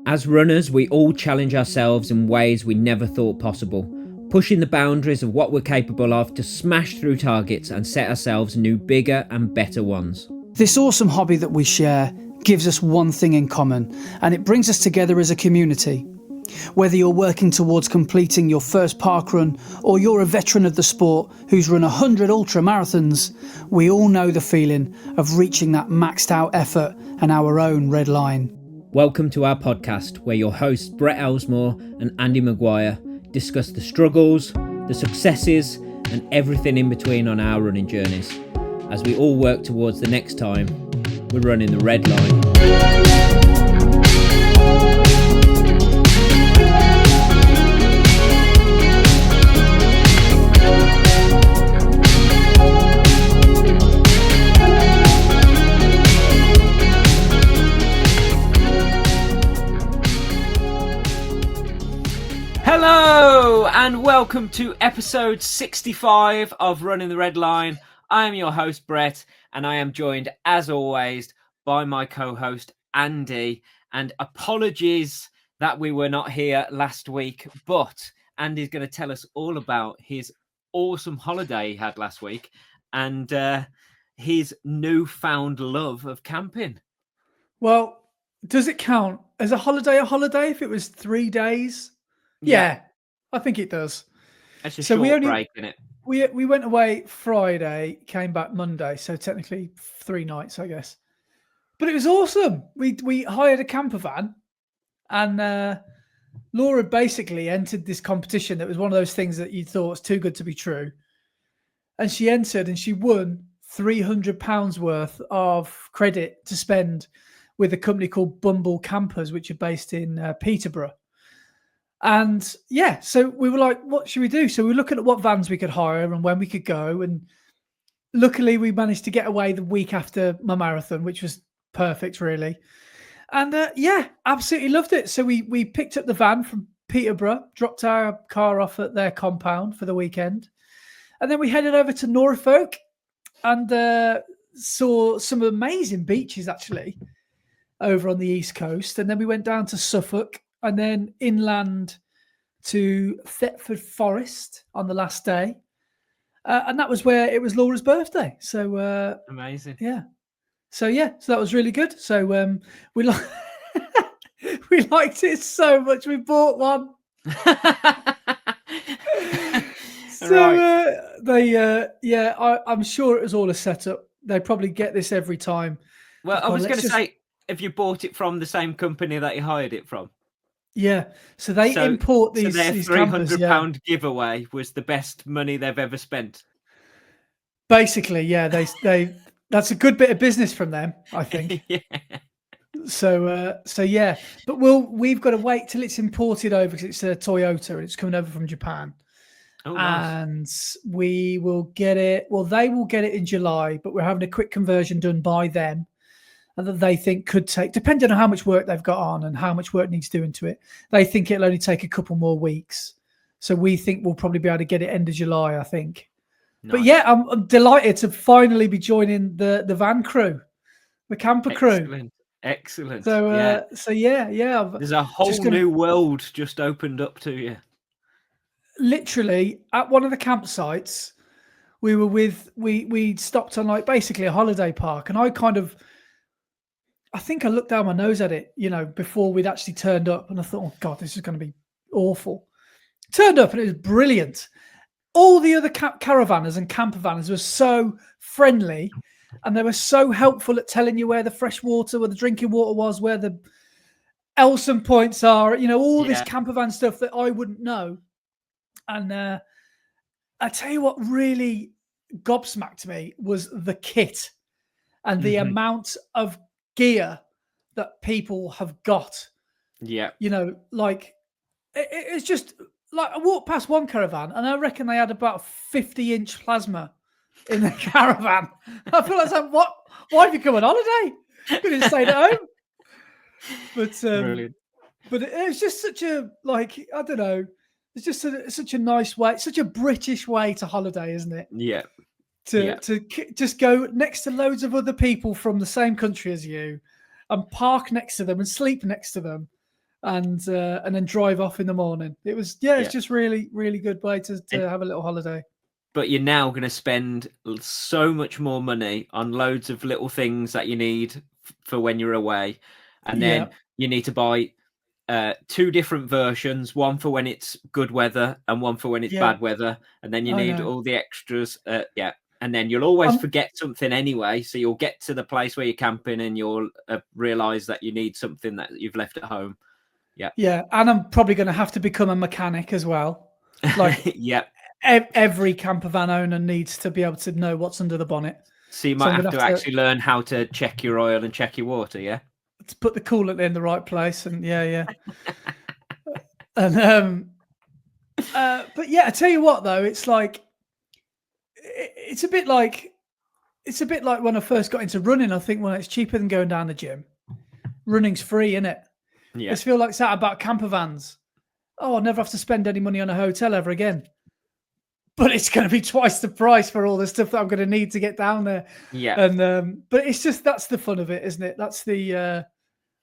As runners, we all challenge ourselves in ways we never thought possible, pushing the boundaries of what we're capable of to smash through targets and set ourselves new, bigger and better ones. This awesome hobby that we share gives us one thing in common, and it brings us together as a community. Whether you're working towards completing your first parkrun or you're a veteran of the sport who's run 100 ultra marathons, we all know the feeling of reaching that maxed out effort and our own red line. Welcome to our podcast, where your hosts Brett Elesmore and Andy Maguire discuss the struggles, the successes and everything in between on our running journeys, as we all work towards the next time we're running the red line. Hello and welcome to episode 65 of Running the Red Line. I am your host Brett, and I am joined as always by my co-host Andy. And apologies that we were not here last week, but Andy's going to tell us all about his awesome holiday he had last week and his newfound love of camping. Well, does it count as a holiday if it was 3 days? Yeah, I think it does. That's a short break, isn't it? We went away Friday, came back Monday, so technically 3 nights, I guess. But it was awesome. We hired a camper van, and Laura basically entered this competition that was one of those things that you thought was too good to be true. And she entered and she won £300 worth of credit to spend with a company called Bumble Campers, which are based in Peterborough. And yeah, so we were like, what should we do? So we were looking at what vans we could hire and when we could go. And luckily we managed to get away the week after my marathon, which was perfect, really. And yeah, absolutely loved it. So we picked up the van from Peterborough, dropped our car off at their compound for the weekend. And then we headed over to Norfolk and saw some amazing beaches, actually, over on the East Coast. And then we went down to Suffolk, and then inland to Thetford Forest on the last day. And that was where it was Laura's birthday. So amazing. Yeah. So that was really good. So we we liked it so much. We bought one. I'm sure it was all a setup. They probably get this every time. Well, I was going to say, have you bought it from the same company that you hired it from? Yeah, so they import these. So their these £300 giveaway was the best money they've ever spent. Basically, yeah, they that's a good bit of business from them, I think. Yeah. So yeah, but we've got to wait till it's imported over because it's a Toyota and it's coming over from Japan. Oh, nice. And we will get it. Well, they will get it in July, but we're having a quick conversion done by them. And that they think could take, depending on how much work they've got on and how much work needs doing to it, they think it'll only take a couple more weeks. So we think we'll probably be able to get it end of July, I think. Nice. But yeah, I'm delighted to finally be joining the van crew, the camper crew. Excellent. So yeah. There's a whole new world just opened up to you. Literally at one of the campsites, we stopped on like basically a holiday park, and I think I looked down my nose at it, before we'd actually turned up, and I thought, oh God, this is going to be awful. Turned up and it was brilliant. All the other caravanners and campervanners were so friendly, and they were so helpful at telling you where the fresh water, where the drinking water was, where the Elson points are, all this campervan stuff that I wouldn't know. And I tell you what really gobsmacked me was the kit and the amount of gear that people have got. Yeah. Like it's just like I walked past one caravan and I reckon they had about 50-inch plasma in the caravan. I feel like, why have you come on holiday? You could have stayed at home. But brilliant. But it was just such a, like, I don't know, it's just such a nice way, such a British way to holiday, isn't it? Yeah. To just go next to loads of other people from the same country as you and park next to them and sleep next to them and then drive off in the morning. It was it's just really, really good way to have a little holiday. But you're now going to spend so much more money on loads of little things that you need for when you're away. And then you need to buy 2 different versions, one for when it's good weather and one for when it's bad weather. And then you need all the extras. And then you'll always forget something anyway. So you'll get to the place where you're camping and you'll realize that you need something that you've left at home. Yeah. Yeah. And I'm probably going to have to become a mechanic as well. Like, every camper van owner needs to be able to know what's under the bonnet. So you might have to actually learn how to check your oil and check your water, to put the coolant in the right place, and and but I tell you what though, it's like it's a bit like when I first got into running. I think, well, it's cheaper than going down the gym. Running's free, isn't it? Yeah. I just feel like that about camper vans. Oh, I'll never have to spend any money on a hotel ever again. But it's going to be twice the price for all the stuff that I'm going to need to get down there. Yeah. And but it's just, that's the fun of it, isn't it? That's the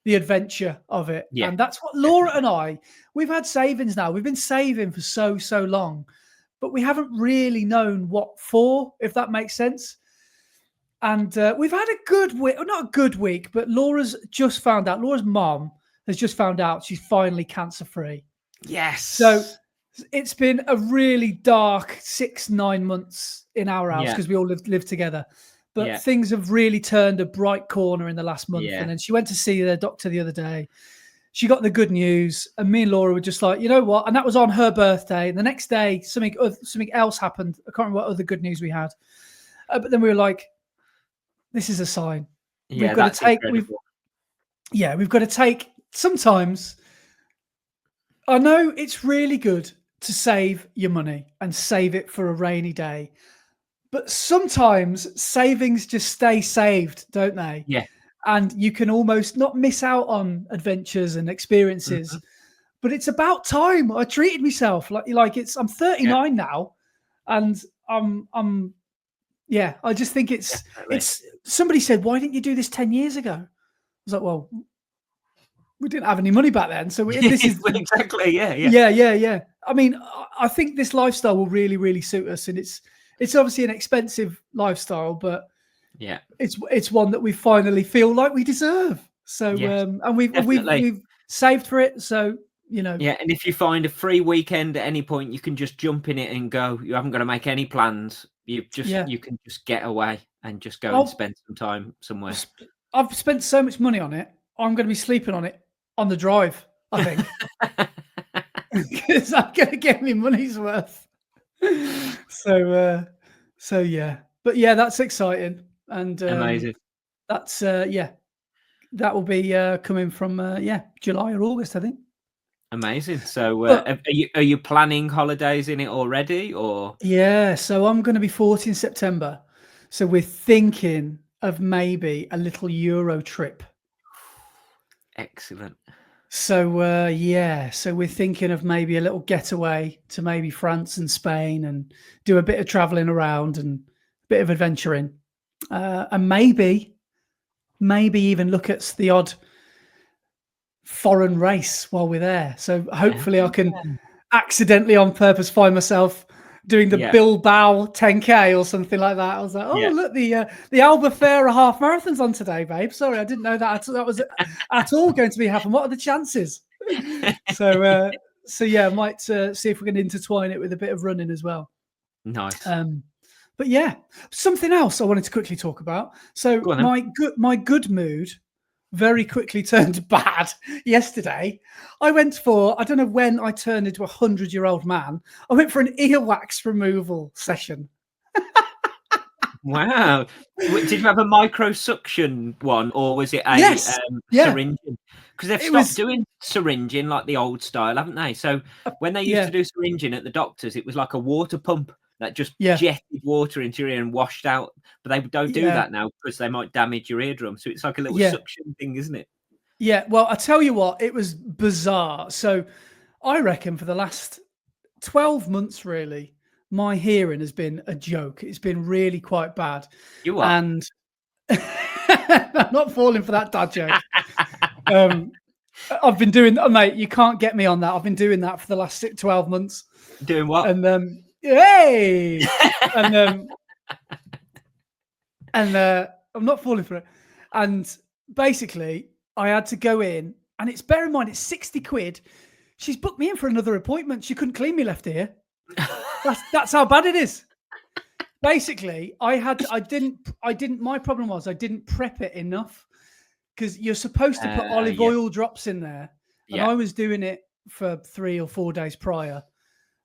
adventure of it. Yeah. And that's what Laura and I, we've had savings now. We've been saving for so long, but we haven't really known what for, if that makes sense. And we've had a good week, not a good week, but Laura's mom has just found out she's finally cancer free. Yes. So it's been a really dark 6-9 months in our house because we all live together. But things have really turned a bright corner in the last month. And then she went to see the doctor the other day. She got the good news. And me and Laura were just like, you know what? And that was on her birthday. And the next day, something else happened. I can't remember what other good news we had. But then we were like, this is a sign. We've got to take sometimes. I know it's really good to save your money and save it for a rainy day. But sometimes savings just stay saved, don't they? Yeah. And you can almost not miss out on adventures and experiences. Mm-hmm. But it's about time. I treated myself like I'm 39 now, and I just think it's somebody said, why didn't you do this 10 years ago? I was like, well, we didn't have any money back then. So this is exactly. Yeah. I mean, I think this lifestyle will really, really suit us. And it's obviously an expensive lifestyle, but it's one that we finally feel like we deserve. So, and we've saved for it. So, you know. Yeah. And if you find a free weekend at any point, you can just jump in it and go. You haven't got to make any plans. You can just get away and just go and spend some time somewhere. I've spent so much money on it. I'm going to be sleeping on it on the drive, I think. Because I'm going to get me money's worth. So yeah. But yeah, that's exciting. And amazing. That's that will be coming from July or August, I think. Amazing. So are you planning holidays in it already, or? Yeah, so I'm going to be 40 in September. So we're thinking of maybe a little Euro trip. Excellent. So so we're thinking of maybe a little getaway to maybe France and Spain and do a bit of traveling around and a bit of adventuring, and maybe even look at the odd foreign race while we're there. So hopefully I can accidentally on purpose find myself doing the Bilbao 10K or something like that. I was like, look, the Albufeira half marathon's on today, babe. Sorry, I didn't know that was at all going to be happening. What are the chances? So I might see if we can intertwine it with a bit of running as well. Nice. But yeah, something else I wanted to quickly talk about. So my good mood very quickly turned bad yesterday. I went for, I don't know when I turned into a 100-year-old man. I went for an earwax removal session. Wow. Did you have a microsuction one, or was it a syringing? Because they've stopped doing syringing like the old style, haven't they? So when they used to do syringing at the doctors, it was like a water pump that just jetted water into your ear and washed out. But they don't do that now because they might damage your eardrum. So it's like a little suction thing, isn't it? Yeah. Well, I tell you what, it was bizarre. So I reckon for the last 12 months, really, my hearing has been a joke. It's been really quite bad. You are. And I'm not falling for that dad joke. I've been doing, mate. You can't get me on that. I've been doing that for the last 12 months. Doing what? And hey, and I'm not falling for it. And basically, I had to go in, and bear in mind, it's 60 quid. She's booked me in for another appointment. She couldn't clean me left ear. That's how bad it is. Basically, my problem was I didn't prep it enough, because you're supposed to put olive oil drops in there. And I was doing it for 3 or 4 days prior.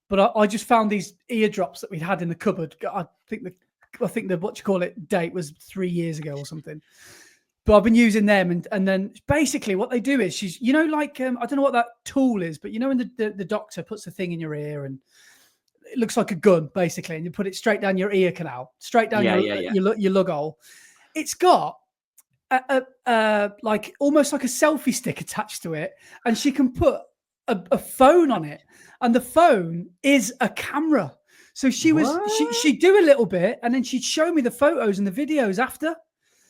But I just found these eardrops that we'd had in the cupboard. I think the date was 3 years ago or something. But I've been using them, and then basically what they do is I don't know what that tool is, but when the doctor puts the thing in your ear and it looks like a gun basically, and you put it straight down your ear canal, straight down your lug hole. It's got like almost like a selfie stick attached to it, and she can put a phone on it, and the phone is a camera. So she'd do a little bit, and then she'd show me the photos and the videos after.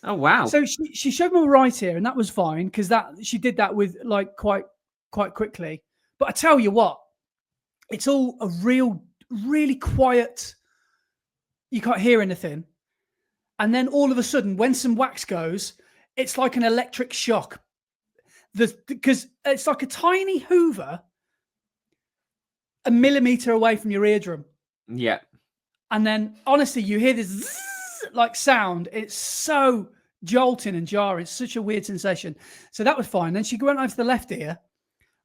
Oh wow! So she showed me right here, and that was fine, because she did that with like quite quickly. But I tell you what, it's all a really quiet. You can't hear anything, and then all of a sudden, when some wax goes, it's like an electric shock. Because it's like a tiny Hoover, a millimeter away from your eardrum. Yeah. And then honestly, you hear this zzz, like sound. It's so jolting and jarring. It's such a weird sensation. So that was fine. Then she went over to the left ear,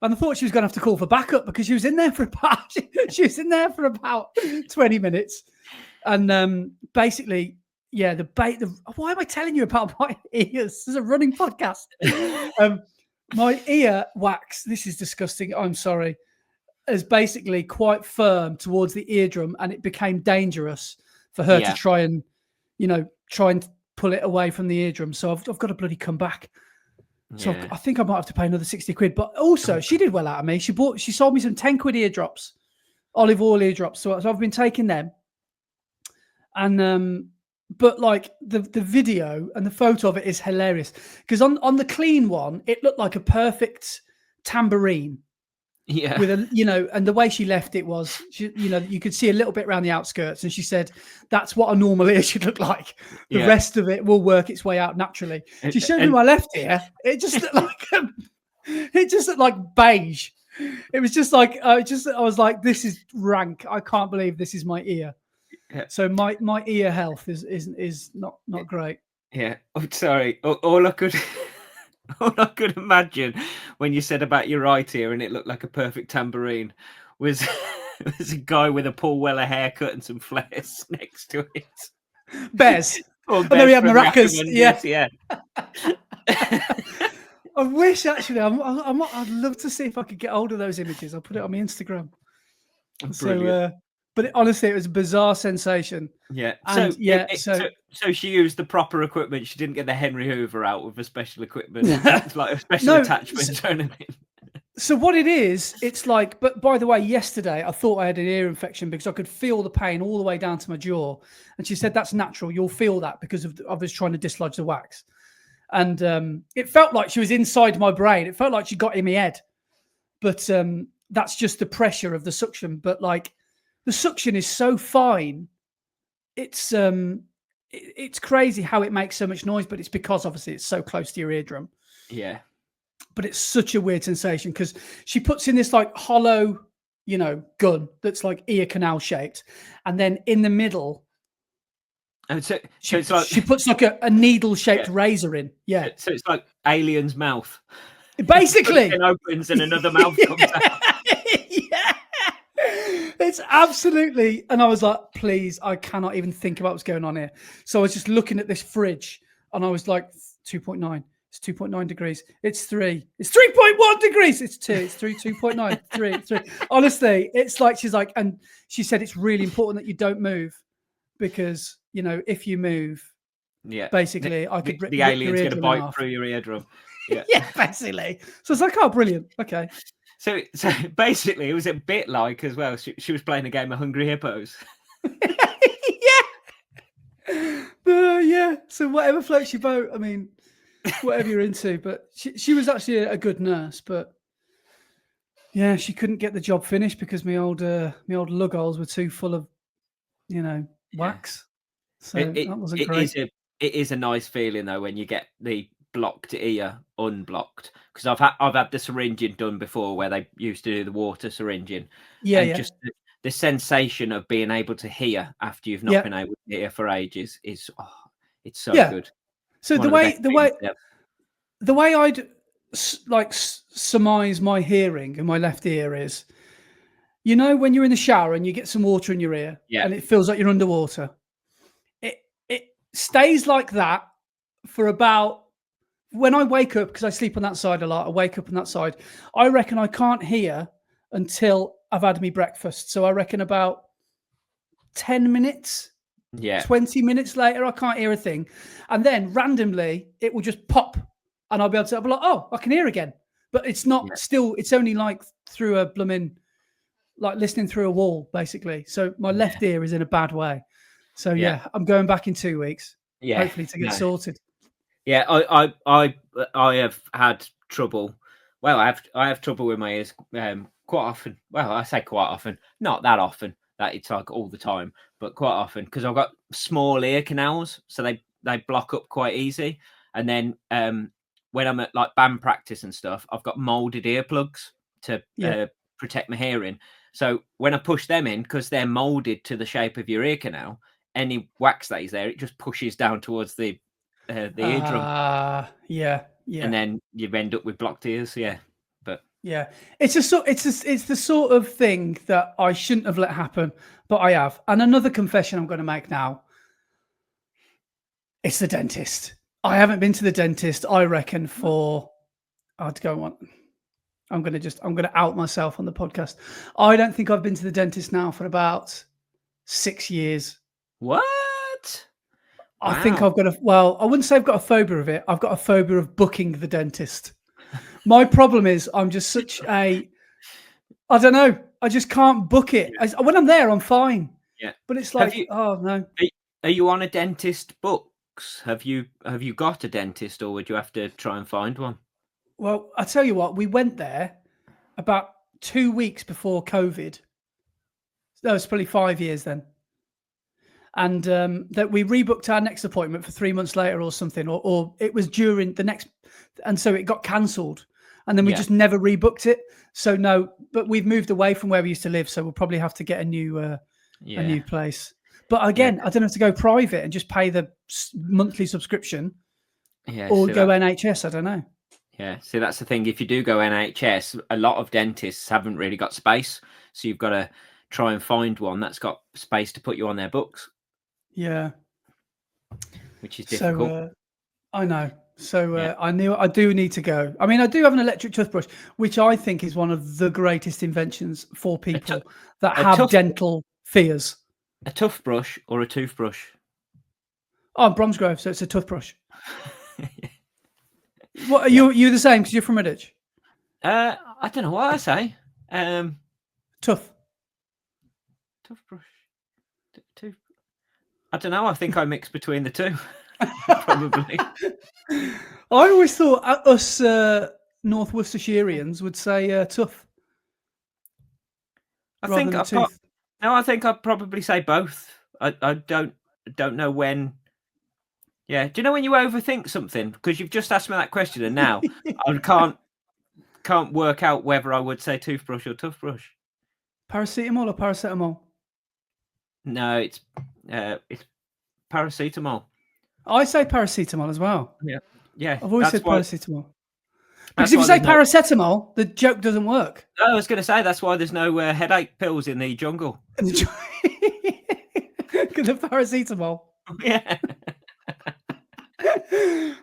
and I thought she was going to have to call for backup, because she was in there for about 20 minutes. And basically, why am I telling you about my ears? This is a running podcast. My ear wax, this is disgusting, I'm sorry, is basically quite firm towards the eardrum, and it became dangerous for her to try and pull it away from the eardrum. So I've got to bloody come back. So I think I might have to pay another 60 quid. But also, she did well out of me. She sold me some 10 quid eardrops, olive oil eardrops. So I've been taking them. And but like the video and the photo of it is hilarious, because on the clean one, it looked like a perfect tambourine. Yeah. With and the way she left it was, you could see a little bit around the outskirts, and she said that's what a normal ear should look like. The rest of it will work its way out naturally. She showed me my left ear. It just looked like beige. It was just like I was like, this is rank. I can't believe this is my ear. Yeah. So my ear health is not great. Yeah. Oh, sorry. All I could imagine when you said about your right ear and it looked like a perfect tambourine was a guy with a Paul Weller haircut and some flares next to it. Bez. And then we had maracas. Yeah. I wish actually. I'd love to see if I could get hold of those images. I'll put it on my Instagram. Brilliant. So, but honestly, it was a bizarre sensation. Yeah. And so she used the proper equipment. She didn't get the Henry Hoover out with the special equipment. It's like a special attachment. You know what I mean? So what it is, it's like. But by the way, yesterday I thought I had an ear infection because I could feel the pain all the way down to my jaw, and she said that's natural. You'll feel that because I was trying to dislodge the wax, and it felt like she was inside my brain. It felt like she got in my head, but that's just the pressure of the suction. But like. The suction is so fine. It's crazy how it makes so much noise, but it's because obviously it's so close to your eardrum. Yeah. But it's such a weird sensation, because she puts in this like hollow, gun that's like ear canal shaped, and then in the middle, and she puts like a needle shaped razor in. Yeah. So it's like Alien's mouth. Basically, it opens and another mouth comes out. It's absolutely, and I was like, please, I cannot even think about what's going on here. So I was just looking at this fridge, and I was like, 2.9. It's 2.9 degrees. It's 3. It's 3.1 degrees. It's 2. It's 3. 2.9. 3. Honestly, it's like she's like, and she said it's really important that you don't move, because if you move, basically, I could. The alien's going to bite through your eardrum. Yeah. Yeah, basically. So it's like, oh, brilliant. Okay. So basically, it was a bit like as well. She was playing a game of Hungry Hippos. Yeah. So whatever floats your boat. I mean, whatever you're into. But she was actually a good nurse, but yeah, she couldn't get the job finished because my old lug holes were too full of, Yeah. wax. So It it that wasn't it great. is a nice feeling though when you get the blocked ear unblocked, because I've had the syringing done before where they used to do the water syringing, Yeah, and yeah, just the sensation of being able to hear after you've not yeah, been able to hear for ages is it's so yeah. good. So One the of the way best feelings ever. I'd surmise my hearing in my left ear is, when you're in the shower and you get some water in your ear Yeah, and it feels like you're underwater. It stays like that for about, when I wake up, because I sleep on that side a lot, I wake up on that side. I reckon I can't hear until I've had me breakfast. So I reckon about 10 minutes, yeah, 20 minutes later, I can't hear a thing. And then randomly it will just pop and I'll be like, oh, I can hear again. But it's yeah, not still, it's only like through a blooming, like listening through a wall, basically. So my yeah, left ear is in a bad way. So yeah, yeah, I'm going back in 2 weeks, yeah. hopefully to get No. sorted. Yeah, I have had trouble. Well, I have trouble with my ears quite often. Well, I say quite often, not that often that it's like all the time, but quite often because I've got small ear canals, so they block up quite easy. And then when I'm at like band practice and stuff, I've got molded earplugs to Yeah. protect my hearing. So when I push them in, because they're molded to the shape of your ear canal, any wax that is there, it just pushes down towards the eardrum, Yeah, and yeah, then you end up with blocked ears. Yeah, but yeah. It's the sort of thing that I shouldn't have let happen, but I have. And another confession I'm going to make now. It's the dentist. I haven't been to the dentist, I reckon, for I'd go on. I'm gonna out myself on the podcast. I don't think I've been to the dentist now for about 6 years. what? I think Wow. I've got I wouldn't say I've got a phobia of it. I've got a phobia of booking the dentist. My problem is I'm just such a, I don't know. I just can't book it. Yeah, When I'm there, I'm fine. yeah. But it's Have like, you? oh no. Are, are you on a dentist books? Have you got a dentist, or would you have to try and find one? Well, I tell you what, we went there about 2 weeks before COVID. That was probably 5 years then. And that we rebooked our next appointment for 3 months later or something, or it was during the next, and so it got cancelled, and then we Yeah, just never rebooked it. So no, but we've moved away from where we used to live, so we'll probably have to get a yeah, new place. But yeah, again, I don't have to go private and just pay the monthly subscription, yeah. or See go that? NHS. I don't know. Yeah, see that's the thing. If you do go NHS, a lot of dentists haven't really got space, so you've got to try and find one that's got space to put you on their books, Yeah. which is So difficult. I know. So Yeah, I do need to go. I mean, I do have an electric toothbrush, which I think is one of the greatest inventions for a, tu- people that a have tough dental fears. a toothbrush or a toothbrush. Oh, I'm Bromsgrove, so it's a toothbrush. What are Yeah. you the same because you're from Redditch? I don't know what I say. Um, Tough. toothbrush. Tooth. I don't know. I think I mix between the two. Probably. I always thought us North Worcestershireans would say tough I rather think than I pro- tooth. No. I think I'd probably say both. I don't know when. Yeah. Do you know when you overthink something? Because you've just asked me that question, and now I can't work out whether I would say toothbrush or toothbrush. Paracetamol or paracetamol? No, it's paracetamol. I say paracetamol as well. Yeah. Yeah. I've always said paracetamol. Because That's if you why say there's no. paracetamol, the joke doesn't work. I was going to say that's why there's no headache pills in the jungle. Because the paracetamol. Yeah.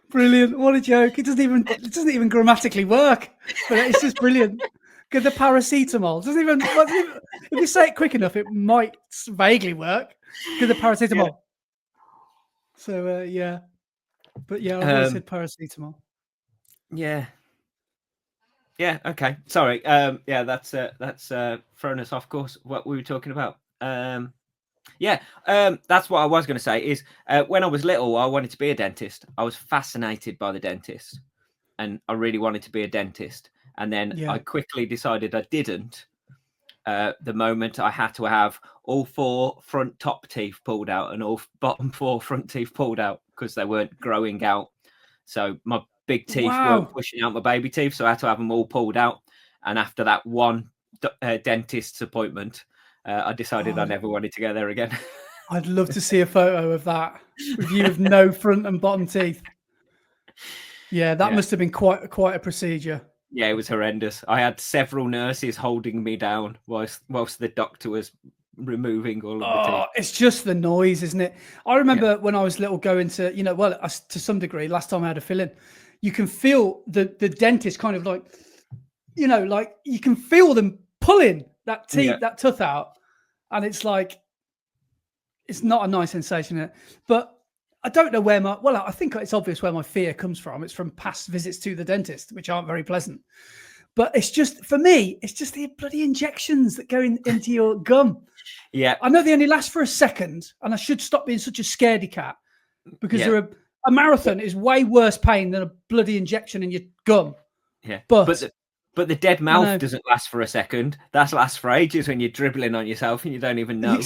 Brilliant. What a joke. It doesn't even grammatically work. But it's just brilliant. Because the paracetamol doesn't even, if you say it quick enough, it might vaguely work. Because the Yeah. paracetamol. So yeah. But yeah, I've always said paracetamol. Yeah. Yeah. Okay. Sorry. Yeah. That's thrown us off course. What we were talking about. Yeah, that's what I was going to say. Is when I was little, I wanted to be a dentist. I was fascinated by the dentist, and I really wanted to be a dentist. And then I quickly decided I didn't. The moment I had to have all 4 front top teeth pulled out and all bottom 4 front teeth pulled out because they weren't growing out. So my big teeth weren't pushing out my baby teeth, so I had to have them all pulled out. And after that one dentist's appointment, I decided I never wanted to go there again. I'd love to see a photo of that with you with no front and bottom teeth. Yeah, that must have been quite a procedure. Yeah, it was horrendous. I had several nurses holding me down whilst the doctor was removing all of the teeth. It's just the noise, isn't it? I remember when I was little going to, to some degree, last time I had a fill-in, you can feel the dentist kind of like, like you can feel them pulling that tooth out. And it's like, it's not a nice sensation, is it? But I don't know where I think it's obvious where my fear comes from. It's from past visits to the dentist, which aren't very pleasant. But it's just, for me, it's just the bloody injections that go into your gum. Yeah. I know they only last for a second, and I should stop being such a scaredy cat because a marathon is way worse pain than a bloody injection in your gum. Yeah. But the dead mouth doesn't last for a second. That lasts for ages when you're dribbling on yourself and you don't even know.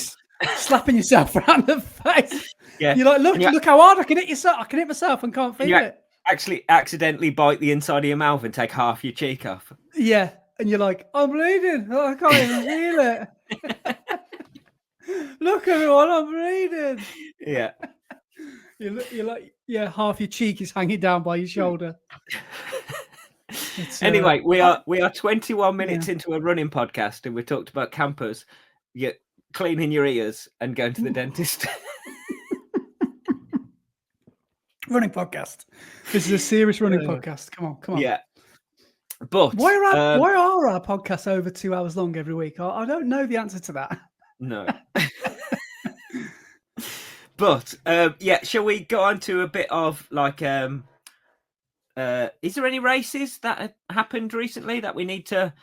Slapping yourself around the face. Yeah. You're like, look how hard I can hit yourself. I can hit myself and can't feel it. Actually accidentally bite the inside of your mouth and take half your cheek off. Yeah. And you're like, I'm bleeding. Oh, I can't even feel it. Look, everyone, I'm bleeding. Yeah. You're like, half your cheek is hanging down by your shoulder. Anyway, we are 21 minutes into a running podcast, and we talked about campers. You're cleaning your ears and going to the dentist. Running podcast. This is a serious running podcast. Come on. Yeah. But why are our podcasts over 2 hours long every week? I don't know the answer to that. No. But shall we go on to a bit of like is there any races that have happened recently that we need to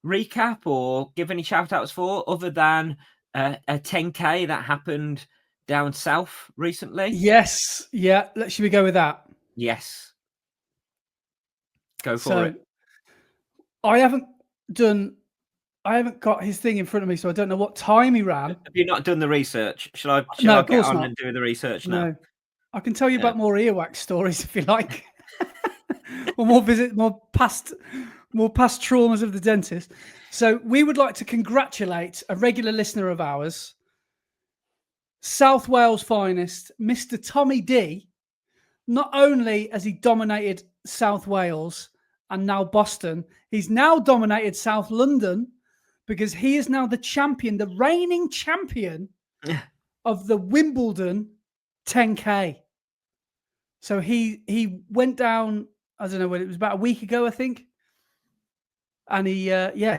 recap or give any shout outs for, other than a 10K that happened down south recently? Yes. Yeah. Should we go with that? Yes. Go for it. I haven't got his thing in front of me, so I don't know what time he ran. Have you not done the research? Shall I get on and do the research now? No. I can tell you about more earwax stories if you like. Or more past traumas of the dentist. So we would like to congratulate a regular listener of ours, South Wales finest, Mr. Tommy D. Not only has he dominated South Wales and now Boston, he's now dominated South London, because he is now the champion, the reigning champion of the Wimbledon 10K. So he went down, I don't know when it was, about a week ago, I think. And he,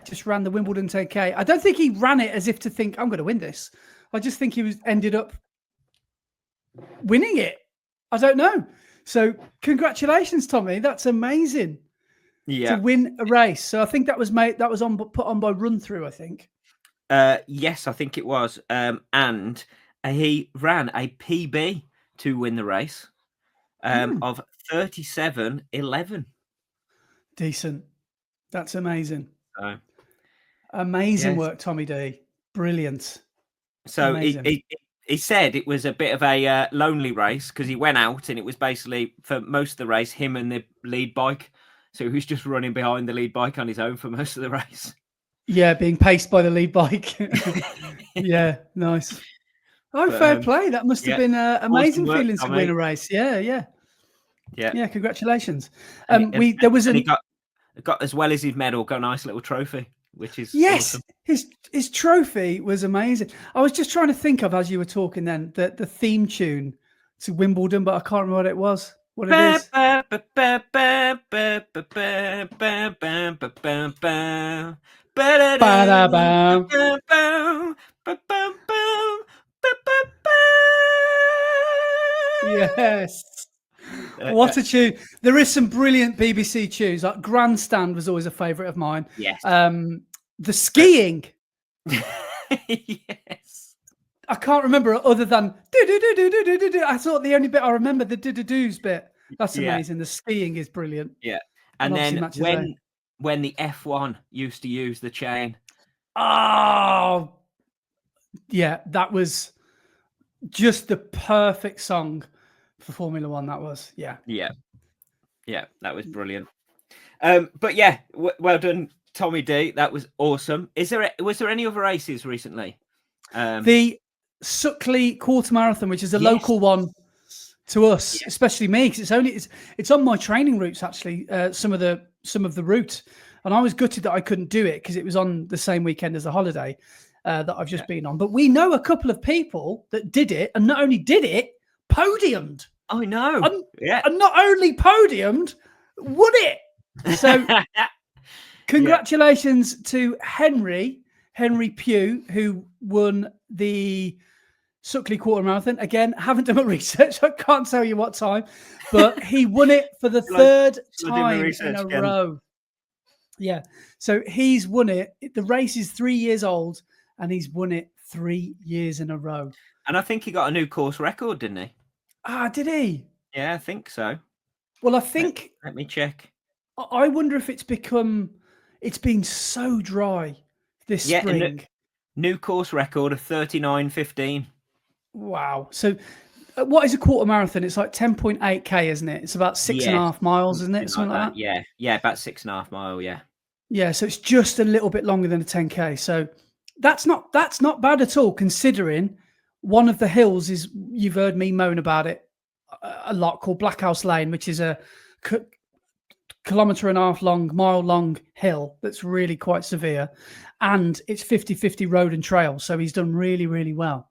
just ran the Wimbledon 10K. I don't think he ran it as if to think, I'm going to win this. I just think he ended up winning it. I don't know. So congratulations, Tommy. That's amazing. Yeah. To win a race. So I think that was put on by Run Through, I think. Yes, I think it was. And he ran a PB to win the race of 37:11. Decent. That's amazing. So, amazing work, Tommy D. Brilliant. So he said it was a bit of a lonely race because he went out and it was basically, for most of the race, him and the lead bike. So he was just running behind the lead bike on his own for most of the race. Yeah, being paced by the lead bike. Yeah, nice. Oh, fair play. That must have been an amazing feeling to win a race. Yeah. Congratulations. He got, as well as his medal, got a nice little trophy, which is yes. Awesome. His trophy was amazing. I was just trying to think of, as you were talking then, the theme tune to Wimbledon, but I can't remember what it was. What it is. Yes. What a tune. There is some brilliant BBC tunes. Like Grandstand was always a favourite of mine. Yes. The skiing. Yes. I can't remember it other than do. I thought the only bit I remember the do-do-do's bit. That's Yeah, amazing. The skiing is brilliant, yeah. and And obviously then matches there. when the F1 used to use the chain. Oh, yeah, that was just the perfect song for Formula One. That was, yeah. Yeah, that was brilliant. But yeah, well done, Tommy D. That was awesome. Was there any other races recently? The Suckley Quarter Marathon, which is a Yes. local one to us, Yes. especially me, because it's on my training routes actually. Some of the route, and I was gutted that I couldn't do it because it was on the same weekend as the holiday that I've just been on. But we know a couple of people that did it, and not only did it, podiumed. I know. And not only podiumed, won it. So congratulations to Henry Pugh, who won the Suckley Quarter Marathon. Again, haven't done my research. I can't tell you what time, but he won it for the third time in a row. Yeah. So he's won it. The race is 3 years old, and he's won it 3 years in a row. And I think he got a new course record, didn't he? Ah, did he? Yeah, I think so. Well, I think. Let me check. I wonder if it's been so dry this spring. New course record of 39:15. Wow. So what is a quarter marathon? It's like 10.8k, isn't it? It's about 6.5 miles, isn't it? Something like that. Yeah, about 6.5 miles. Yeah. Yeah. So it's just a little bit longer than a 10k. So that's not bad at all, considering one of the hills is, you've heard me moan about it a lot, called Blackhouse Lane, which is a mile long hill that's really quite severe, and it's 50-50 road and trail. So he's done really, really well.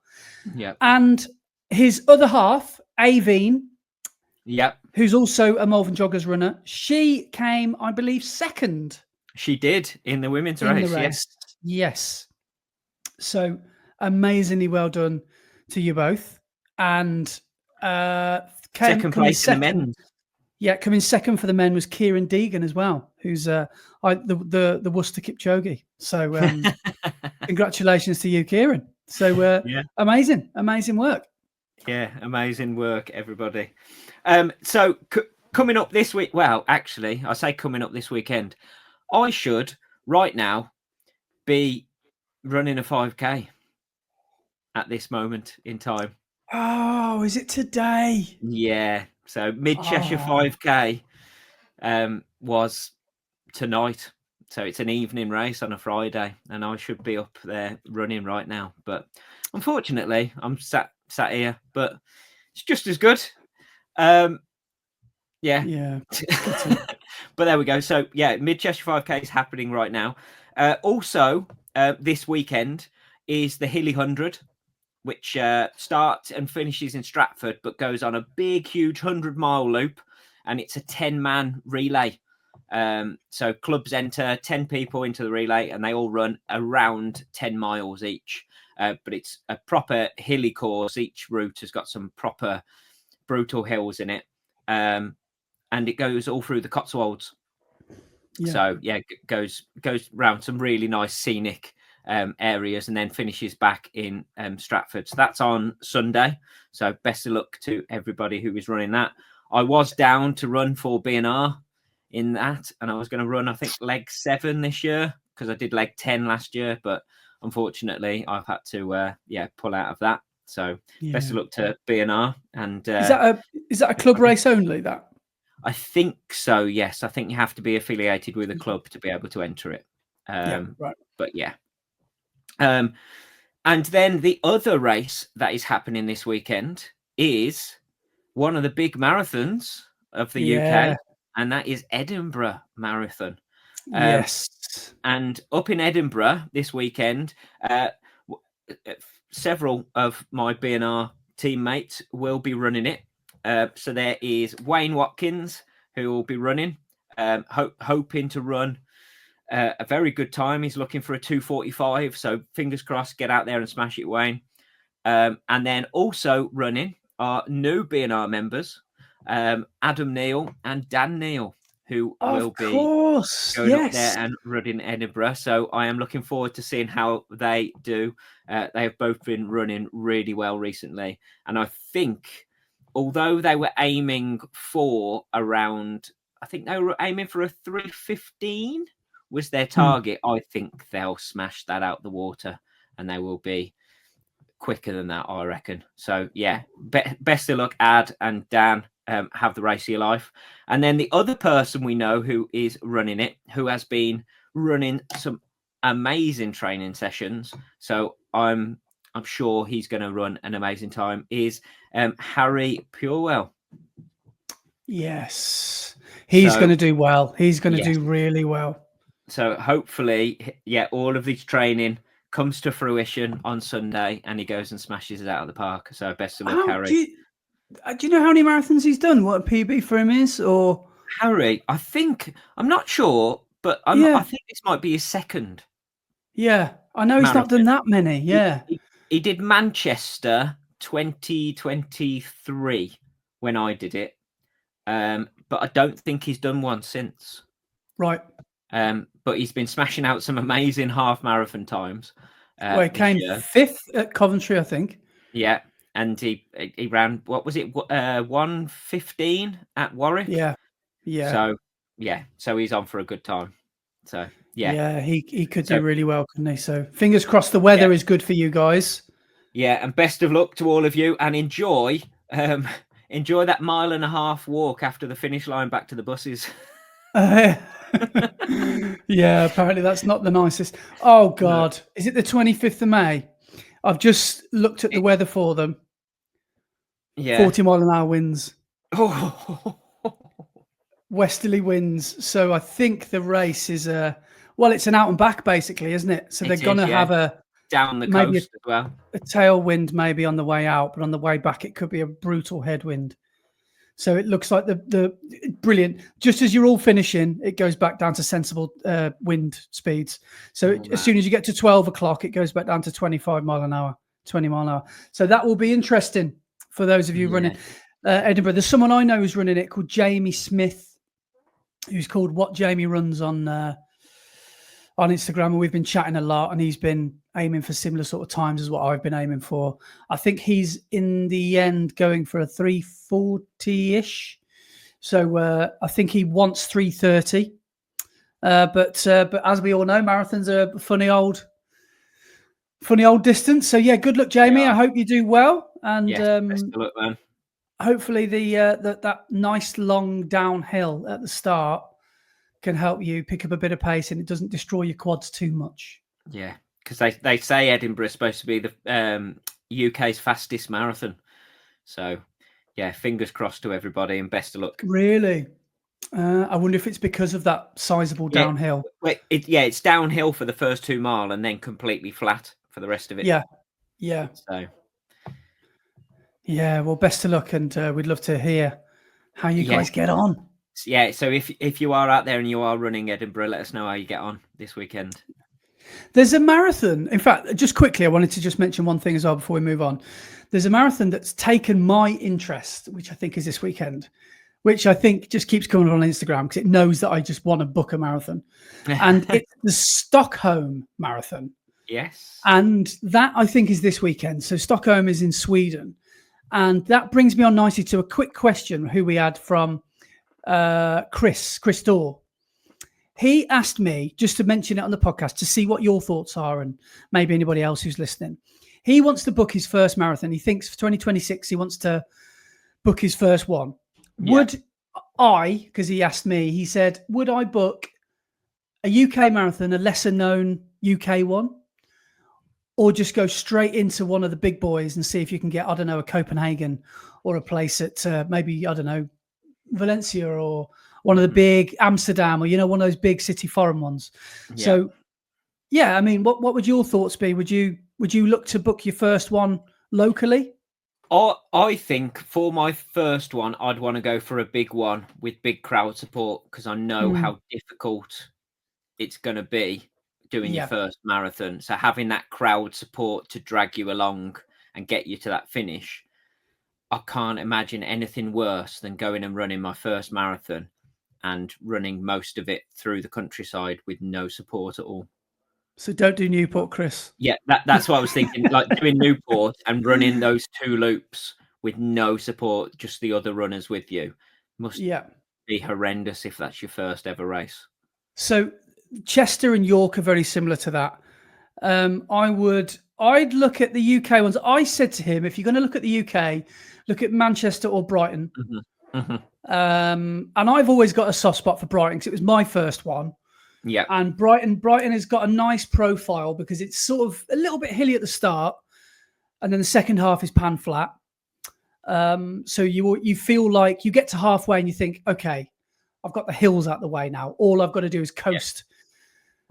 Yeah. And his other half, Aveen, who's also a Malvern Joggers runner, she came, I believe, second. She did in the women's race. Yes. So amazingly well done to you both. And second place in the men's. Yeah, coming second for the men was Kieran Deegan as well, who's the Worcester Kipchoge. So congratulations to you, Kieran. So amazing work. Yeah, amazing work, everybody. So coming up this week, well, actually, I say coming up this weekend, I should right now be running a 5K at this moment in time. Oh, is it today? Yeah. So Mid Cheshire 5K was tonight. So it's an evening race on a Friday, and I should be up there running right now. But unfortunately, I'm sat here, but it's just as good. Yeah. But there we go. So yeah, Mid Cheshire 5K is happening right now. Also, this weekend is the Hilly 100, which starts and finishes in Stratford, but goes on a big, huge 100-mile loop, and it's a 10-man relay. So clubs enter 10 people into the relay, and they all run around 10 miles each. But it's a proper hilly course. Each route has got some proper brutal hills in it, and it goes all through the Cotswolds. Yeah. So yeah, goes round some really nice scenic areas, and then finishes back in Stratford. So that's on Sunday. So best of luck to everybody who is running that. I was down to run for B&R in that, and I was going to run, I think, leg 7 this year, because I did leg 10 last year, but unfortunately I've had to pull out of that. So best of luck to B&R. And is that a club race only, that? I think so, yes. I think you have to be affiliated with a club to be able to enter it. Right. But yeah. And then the other race that is happening this weekend is one of the big marathons of the UK, and that is Edinburgh Marathon. Yes. And up in Edinburgh this weekend, several of my B&R teammates will be running it. So there is Wayne Watkins, who will be running, hoping to run a very good time. He's looking for a 2:45. So fingers crossed, get out there and smash it, Wayne. And then also running are new B&R members, Adam Neal and Dan Neal. who will Of be course, going up there yes. and running Edinburgh. So I am looking forward to seeing how they do. They have both been running really well recently. And I think, although they were aiming for around, I think they were aiming for a 3:15 was their target. I think they'll smash that out the water and they will be quicker than that, I reckon. So yeah, best of luck, Ad and Dan. Have the race of your life. And then the other person we know who is running it, who has been running some amazing training sessions, so I'm sure he's going to run an amazing time, is Harry Purewell. Yes, he's going to do well. He's going to do really well. So hopefully, yeah, all of this training comes to fruition on Sunday and he goes and smashes it out of the park. So best of luck, Harry. Do you know how many marathons he's done? What a PB for him is? Or Harry, I think, I'm not sure, but I think this might be his second. Yeah, I know he's not done that many. Yeah. He did Manchester 2023 when I did it. But I don't think he's done one since. Right. But he's been smashing out some amazing half marathon times. Well, he came fifth at Coventry, I think. Yeah. And he ran, what was it, 1:15 at Warwick? Yeah. So he's on for a good time. So yeah, he could do really well, couldn't he? So fingers crossed the weather is good for you guys. Yeah, and best of luck to all of you, and enjoy that 1.5 mile walk after the finish line back to the buses. Yeah, apparently that's not the nicest. Oh God, no. Is it the 25th of May? I've just looked at the weather for them. Yeah, 40-mile-an-hour winds. Oh. Westerly winds. So I think the race is it's an out and back basically, isn't it? So they're going to have a down the coast as well. A tailwind maybe on the way out, but on the way back it could be a brutal headwind. So it looks like the brilliant. Just as you're all finishing, it goes back down to sensible wind speeds. So as soon as you get to 12 o'clock, it goes back down to 25 mile an hour, 20 mile an hour. So that will be interesting for those of you running Edinburgh. There's someone I know who's running it called Jamie Smith, who's called What Jamie Runs on Instagram, and we've been chatting a lot, and he's been aiming for similar sort of times as what I've been aiming for. I think he's in the end going for a 3:40-ish. So I think he wants 3:30. But as we all know, marathons are a funny old distance. So yeah, good luck, Jamie. I hope you do well. And best of luck, man. Hopefully that nice long downhill at the start can help you pick up a bit of pace and it doesn't destroy your quads too much. Yeah, because they say Edinburgh is supposed to be the UK's fastest marathon. So, yeah, fingers crossed to everybody and best of luck. Really? I wonder if it's because of that sizable downhill. It's downhill for the first 2 miles and then completely flat for the rest of it. Yeah. So, yeah, well, best of luck, and we'd love to hear how you guys get on. Yeah, so if you are out there and you are running Edinburgh, let us know how you get on this weekend. There's a marathon. In fact, just quickly, I wanted to just mention one thing as well before we move on. There's a marathon that's taken my interest, which I think is this weekend, which I think just keeps coming on Instagram because it knows that I just want to book a marathon. And it's the Stockholm Marathon. Yes. And that, I think, is this weekend. So Stockholm is in Sweden. And that brings me on nicely to a quick question who we had from Chris Dorr. He asked me just to mention it on the podcast to see what your thoughts are and maybe anybody else who's listening. He wants to book his first marathon. He thinks for 2026 he wants to book his first one. Yeah. Would I, because he asked me, he said, would I book a UK marathon, a lesser known UK one, or just go straight into one of the big boys and see if you can get, I don't know, a Copenhagen or a place at maybe, I don't know, Valencia or one of the big Amsterdam or, one of those big city foreign ones. Yeah. So, yeah, I mean, what would your thoughts be? Would you look to book your first one locally? I think for my first one, I'd want to go for a big one with big crowd support because I know how difficult it's going to be doing your first marathon. So having that crowd support to drag you along and get you to that finish, I can't imagine anything worse than going and running my first marathon and running most of it through the countryside with no support at all. So don't do Newport, Chris. Yeah, that's what I was thinking. Like doing Newport and running those 2 loops with no support, just the other runners with you, must be horrendous if that's your first ever race. So Chester and York are very similar to that. I'd look at the UK ones. I said to him, if you're going to look at the UK, look at Manchester or Brighton. And I've always got a soft spot for Brighton because it was my first one. Yeah. And Brighton has got a nice profile because it's sort of a little bit hilly at the start, and then the second half is pan flat. So you feel like you get to halfway and you think, okay, I've got the hills out the way now. All I've got to do is coast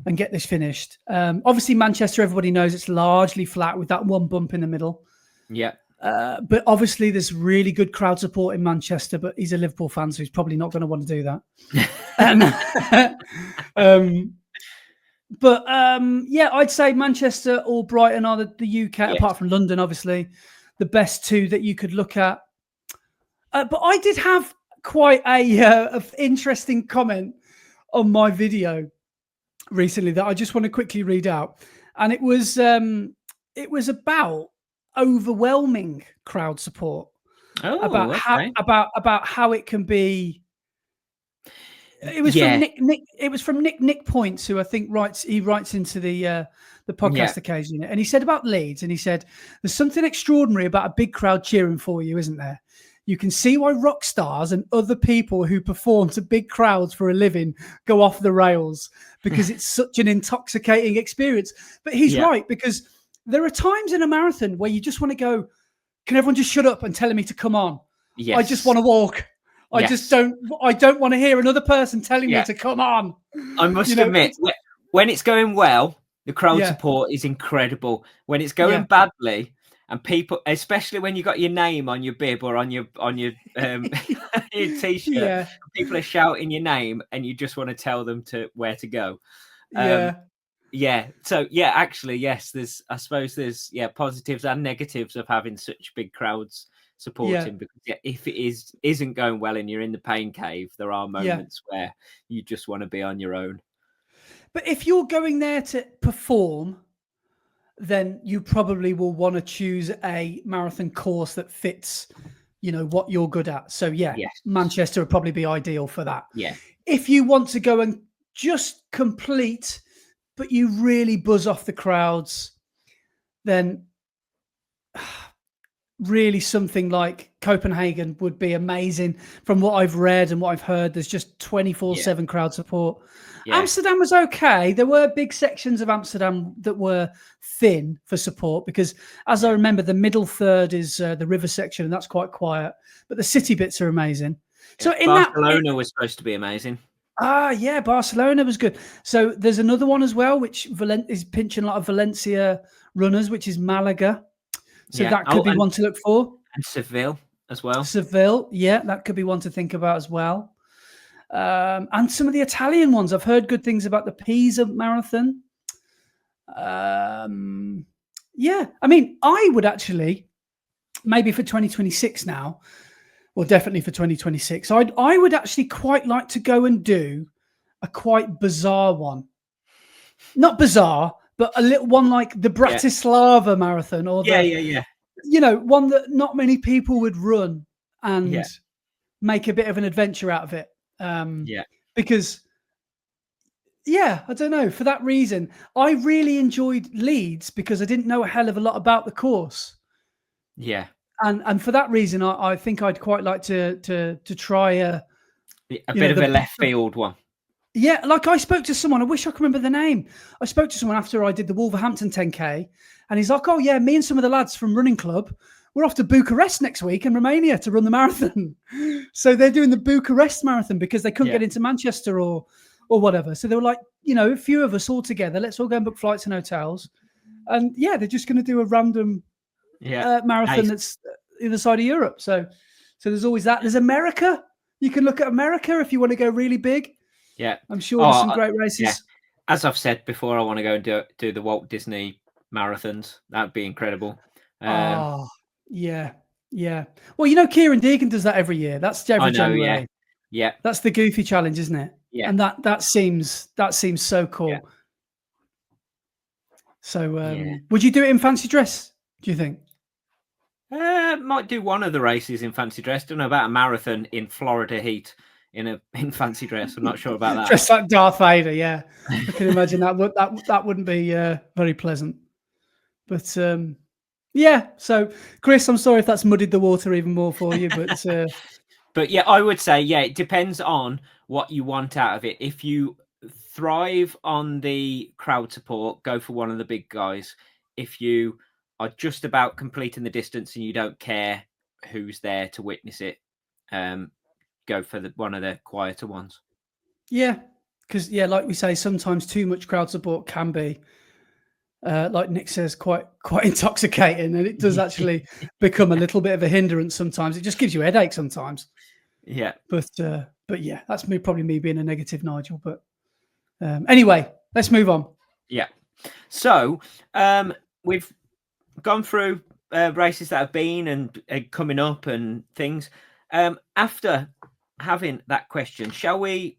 and get this finished. Obviously, Manchester, everybody knows it's largely flat with that one bump in the middle. Yeah. But obviously, there's really good crowd support in Manchester, but he's a Liverpool fan, so he's probably not going to want to do that. I'd say Manchester or Brighton are the UK, apart from London, obviously, the best 2 that you could look at. But I did have quite a interesting comment on my video recently that I just want to quickly read out, and it was about overwhelming crowd support. About how it can be. It was from Nick. It was from Nick Points, who I think writes into the podcast occasionally, and he said about Leeds, and he said there's something extraordinary about a big crowd cheering for you, isn't there? You can see why rock stars and other people who perform to big crowds for a living go off the rails, because it's such an intoxicating experience. But he's right, because there are times in a marathon where you just want to go, can everyone just shut up and tell me to come on? Yes. I just want to walk. I don't want to hear another person telling me to come on. I must admit, when it's going well, the crowd support is incredible. When it's going badly, and people, especially when you got your name on your bib or on your your t-shirt, people are shouting your name, and you just want to tell them where to go. So actually, yes, there's positives and negatives of having such big crowds supporting, because if it isn't going well and you're in the pain cave, there are moments where you just want to be on your own. But if you're going there to perform, then you probably will want to choose a marathon course that fits, what you're good at. So Manchester would probably be ideal for that. Yeah. If you want to go and just complete, but you really buzz off the crowds, then really something like Copenhagen would be amazing. From what I've read and what I've heard, there's just 24/7 crowd support. Amsterdam was okay. There were big sections of Amsterdam that were thin for support, because as I remember, the middle third is the river section, and that's quite quiet, but the city bits are amazing. So in Barcelona was supposed to be amazing. Barcelona was good. So there's another one as well, which is pinching a lot of Valencia runners, which is Malaga. So that could be one to look for. And Seville as well. Seville, that could be one to think about as well. And some of the Italian ones. I've heard good things about the Pisa Marathon. I mean, I would actually, maybe for 2026 now, well, definitely for 2026, I would actually quite like to go and do a quite bizarre one. Not bizarre, but a little one like the Bratislava Marathon, or one that not many people would run and make a bit of an adventure out of it. Because I don't know, for that reason, I really enjoyed Leeds because I didn't know a hell of a lot about the course. And for that reason, I think I'd quite like to try a bit of a left field one. Yeah, like I spoke to someone, I wish I could remember the name. I spoke to someone after I did the Wolverhampton 10K, and he's like, oh yeah, me and some of the lads from Running Club, we're off to Bucharest next week in Romania to run the marathon. So they're doing the Bucharest Marathon because they couldn't get into Manchester or whatever. So they were like, a few of us all together, let's all go and book flights and hotels. And they're just going to do a random marathon that's either side of Europe. So there's always that. There's America. You can look at America if you want to go really big. Yeah, I'm sure there's some great races. Yeah. As I've said before, I want to go and do the Walt Disney marathons. That'd be incredible. Yeah. Well, Kieran Deegan does that every year. That's every January. Yeah. That's the Goofy challenge, isn't it? Yeah. And that seems so cool. Yeah. So would you do it in fancy dress, do you think? Might do one of the races in fancy dress. Don't know about a marathon in Florida heat in fancy dress. I'm not sure about that. Dressed like Darth Vader, yeah. I can imagine that wouldn't be very pleasant. But yeah, so Chris, I'm sorry if that's muddied the water even more for you, but But yeah, I would say, yeah, it depends on what you want out of it. If you thrive on the crowd support, go for one of the big guys. If you are just about completing the distance and you don't care who's there to witness it, go for one of the quieter ones. yeah, because like we say, sometimes too much crowd support can be, like Nick says, quite intoxicating, and it does actually become a little bit of a hindrance sometimes. It just gives you a headache sometimes. Yeah. But yeah, that's probably me being a negative Nigel. But anyway, let's move on. Yeah. So we've gone through races that have been and coming up and things. After having that question, shall we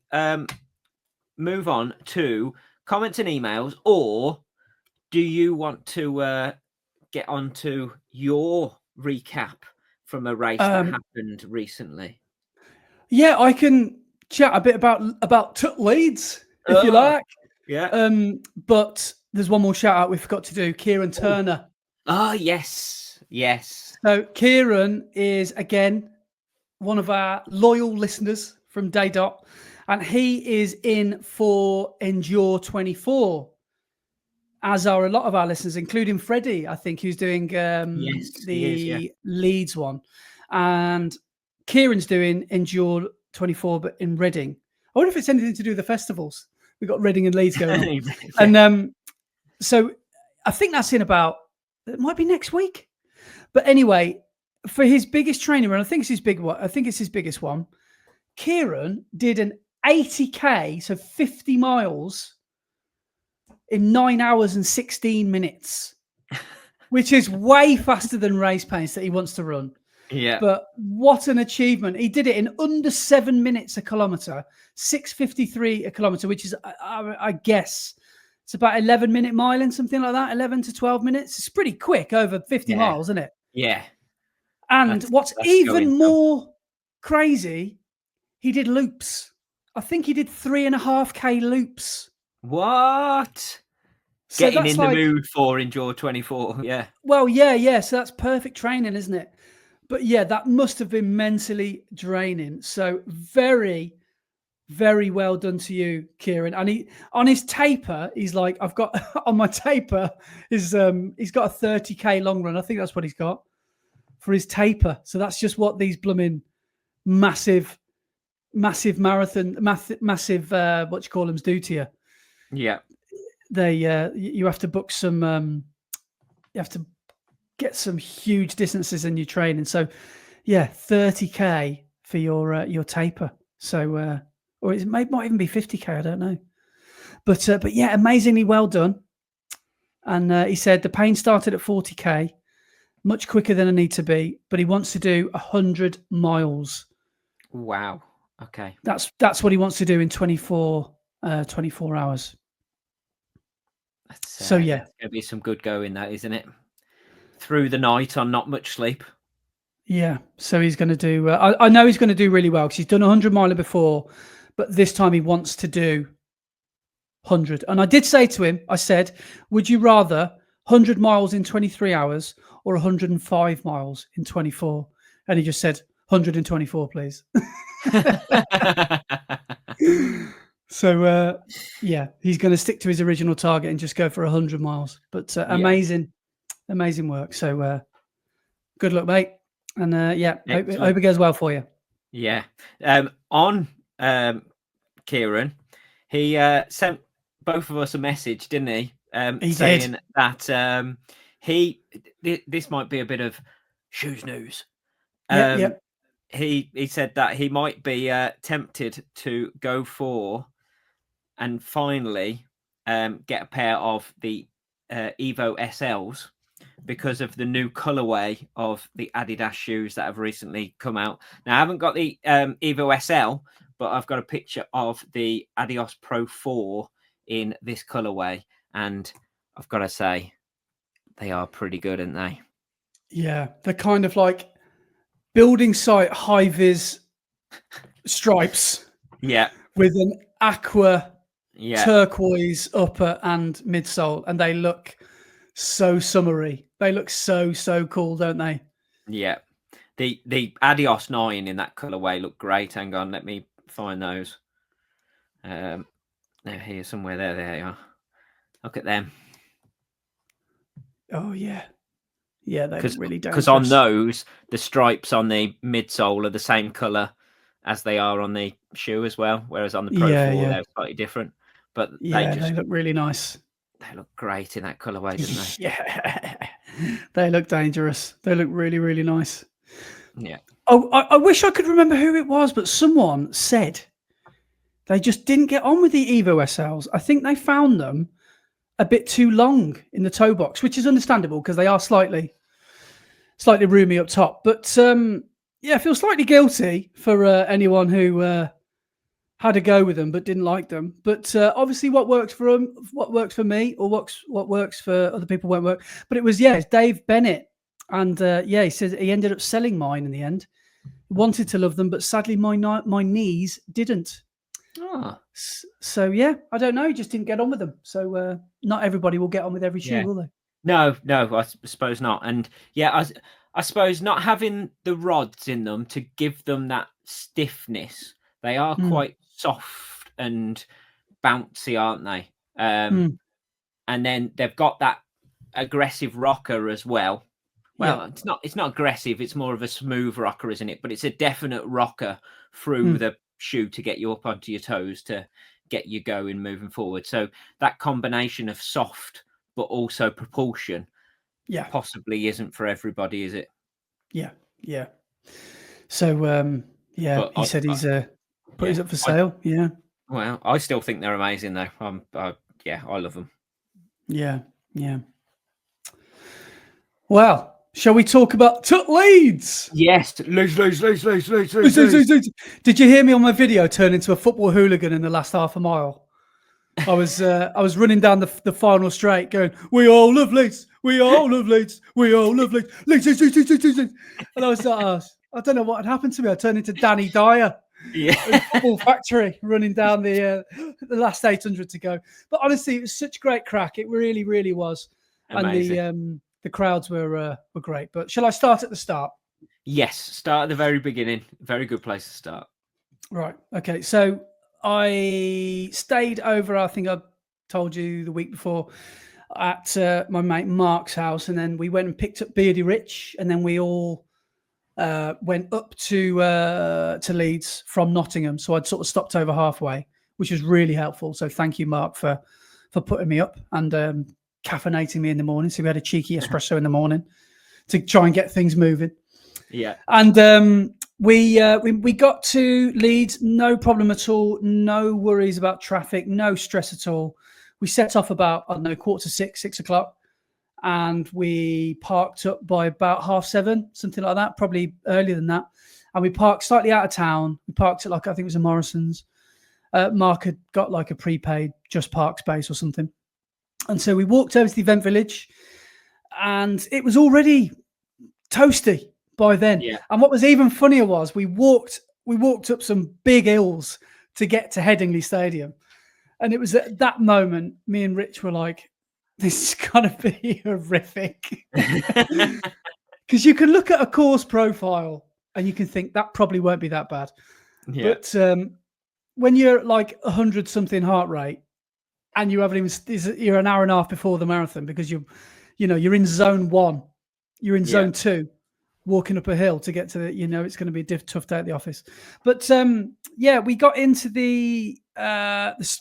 move on to comments and emails, or do you want to get on to your recap from a race that happened recently? Yeah, I can chat a bit about Leeds if you like. Yeah. But there's one more shout out we forgot to do. Kieran Turner. Oh, yes. So Kieran is again one of our loyal listeners from day dot, and he is in for Endure 24, as are a lot of our listeners, including Freddie, I think, who's doing the Leeds one, and Kieran's doing Endure 24, but in Reading. I wonder if it's anything to do with the festivals. We've got Reading and Leeds going on. And so I think that's it might be next week. But anyway, for his biggest training run, I think it's his biggest one, Kieran did an 80K, so 50 miles in 9 hours and 16 minutes, which is way faster than race pace that he wants to run. Yeah. But what an achievement. He did it in under 7 minutes a kilometer, 6:53 a kilometer, which is, I guess, it's about 11-minute miling, something like that, 11 to 12 minutes. It's pretty quick over 50 miles, isn't it? Yeah. And what's even more crazy, he did loops. I think he did 3.5K loops. What? So getting in the mood for Endure 24. Yeah. Well, yeah. So that's perfect training, isn't it? But yeah, that must have been mentally draining. So very, very well done to you, Kieran. And he, on his taper, he's like, I've got on my taper is he's got a 30K long run. I think that's what he's got for his taper. So that's just what these blooming massive marathon, massive what you call them do to you. Yeah. They you have to book some you have to get some huge distances in your training. So yeah, 30K for your taper. So or it might even be 50K, I don't know. But yeah, amazingly well done. And he said the pain started at 40K, much quicker than I need to be, but he wants to do 100 miles. Wow. Okay. That's what he wants to do in 24 hours. So yeah, there's gonna be some good going, that, isn't it? Through the night on not much sleep. Yeah. So he's going to do. I know he's going to do really well because he's done 100 miler before, but this time he wants to do 100. And I did say to him, I said, "Would you rather 100 miles in 23 hours or 105 miles in 24?" And he just said, 124, please. So yeah, he's going to stick to his original target and just go for 100 miles. But amazing work. So good luck, mate. And yeah, hope it goes well for you. Yeah. On Kieran, he sent both of us a message, didn't he? Saying did. That this might be a bit of shoes news. Yep. He said that he might be tempted to go for and finally get a pair of the Evo SLs because of the new colorway of the Adidas shoes that have recently come out. Now, I haven't got the Evo SL, but I've got a picture of the Adios Pro 4 in this colourway, and I've got to say, they are pretty good, aren't they? Yeah, they're kind of like building site high vis stripes. Yeah. With an aqua Yeah. turquoise upper and midsole, and they look so summery. They look so cool, don't they? Yeah. The Adios 9 in that colourway look great. Hang on, let me find those. They're here somewhere. There they are. Look at them. Oh yeah, yeah, they look really dangerous. Because on those, the stripes on the midsole are the same colour as they are on the shoe as well. Whereas on the Pro 4, they're slightly different. But they look really nice. They look great in that colourway, don't they? Yeah, they look dangerous. They look really, really nice. Yeah. Oh, I wish I could remember who it was, but someone said they just didn't get on with the Evo SLs. I think they found them a bit too long in the toe box, which is understandable because they are slightly roomy up top. But I feel slightly guilty for anyone who had a go with them but didn't like them. But obviously, what works for them, what works for me, or what works for other people won't work. But it was it's Dave Bennett, and he says he ended up selling mine in the end. He wanted to love them, but sadly, my knees didn't. Oh. So I don't know. He just didn't get on with them. So not everybody will get on with every shoe, will they? No, I suppose not. And I suppose not having the rods in them to give them that stiffness. They are quite soft and bouncy, aren't they? And then they've got that aggressive rocker as well. Well, it's not aggressive. It's more of a smooth rocker, isn't it? But it's a definite rocker through the shoe to get you up onto your toes, to get you going, moving forward. So that combination of soft but also propulsion possibly isn't for everybody, is it? Yeah. So he said he's put his up for sale. Well, I still think they're amazing though. I love them. Yeah. Well, shall we talk about Leeds? Yes, Leeds. Did you hear me on my video turn into a football hooligan in the last half a mile? I was running down the final straight going, we all love Leeds, we all love Leeds, we all love Leeds, Leeds. And I was like, I don't know what had happened to me. I turned into Danny Dyer. Football factory running down the last 800 to go. But honestly, it was such great crack. It really, really was. Amazing. And the crowds were great. But shall I start at the start? Yes, start at the very beginning. Very good place to start. Right. Okay. So I stayed over, I think I told you the week before, at my mate Mark's house. And then we went and picked up Beardy Rich. And then we all went up to Leeds from Nottingham. So I'd sort of stopped over halfway, which was really helpful. So thank you, Mark, for putting me up and caffeinating me in the morning. So we had a cheeky espresso in the morning to try and get things moving. Yeah. And we got to Leeds, no problem at all. No worries about traffic, no stress at all. We set off about, 5:45, 6 o'clock. And we parked up by about 7:30, something like that, probably earlier than that. And we parked slightly out of town. We parked at I think it was a Morrison's. Mark had got a prepaid Just Park space or something. And so we walked over to the event village and it was already toasty by then. Yeah. And what was even funnier was we walked up some big hills to get to Headingley Stadium. And it was at that moment, me and Rich were like, this is going to be horrific. Because you can look at a course profile and you can think that probably won't be that bad. Yeah. But when you're at 100 something heart rate and you haven't even, you're an hour and a half before the marathon because you're in zone 1, you're in zone 2, walking up a hill to get to the, it's going to be a tough day at the office. But we got into the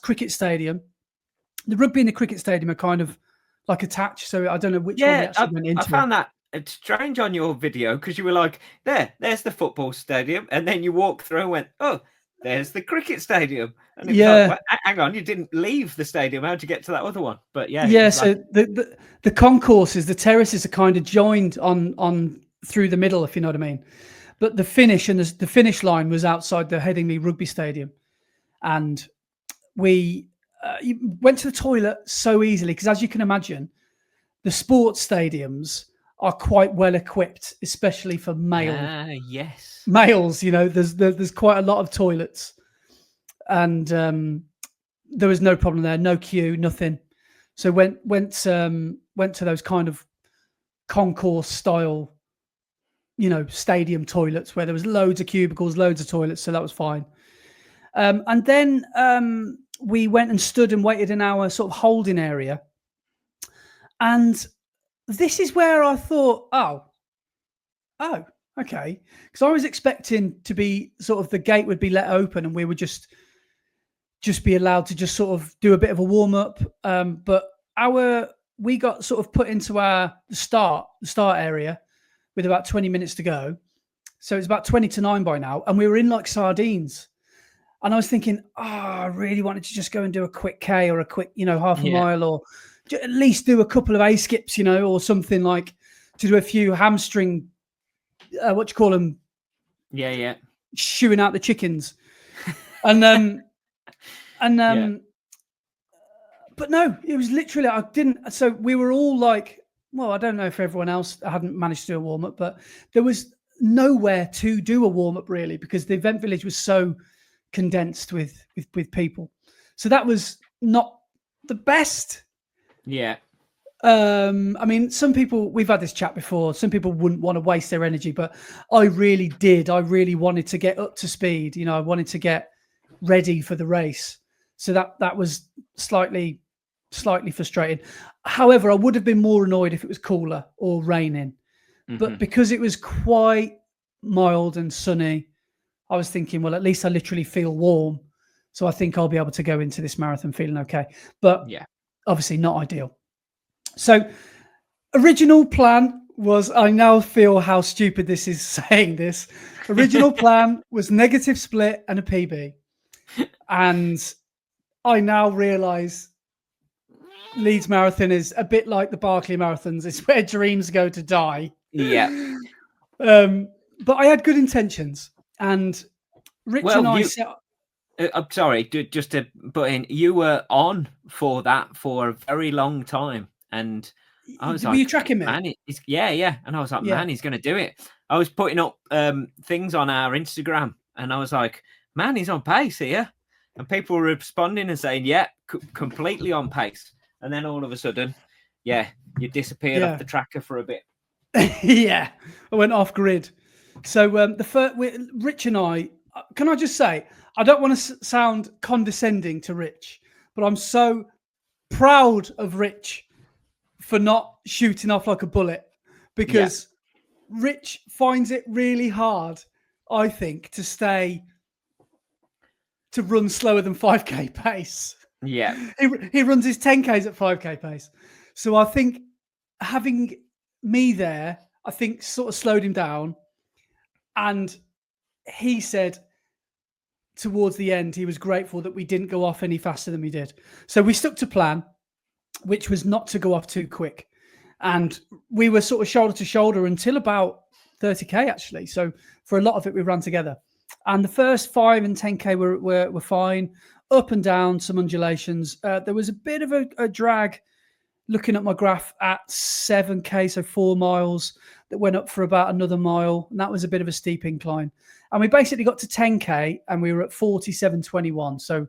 cricket stadium. The rugby and the cricket stadium are kind of attached, so I don't know which one we actually went into. I found that it's strange on your video because you were like, there's the football stadium, and then you walked through and went, oh, there's the cricket stadium. And it was well, hang on, you didn't leave the stadium. How'd you get to that other one? But so the concourses, the terraces are kind of joined on through the middle, if you know what I mean. But the finish and the finish line was outside the Headingley Rugby Stadium, and we went to the toilet so easily because, as you can imagine, the sports stadiums are quite well equipped, especially for Yes. males. You know, there's quite a lot of toilets, and there was no problem there, no queue, nothing. So went to those kind of concourse style, stadium toilets where there was loads of cubicles, loads of toilets. So that was fine. And then we went and stood and waited in our sort of holding area. And this is where I thought, oh, okay. Because I was expecting to be sort of the gate would be let open and we would just be allowed to just sort of do a bit of a warm up. But we got sort of put into the start area with about 20 minutes to go. So it's about 20 to 9 by now. And we were in like sardines. And I was thinking, I really wanted to just go and do a quick K or a quick, half a mile, or at least do a couple of A skips, or something, like to do a few hamstring, what you call them? Yeah. Shooing out the chickens. And but no, it was literally, so we were all like, well, I don't know if everyone else hadn't managed to do a warm up, but there was nowhere to do a warm up really, because the event village was so condensed with people. So that was not the best. Yeah. I mean, some people, we've had this chat before, some people wouldn't want to waste their energy, but I really did. I really wanted to get up to speed. I wanted to get ready for the race. So that was slightly frustrating. However, I would have been more annoyed if it was cooler or raining. Mm-hmm. But because it was quite mild and sunny, I was thinking, well, at least I literally feel warm. So I think I'll be able to go into this marathon feeling okay. But obviously not ideal. So original plan was, I now feel how stupid this is saying this. Original plan was negative split and a PB. And I now realise Leeds Marathon is a bit like the Barkley Marathons. It's where dreams go to die. Yeah. But I had good intentions. And Rich and I set up... I'm sorry, just to put in, you were on for that for a very long time. And I was Were you tracking me? Man, yeah. And I was like, man, he's going to do it. I was putting up things on our Instagram. And I was like, man, he's on pace here. And people were responding and saying, completely on pace. And then all of a sudden, you disappeared off the tracker for a bit. I went off grid. So Rich and I, can I just say, I don't want to sound condescending to Rich, but I'm so proud of Rich for not shooting off like a bullet, because Rich finds it really hard, I think, to run slower than 5K pace. Yeah. He runs his 10Ks at 5K pace. So I think having me there, I think sort of slowed him down. And he said towards the end, he was grateful that we didn't go off any faster than we did. So we stuck to plan, which was not to go off too quick. And we were sort of shoulder to shoulder until about 30K, actually. So for a lot of it, we ran together. And the first 5 and 10K were fine, up and down, some undulations. There was a bit of a drag looking at my graph at 7K, so 4 miles, that went up for about another mile. And that was a bit of a steep incline. And we basically got to 10K and we were at 47.21. So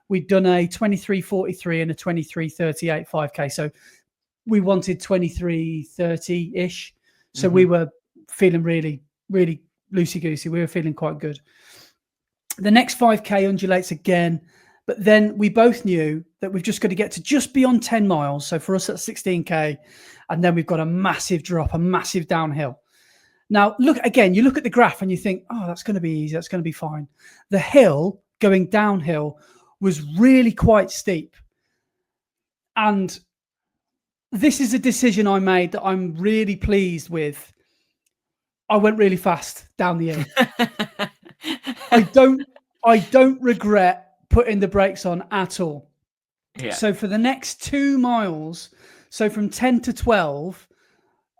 we'd done a 23.43 and a 23.38 5K. So we wanted 23.30-ish. So we were feeling really, really loosey-goosey. We were feeling quite good. The next 5K undulates again. But then we both knew that we've just got to get to just beyond 10 miles. So for us, that's 16K. And then we've got a massive drop, a massive downhill. Now, you look at the graph and you think, oh, that's going to be easy. That's going to be fine. The hill going downhill was really quite steep. And this is a decision I made that I'm really pleased with. I went really fast down the hill. I don't regret putting the brakes on at all. Yeah. So for the next 2 miles, so from 10 to 12,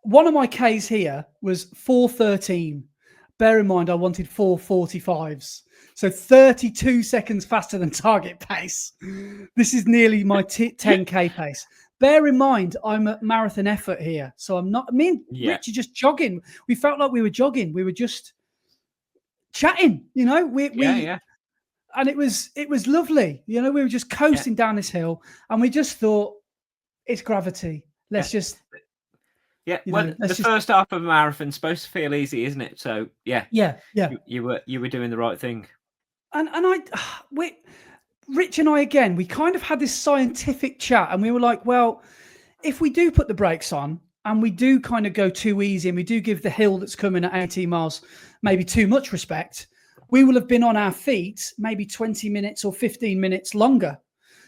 one of my Ks here was 4:13, bear in mind, I wanted 4:45s. So 32 seconds faster than target pace. This is nearly my 10K pace. Bear in mind, I'm at marathon effort here. So I'm not, me and Rich are just jogging. We felt like we were jogging. We were just chatting, you know, and it was lovely. You know, we were just coasting down this hill and we just thought, it's gravity. Let's just... Yeah, well, the first half of a marathon's supposed to feel easy, isn't it? So yeah. You were doing the right thing. And Rich and I, again, we kind of had this scientific chat and we were like, well, if we do put the brakes on and we do kind of go too easy and we do give the hill that's coming at 18 miles maybe too much respect, we will have been on our feet maybe 20 minutes or 15 minutes longer.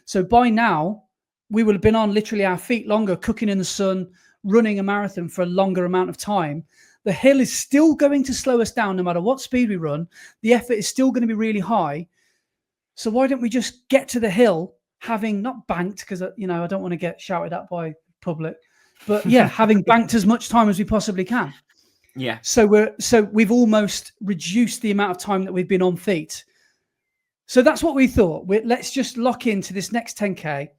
So by now, we will have been on literally our feet longer, cooking in the sun, running a marathon for a longer amount of time. The hill is still going to slow us down no matter what speed we run. The effort is still going to be really high. So why don't we just get to the hill having not banked, because, you know, I don't want to get shouted at by public, but yeah, having banked as much time as we possibly can. Yeah. So we've almost reduced the amount of time that we've been on feet. So that's what we thought. Let's just lock into this next 10K.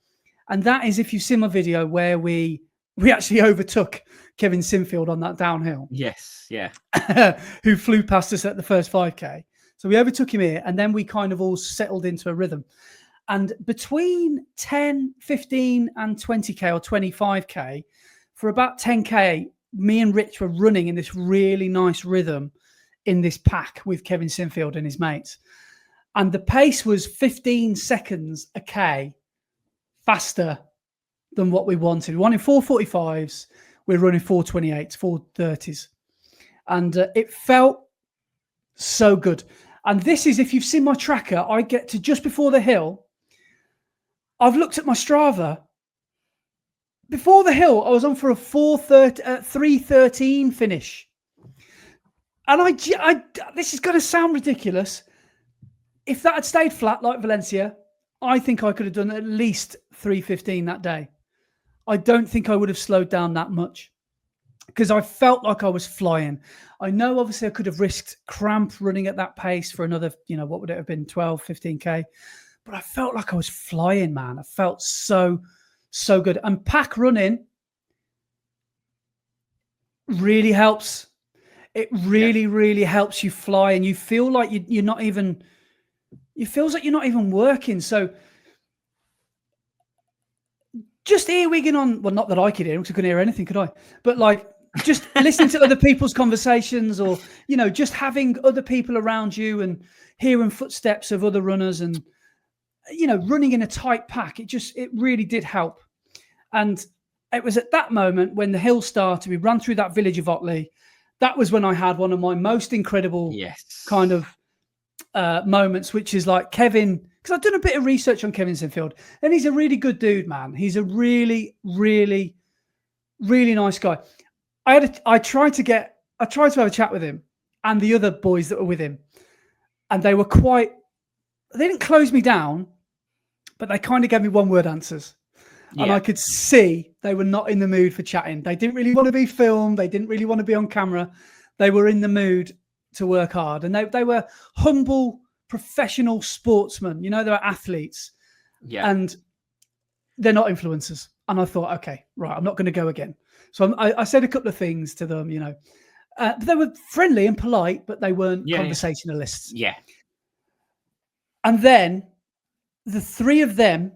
And that is, if you've seen my video where we actually overtook Kevin Sinfield on that downhill. Yes, yeah. Who flew past us at the first 5K. So we overtook him here, and then we kind of all settled into a rhythm. And between 10, 15 and 20K or 25K, for about 10K, me and Rich were running in this really nice rhythm in this pack with Kevin Sinfield and his mates. And the pace was 15 seconds a K faster than what we wanted. We wanted 4:45s. We're running 4:28s, 4:30s. And it felt so good. And this is, if you've seen my tracker, I get to just before the hill. I've looked at my Strava. Before the hill, I was on for a 3:13 finish. And this is going to sound ridiculous. If that had stayed flat like Valencia, I think I could have done at least 3:15 that day. I don't think I would have slowed down that much because I felt like I was flying. I know obviously I could have risked cramp running at that pace for another, you know, what would it have been, 12, 15K? But I felt like I was flying, man. I felt so good. And pack running really helps. It really helps you fly, and you feel like you're not even, it feels like you're not even working. So just earwigging on, well, not that I could hear, because I couldn't hear anything, could I? But like just listening to other people's conversations, or, you know, just having other people around you and hearing footsteps of other runners, and, you know, running in a tight pack. It really did help. And it was at that moment when the hill started, we ran through that village of Otley. That was when I had one of my most incredible kind of moments, which is like Kevin, because I've done a bit of research on Kevin Sinfield, and he's a really good dude, man. He's a really nice guy. I tried to have a chat with him and the other boys that were with him, and they didn't close me down, but they kind of gave me one-word answers. Yeah. And I could see they were not in the mood for chatting. They didn't really want to be filmed. They didn't really want to be on camera. They were in the mood to work hard. And they were humble, professional sportsmen. You know, they were athletes. Yeah. And they're not influencers. And I thought, okay, right, I'm not going to go again. So I said a couple of things to them, you know. But they were friendly and polite, but they weren't conversationalists. Yeah. And then the three of them,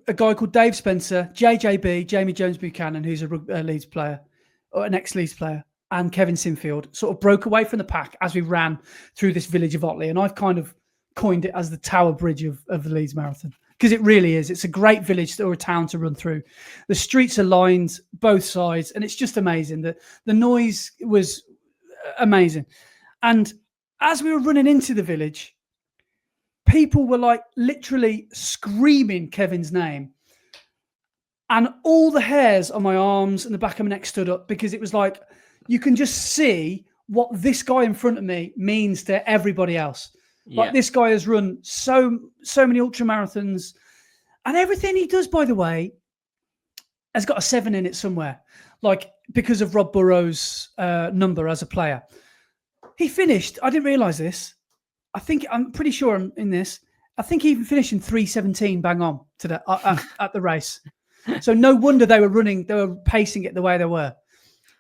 a guy called Dave Spencer, JJB, Jamie Jones Buchanan, who's a Leeds player, or an ex-Leeds player, and Kevin Sinfield, sort of broke away from the pack as we ran through this village of Otley. And I've kind of coined it as the Tower Bridge of the Leeds Marathon, because it really is. It's a great village or a town to run through. The streets are lined both sides, and it's just amazing. The noise was amazing. And as we were running into the village, people were like literally screaming Kevin's name. And all the hairs on my arms and the back of my neck stood up, because it was like, you can just see what this guy in front of me means to everybody else. Yeah. Like, this guy has run so many ultra marathons, and everything he does, by the way, has got a 7 in it somewhere, like because of Rob Burrows' number as a player. He finished. I didn't realise this. I'm pretty sure I'm in this. I think he even finished in 3:17, bang on to at the race. So no wonder they were pacing it the way they were.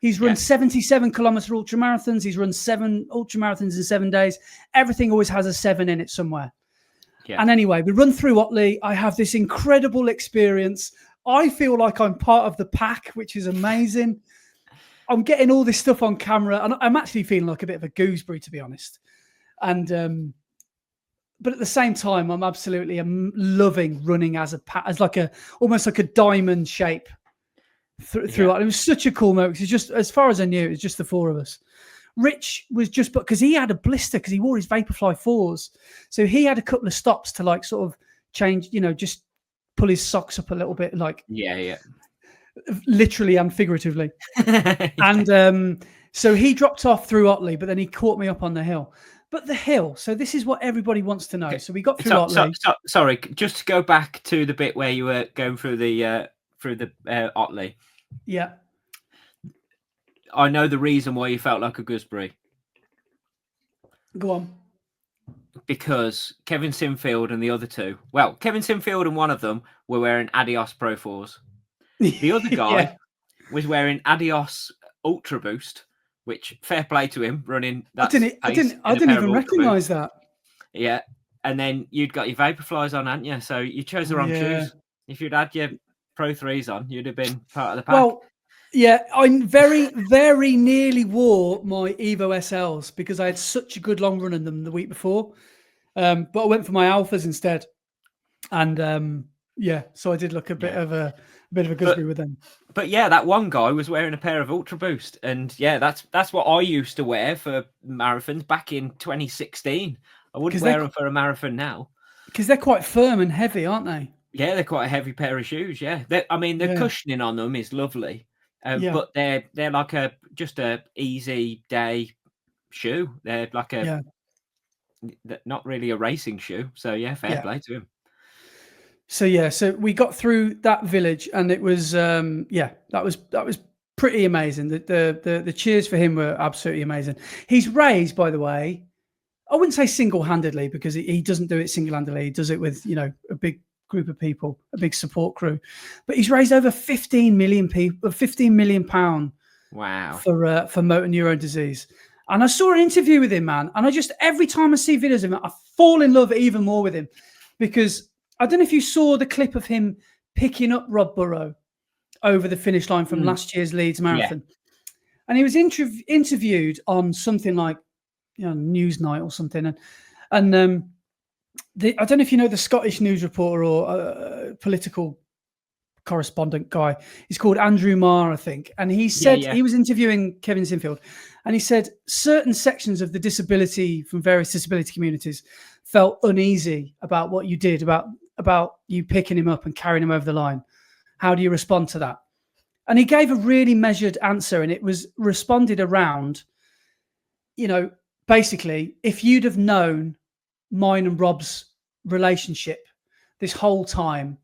He's run 77 kilometer ultra marathons. He's run 7 ultra marathons in 7 days. Everything always has a 7 in it somewhere. Yeah. And anyway, we run through Otley. I have this incredible experience. I feel like I'm part of the pack, which is amazing. I'm getting all this stuff on camera, and I'm actually feeling like a bit of a gooseberry, to be honest. And but at the same time, I'm absolutely loving running as almost like a diamond shape through. It was such a cool moment because just as far as I knew, it was just the 4 of us. Rich was just because he had a blister because he wore his Vaporfly 4s, so he had a couple of stops to like sort of change, just pull his socks up a little bit, like literally and figuratively. And so he dropped off through Otley, but then he caught me up on the hill. But the hill, so this is what everybody wants to know. Okay. So we got through Otley. Sorry, just to go back to the bit where you were going through the Otley. Yeah. I know the reason why you felt like a gooseberry. Go on. Because Kevin Sinfield and the other two, well, Kevin Sinfield and one of them were wearing Adios Pro 4s. The other guy was wearing Adios Ultra Boost, which fair play to him running that. I didn't even recognise that. Yeah. And then you'd got your Vaporflies on, hadn't you? So you chose the wrong shoes. If you'd had your Pro 3s on, you'd have been part of the pack. Well, yeah, I very, very nearly wore my Evo SLs because I had such a good long run in them the week before. But I went for my Alphas instead. And so I did look a bit of a gooseberry with them. But yeah, that one guy was wearing a pair of Ultra Boost. And yeah, that's what I used to wear for marathons back in 2016. I wouldn't wear them for a marathon now. Because they're quite firm and heavy, aren't they? Yeah, they're quite a heavy pair of shoes, yeah. The cushioning on them is lovely. But they're like just a easy day shoe. They're like not really a racing shoe. So yeah, fair play to him. So we got through that village, and it was that was pretty amazing. The cheers for him were absolutely amazing. He's raised, by the way, I wouldn't say single-handedly because he doesn't do it single-handedly. He does it with a big group of people, a big support crew. But he's raised over 15 million £15 Wow. for motor neurone disease. And I saw an interview with him, man. And every time I see videos of him, I fall in love even more with him because I don't know if you saw the clip of him picking up Rob Burrow over the finish line from last year's Leeds Marathon. Yeah. And he was interviewed on something like, Newsnight or something. And I don't know if you know the Scottish news reporter or political correspondent guy. He's called Andrew Marr, I think. And he said he was interviewing Kevin Sinfield, and he said certain sections of the disability from various disability communities felt uneasy about what you did, about you picking him up and carrying him over the line. How do you respond to that? And he gave a really measured answer, and it was responded around, basically, if you'd have known mine and Rob's relationship this whole time,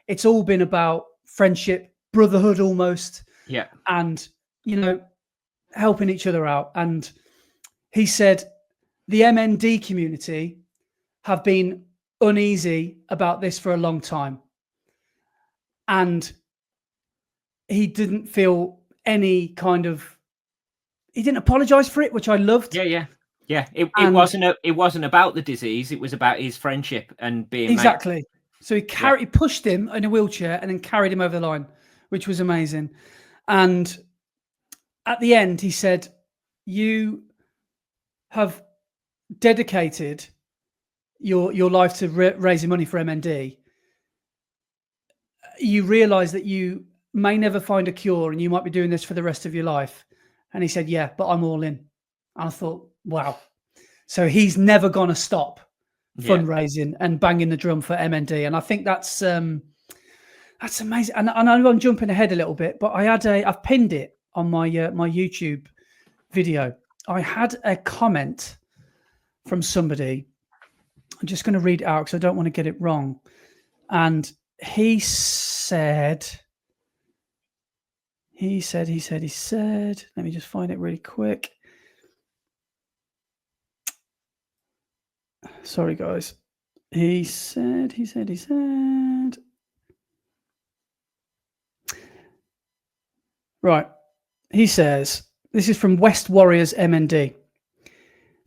it's all been about friendship, brotherhood almost. Yeah. And, helping each other out. And he said the MND community have been uneasy about this for a long time. And he didn't feel any kind of, he didn't apologize for it, which I loved. Yeah. It wasn't about the disease. It was about his friendship and being exactly. Mate. So he pushed him in a wheelchair and then carried him over the line, which was amazing. And at the end, he said, "You have dedicated your life to raising money for MND. You realise that you may never find a cure, and you might be doing this for the rest of your life." And he said, "Yeah, but I'm all in." And I thought, wow. So he's never going to stop fundraising and banging the drum for MND. And I think that's amazing. And I know I'm jumping ahead a little bit, but I've pinned it on my YouTube video. I had a comment from somebody. I'm just going to read it out because I don't want to get it wrong. And he said, let me just find it really quick. Sorry, guys. He said. Right. He says, this is from West Warriors MND.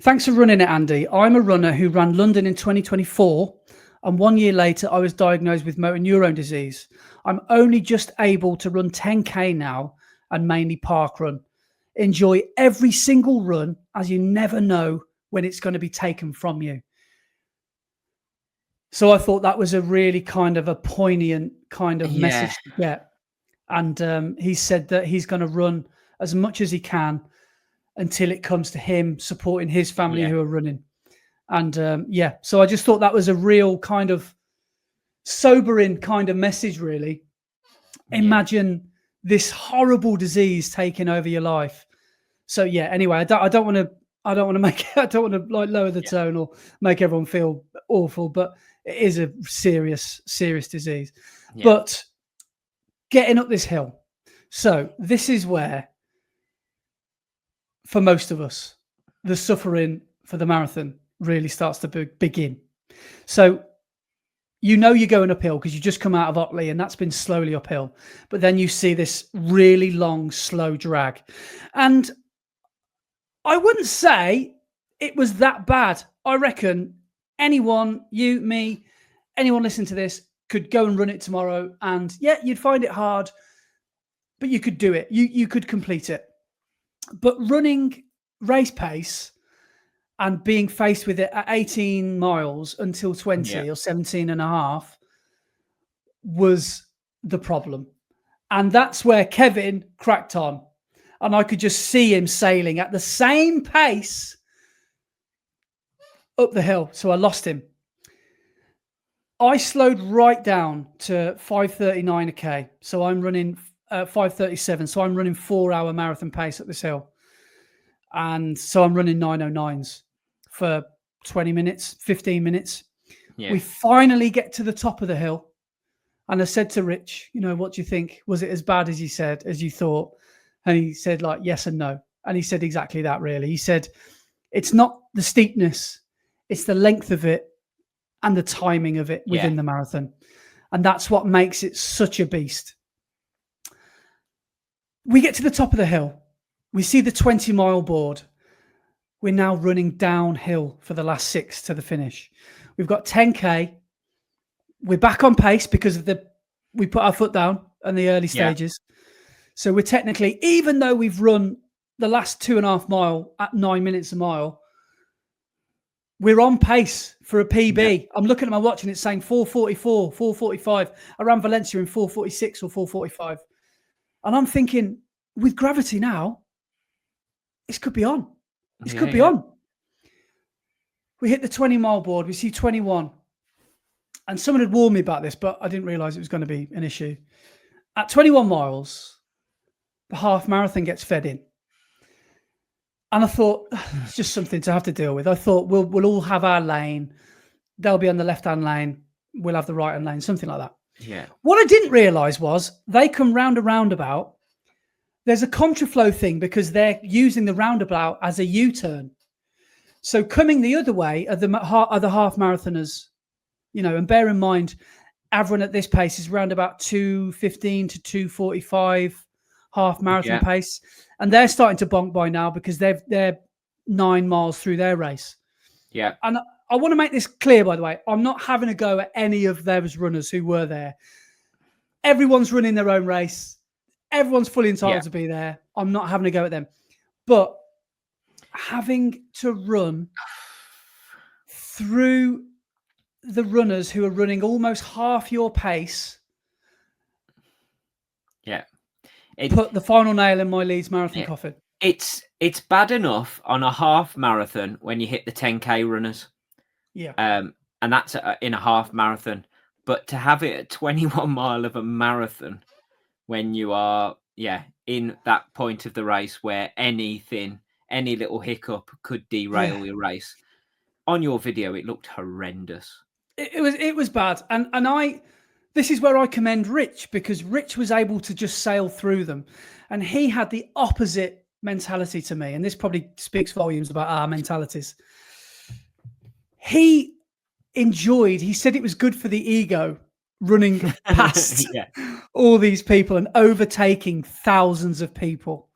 Thanks for running it, Andy. I'm a runner who ran London in 2024, and 1 year later, I was diagnosed with motor neurone disease. I'm only just able to run 10K now and mainly parkrun. Enjoy every single run, as you never know when it's going to be taken from you. So I thought that was a really kind of a poignant kind of message to get. And he said that he's going to run as much as he can until it comes to him supporting his family who are running. And so I just thought that was a real kind of sobering kind of message, really. Imagine this horrible disease taking over your life. So anyway, I don't want to like lower the tone or make everyone feel awful, but it is a serious disease. But getting up this hill. So this is where, for most of us, the suffering for the marathon really starts to begin. So you're going uphill because you just come out of Otley and that's been slowly uphill. But then you see this really long, slow drag. And I wouldn't say it was that bad. I reckon anyone, you, me, anyone listening to this could go and run it tomorrow. And you'd find it hard, but you could do it. You could complete it. But running race pace and being faced with it at 18 miles until 20 or 17 and a half was the problem. And that's where Kevin cracked on. And I could just see him sailing at the same pace up the hill. So I lost him. I slowed right down to 5:39 a K. So I'm running 5:37. So I'm running 4-hour marathon pace up this hill. And so I'm running 9:09s for 20 minutes, 15 minutes. Yeah. We finally get to the top of the hill. And I said to Rich, what do you think? Was it as bad as you thought? And he said, like, yes and no. And he said exactly that, really. He said, it's not the steepness, it's the length of it and the timing of it within the marathon. And that's what makes it such a beast. We get to the top of the hill. We see the 20-mile board. We're now running downhill for the last 6 to the finish. We've got 10K. We're back on pace because we put our foot down in the early stages. So we're technically, even though we've run the last 2.5 mile at 9 minutes a mile, we're on pace for a PB. Yeah. I'm looking at my watch and it's saying 4:44, 4:45. I ran Valencia in 4:46 or 4:45. And I'm thinking, with gravity now, this could be on. This could be on. We hit the 20-mile board. We see 21. And someone had warned me about this, but I didn't realize it was going to be an issue. At 21 miles, the half marathon gets fed in. And I thought, it's just something to have to deal with. I thought, we'll all have our lane. They'll be on the left-hand lane. We'll have the right-hand lane, something like that. Yeah. What I didn't realize was they come round a roundabout. There's a contraflow thing because they're using the roundabout as a U-turn. So coming the other way are the half marathoners, and bear in mind, everyone at this pace is around about 2:15 to 2:45 half marathon pace. And they're starting to bonk by now because they're 9 miles through their race. Yeah. And I want to make this clear, by the way. I'm not having a go at any of those runners who were there. Everyone's running their own race. Everyone's fully entitled to be there. I'm not having a go at them. But having to run through the runners who are running almost half your pace. Yeah. Put the final nail in my Leeds Marathon coffin. It's bad enough on a half marathon when you hit the 10K runners. Yeah. And that's in a half marathon. But to have it at 21 mile of a marathon when you are, in that point of the race where any little hiccup could derail your race. On your video, it looked horrendous. It was bad. And this is where I commend Rich, because Rich was able to just sail through them. And he had the opposite mentality to me. And this probably speaks volumes about our mentalities. he enjoyed. He said it was good for the ego running past all these people and overtaking thousands of people.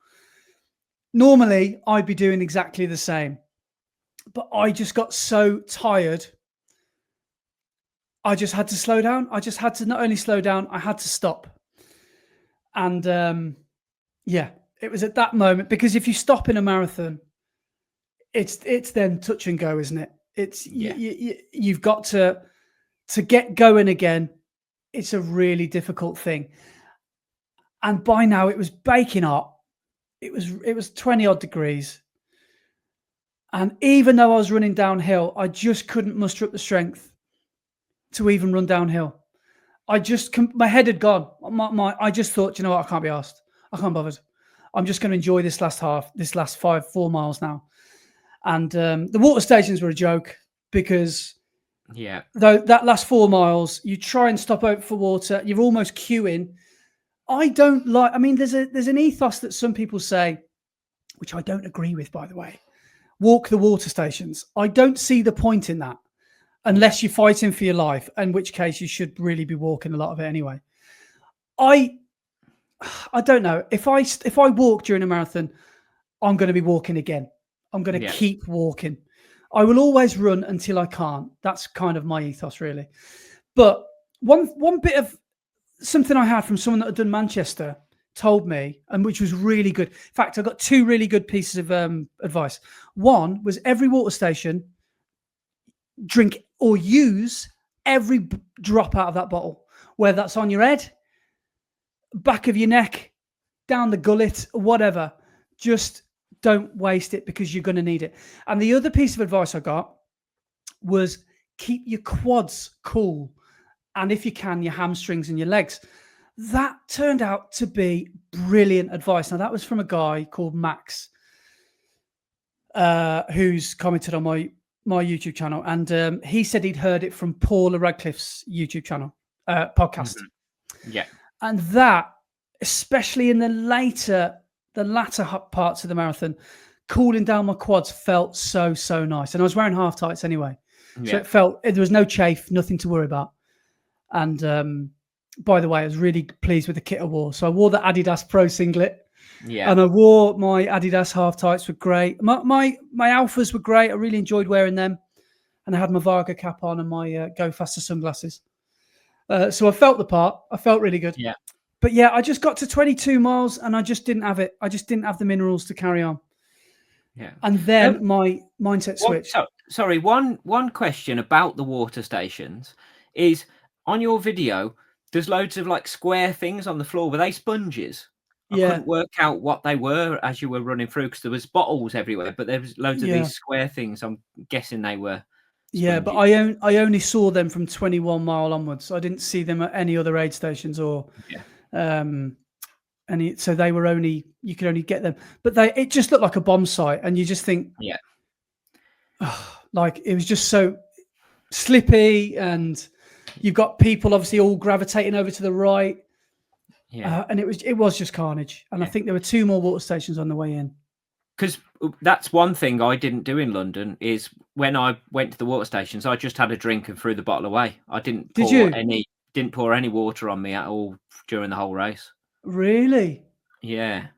Normally, I'd be doing exactly the same, but I just got so tired. I just had to slow down. I just had to not only slow down, I had to stop. And it was at that moment, because if you stop in a marathon, it's then touch and go, isn't it? It's you've got to get going again. It's a really difficult thing. And by now it was baking hot. It was 20 odd degrees. And even though I was running downhill, I just couldn't muster up the strength to even run downhill. My head had gone. I just thought, you know what? I can't be asked. I can't bother. I'm just going to enjoy this last 4 miles now. And the water stations were a joke, because though that last 4 miles, you try and stop out for water. You're almost queuing. There's an ethos that some people say, which I don't agree with, by the way. Walk the water stations. I don't see the point in that, unless you're fighting for your life, in which case you should really be walking a lot of it anyway. I don't know. If I walk during a marathon, I'm going to be walking again. I'm going to keep walking. I will always run until I can't. That's kind of my ethos, really. But one bit of something I had from someone that had done Manchester told me, and which was really good. In fact, I got 2 really good pieces of advice. One was, every water station, drink or use every drop out of that bottle, whether that's on your head, back of your neck, down the gullet, whatever. Just don't waste it, because you're going to need it. And the other piece of advice I got was, keep your quads cool, and if you can, your hamstrings and your legs. That turned out to be brilliant advice. Now, that was from a guy called Max, who's commented on my YouTube channel, and he said he'd heard it from Paula Radcliffe's YouTube channel podcast. And that, especially in the latter parts of the marathon, cooling down my quads felt so nice. And I was wearing half tights anyway, so it felt, there was no chafe, nothing to worry about. And by the way, I was really pleased with the kit I wore. So I wore the Adidas Pro singlet, and I wore my Adidas half tights. Were great. My Alphas were great. I really enjoyed wearing them, and I had my Varga cap on and my Go Faster sunglasses. So I felt the part. I felt really good. But I just got to 22 miles and I just didn't have it. I just didn't have the minerals to carry on. And then my mindset switched. Sorry, one question about the water stations is, on your video, there's loads of like square things on the floor. Were they sponges? I couldn't work out what they were as you were running through, because there was bottles everywhere, but there was loads of these square things. I'm guessing they were sponges. Yeah, but I only saw them from 21 mile onwards. I didn't see them at any other aid stations or so they were you could only get them, but it just looked like a bomb site, and you just think, like, it was just so slippy, and you've got people obviously all gravitating over to the right, and it was just carnage. And I think there were 2 more water stations on the way in. Because that's one thing I didn't do in London, is when I went to the water stations, I just had a drink and threw the bottle away. I didn't pour any water on me at all during the whole race. Really? Yeah,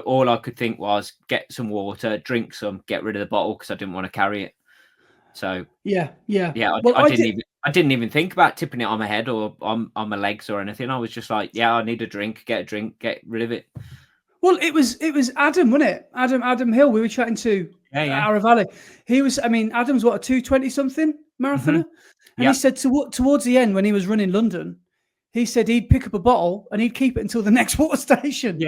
all I could think was, get some water, drink some, get rid of the bottle, because I didn't want to carry it. So I didn't even think about tipping it on my head or on my legs or anything. I was just like, I need a drink, get rid of it. Well, it was Adam, wasn't it? Adam Hill. We were chatting to Ara Valley. He was. I mean, Adam's what, a 220 something marathoner, and he said towards the end, when he was running London, he said he'd pick up a bottle and he'd keep it until the next water station.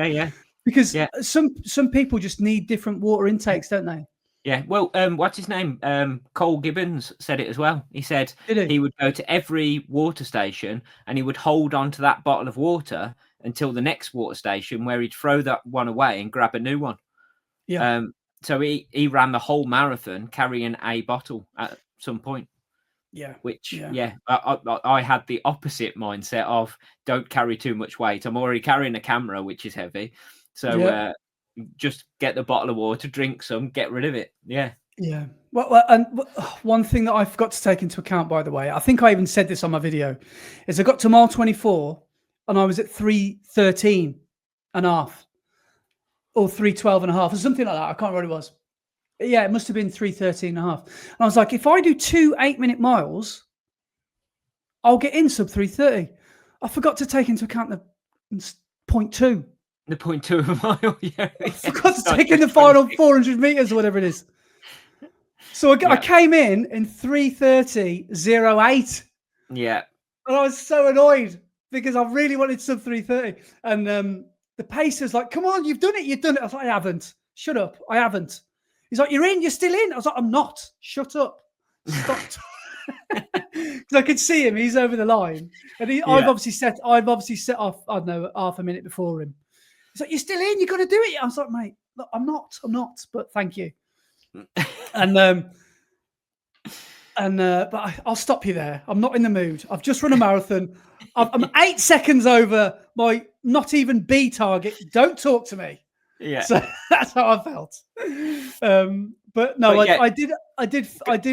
Because some people just need different water intakes, don't they? Yeah. Well, what's his name? Cole Gibbons said it as well. He said he would go to every water station and he would hold on to that bottle of water until the next water station, where he'd throw that one away and grab a new one. So he ran the whole marathon carrying a bottle at some point. I had the opposite mindset of, don't carry too much weight. I'm already carrying a camera, which is heavy. So just get the bottle of water, drink some, get rid of it. One thing that I forgot to take into account, by the way, I think I even said this on my video, is I got to mile 24 and I was at 3:13 and a half or 3:12 and a half or something like that. I can't remember what it was. Yeah, it must have been 3:13 and a half. And I was like, if I do 2 8-minute miles, I'll get in sub 3:30. I forgot to take into account the 0.2. The 0.2 of a mile. Yeah. I forgot to take in the final 400 meters or whatever it is. So I came in 3:30.08. Yeah. And I was so annoyed because I really wanted sub 3:30. And the pacer's like, come on, you've done it. You've done it. I was like, I haven't. Shut up. I haven't. He's like, you're in. You're still in. I was like, I'm not. Shut up. Stop. Because I could see him. He's over the line. And I've obviously set off, I don't know, half a minute before him. He's like, you're still in. You've got to do it. I was like, mate, look, I'm not. But thank you. But I'll stop you there. I'm not in the mood. I've just run a marathon. I'm 8 seconds over my not even B target. Don't talk to me. Yeah. So that's how I felt. But no, I did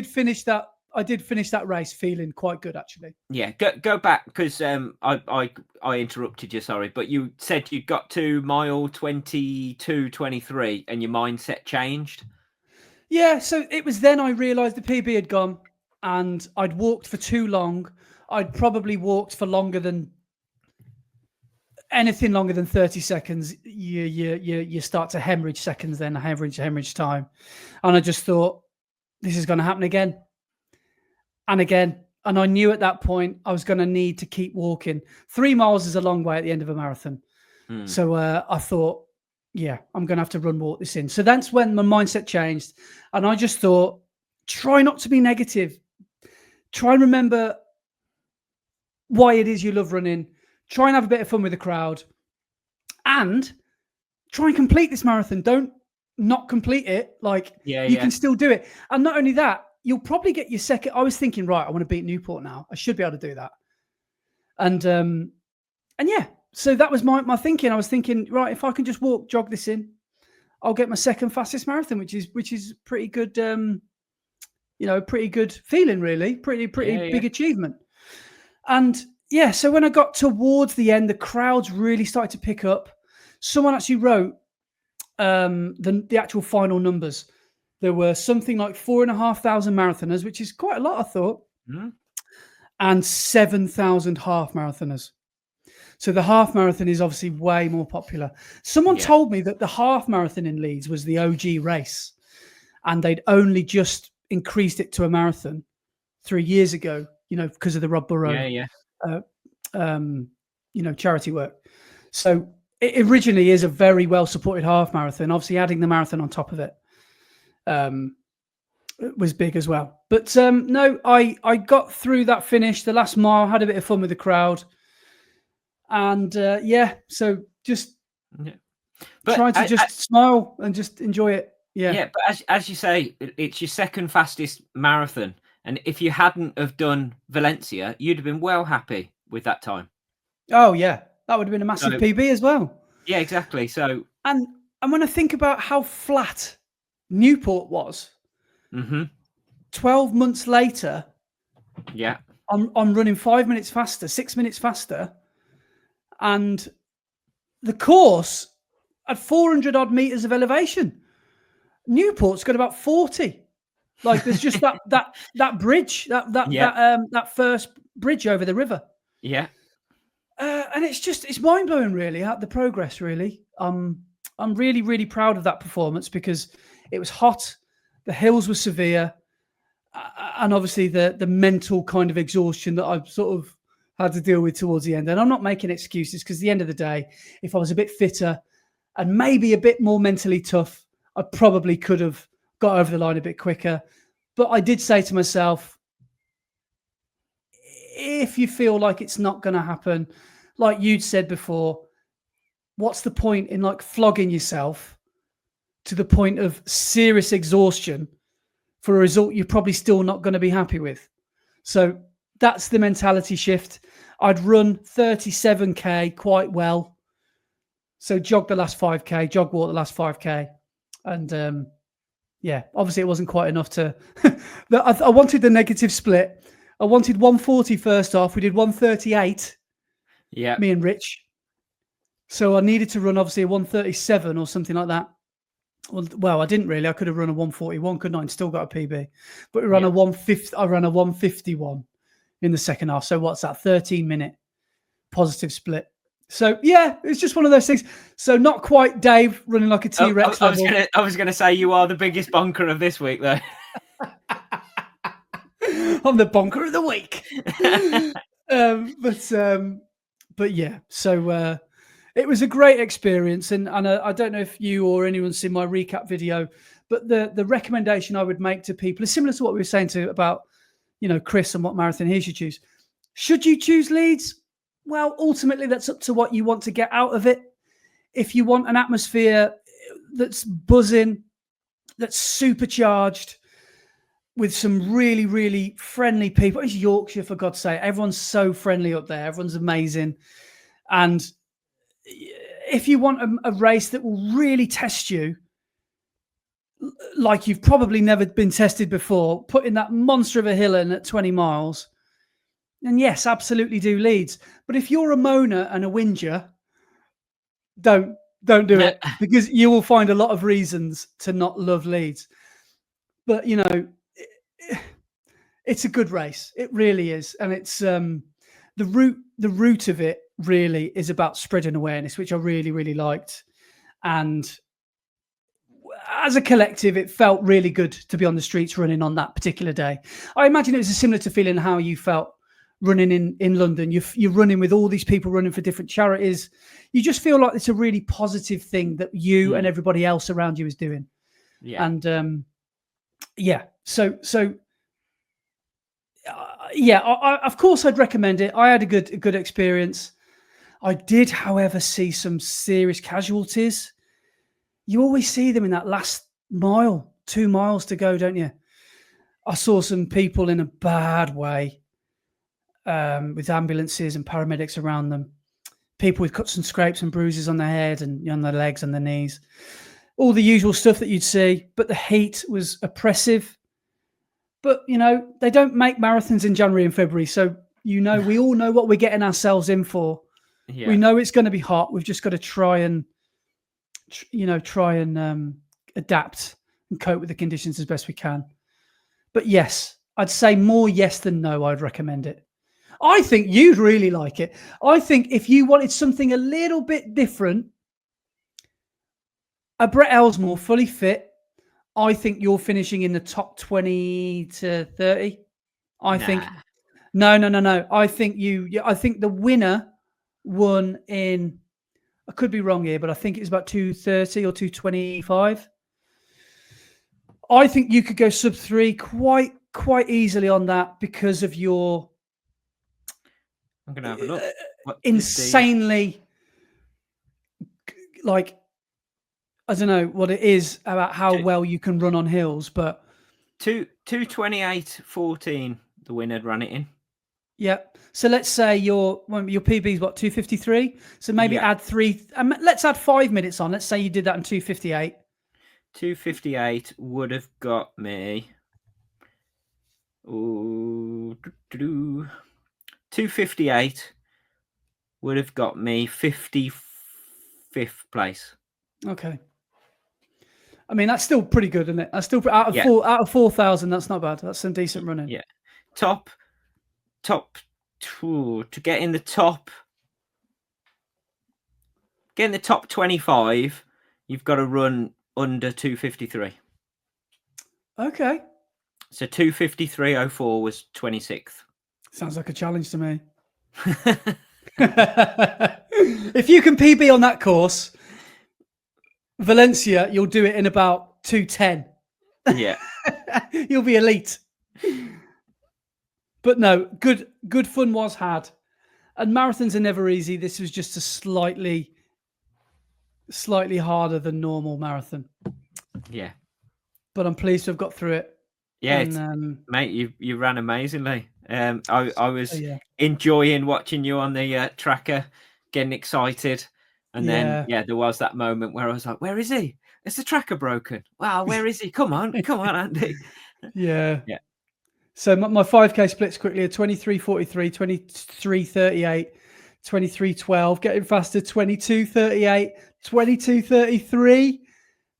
finish that. I did finish that race feeling quite good, actually. Yeah, go back because I interrupted you. Sorry, but you said you got to mile 22, 23, and your mindset changed. Yeah, so it was then I realised the PB had gone, and I'd walked for too long. I'd probably walked for anything longer than 30 seconds. You start to hemorrhage seconds, then hemorrhage time, and I just thought this is going to happen again. And again, and I knew at that point I was going to need to keep walking. 3 miles is a long way at the end of a marathon. So I thought, yeah, I'm going to have to walk this in. So that's when my mindset changed. And I just thought, try not to be negative. Try and remember why it is you love running. Try and have a bit of fun with the crowd. And try and complete this marathon. Don't not complete it. Like, you can still do it. And not only that, you'll probably get your second. I was thinking, right, I want to beat Newport now. I should be able to do that. And yeah, so that was my thinking. I was thinking, right, if I can just jog this in, I'll get my second fastest marathon, which is pretty good. Pretty good feeling, really. Pretty big achievement. And yeah, so when I got towards the end, the crowds really started to pick up. Someone actually wrote the actual final numbers. There were something like 4,500 marathoners, which is quite a lot, I thought, and 7,000 half marathoners. So the half marathon is obviously way more popular. Someone told me that the half marathon in Leeds was the OG race, and they'd only just increased it to a marathon 3 years ago, because of the Rob Burrow, charity work. So it originally is a very well supported half marathon. Obviously, adding the marathon on top of it was big as well. But no, I got through that finish, the last mile, had a bit of fun with the crowd. And so just trying to just smile and just enjoy it. Yeah. But as you say, it's your second fastest marathon. And if you hadn't have done Valencia, you'd have been well happy with that time. Oh, yeah. That would have been a massive PB as well. Yeah, exactly. So and when I think about how flat Newport was, 12 months later, I'm running 5 minutes faster, 6 minutes faster, and the course at 400 odd meters of elevation. Newport's got about 40. Like, there's just that bridge, that first bridge over the river. Yeah. And it's mind blowing, really, the progress. Really, I'm really, really proud of that performance because it was hot, the hills were severe, and obviously the mental kind of exhaustion that I've sort of had to deal with towards the end. And I'm not making excuses because at the end of the day, if I was a bit fitter and maybe a bit more mentally tough, I probably could have got over the line a bit quicker. But I did say to myself, if you feel like it's not going to happen, like you'd said before, what's the point in like flogging yourself to the point of serious exhaustion for a result you're probably still not going to be happy with? So that's the mentality shift. I'd run 37K quite well. So jog the last 5K, jog walk the last 5K. And yeah, obviously it wasn't quite enough to. I wanted the negative split. I wanted 140 first off. We did 138. Yeah. Me and Rich. So I needed to run obviously a 137 or something like that. Well, I didn't really. I could have run a 141, couldn't I? And still got a PB. But we ran a 150. I ran a 151 in the second half. So what's that? 13-minute positive split. So yeah, it's just one of those things. So not quite Dave running like a T-Rex level. I was gonna say you are the biggest bonker of this week, though. I'm the bonker of the week. But yeah. So it was a great experience, and I don't know if you or anyone's seen my recap video, but the recommendation I would make to people is similar to what we were saying about Chris and what marathon he should choose. Should you choose Leeds? Well, ultimately, that's up to what you want to get out of it. If you want an atmosphere that's buzzing, that's supercharged, with some really, really friendly people. It's Yorkshire, for God's sake. Everyone's so friendly up there. Everyone's amazing. And if you want a race that will really test you, like you've probably never been tested before, putting that monster of a hill in at 20 miles, and yes, absolutely do Leeds. But if you're a moaner and a whinger, don't do it, because you will find a lot of reasons to not love Leeds. But it's a good race. It really is, and it's the root of it really is about spreading awareness, which I really, really liked. And as a collective, it felt really good to be on the streets running on that particular day. I imagine it was similar to feeling how you felt running in London. You're running with all these people running for different charities. You just feel like it's a really positive thing that you and everybody else around you is doing. Yeah. And yeah, so yeah, of course I'd recommend it. I had a good experience. I did, however, see some serious casualties. You always see them in that last mile, 2 miles to go, don't you? I saw some people in a bad way, with ambulances and paramedics around them. People with cuts and scrapes and bruises on their head and on their legs and their knees. All the usual stuff that you'd see, but the heat was oppressive. But, they don't make marathons in January and February. So, we all know what we're getting ourselves in for. Yeah. We know it's going to be hot. We've just got to try and adapt and cope with the conditions as best we can. But yes, I'd say more yes than no. I'd recommend it. I think you'd really like it. I think if you wanted something a little bit different, a Brett Elesmore fully fit, I think you're finishing in the top 20 to 30. I think. No. I think I think the winner won in, I could be wrong here, but I think it's about 2:30 or 2:25. I think you could go sub 3 quite easily on that because of your I'm going to have a look. Insanely, like, I don't know what it is about how well you can run on hills, but 2:28.14 the winner ran it in. Yeah. So let's say your PB is what, 2:53. So maybe add 3. Let's add 5 minutes on. Let's say you did that in 2:58. 2:58 would have got me. 2:58 would have got me 55th place. Okay. I mean, that's still pretty good, isn't it? That's still out of 4,000. That's not bad. That's some decent running. Yeah. Top to get in the top. Get in the top 25. You've got to run under 2:53. Okay. So 2:53.04 was 26th. Sounds like a challenge to me. If you can PB on that course, Valencia, you'll do it in about 2:10. Yeah. You'll be elite. But no, good fun was had. And marathons are never easy. This was just a slightly harder than normal marathon. Yeah. But I'm pleased to have got through it. Yeah, and, mate, you ran amazingly. I was enjoying watching you on the tracker, getting excited. And then there was that moment where I was like, where is he? Is the tracker broken? Wow, where is he? Come on, Andy. Yeah. Yeah. So my 5K splits quickly are 23:43, 23:38, 23:12, getting faster, 22:38, 22:33,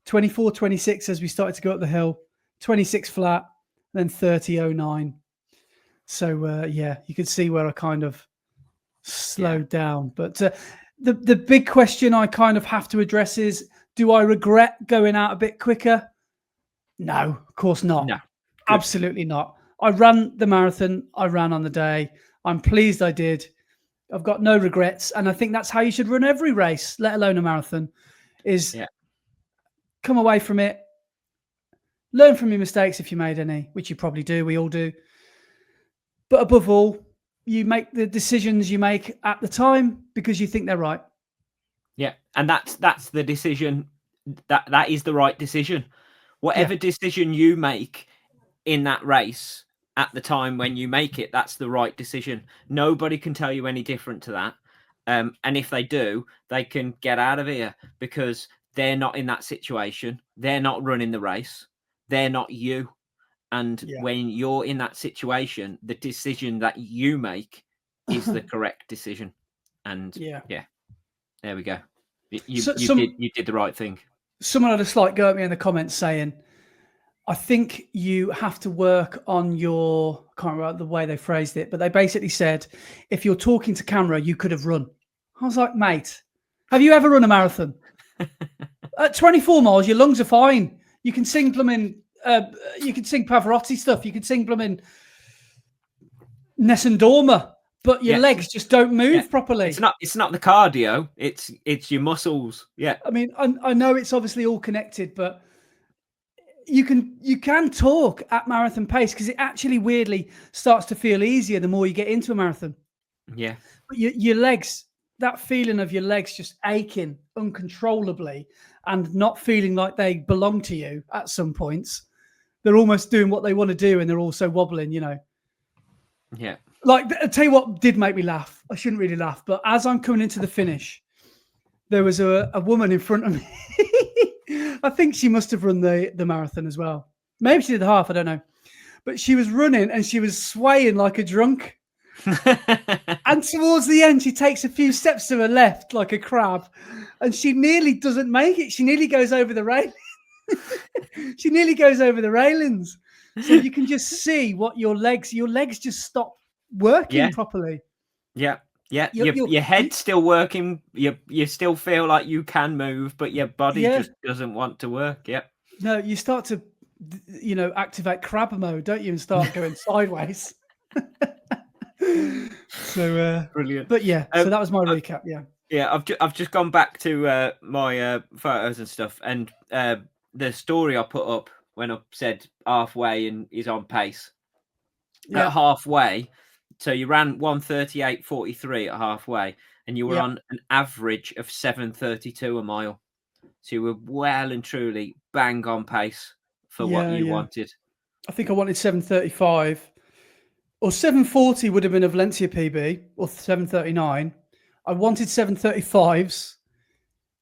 24:26 as we started to go up the hill, 26 flat, then 30:09. So you could see where I kind of slowed down. But the big question I kind of have to address is, do I regret going out a bit quicker? No, of course not. No. Absolutely not. I ran the marathon. I ran on the day. I'm pleased I did. I've got no regrets. And I think that's how you should run every race, let alone a marathon, is come away from it, learn from your mistakes if you made any, which you probably do. We all do. But above all, you make the decisions you make at the time because you think they're right. Yeah. And that's the decision. That is the right decision. Whatever decision you make in that race at the time when you make it, that's the right decision. Nobody can tell you any different to that. And if they do, they can get out of here because they're not in that situation. They're not running the race. They're not you. And when you're in that situation, the decision that you make is the correct decision. And there we go. You did the right thing. Someone had a slight go at me in the comments saying, I think you have to work on your, I can't remember the way they phrased it, but they basically said, if you're talking to camera, you could have run. I was like, mate, have you ever run a marathon? At 24 miles, your lungs are fine. You can sing blooming, you can sing Pavarotti stuff. You can sing blooming Nessun Dorma, but your legs just don't move properly. It's not the cardio. It's your muscles. Yeah. I mean, I know it's obviously all connected, but you can talk at marathon pace because it actually weirdly starts to feel easier the more you get into a marathon. Yeah. But your legs, that feeling of your legs just aching uncontrollably and not feeling like they belong to you at some points. They're almost doing what they want to do and they're also wobbling, Yeah. Like, I'll tell you what did make me laugh. I shouldn't really laugh, but as I'm coming into the finish, there was a woman in front of me. I think she must have run the marathon as well. Maybe she did half, I don't know. But she was running and she was swaying like a drunk. And towards the end, she takes a few steps to her left like a crab. And she nearly doesn't make it. She nearly goes over the rail. She nearly goes over the railings. So you can just see what your legs just stop working properly. Yeah. Yeah, your head's still working. You still feel like you can move, but your body just doesn't want to work. Yeah. No, you start to, activate crab mode, don't you, and start going sideways. So brilliant. But so that was my recap. Yeah, I've just gone back to my photos and stuff, and the story I put up when I said halfway and is on pace. At halfway. So you ran 1:38.43 at halfway, and you were on an average of 7:32 a mile. So you were well and truly bang on pace for what you wanted. I think I wanted 7:35, or 7:40 would have been a Valencia PB, or 7:39. I wanted 7:35s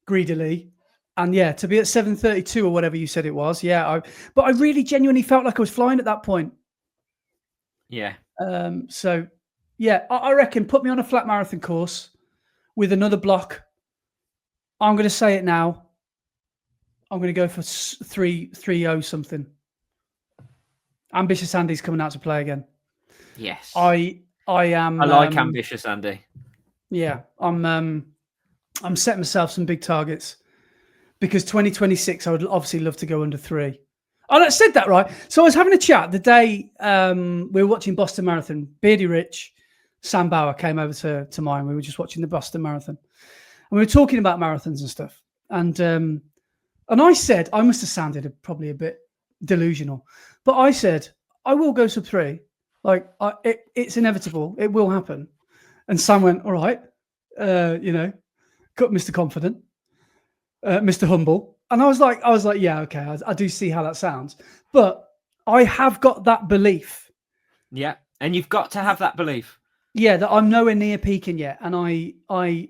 greedily, and to be at 7:32 or whatever you said it was. But I really genuinely felt like I was flying at that point. Yeah. So I reckon put me on a flat marathon course with another block. I'm going to say it now. I'm going to go for 3:30 something. Ambitious Andy's coming out to play again. Yes. I am. I like Ambitious Andy. Yeah. I'm setting myself some big targets because 2026, I would obviously love to go under 3. Oh, I said that right. So I was having a chat the day we were watching Boston Marathon. Beardy Rich, Sam Bauer came over to mine. We were just watching the Boston Marathon. And we were talking about marathons and stuff. And I said, I must have sounded probably a bit delusional, but I said, I will go sub 3. Like, it's inevitable. It will happen. And Sam went, all right, got Mr. Confident, Mr. Humble. And I was like, yeah, okay, I do see how that sounds. But I have got that belief. Yeah. And you've got to have that belief. Yeah, that I'm nowhere near peaking yet, and I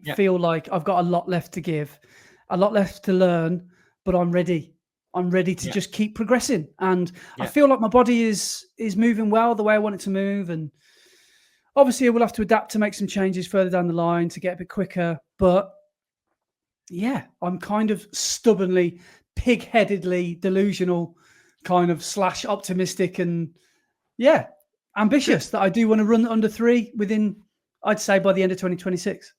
Yeah. feel like I've got a lot left to give, a lot left to learn, but I'm ready. I'm ready to Yeah. just keep progressing, and I Yeah. feel like my body is moving well the way I want it to move, and obviously I will have to adapt to make some changes further down the line to get a bit quicker. But yeah, I'm kind of stubbornly, pig-headedly delusional, kind of / optimistic, and yeah, Good. ambitious that I do want to run under 3 within, I'd say, by the end of 2026.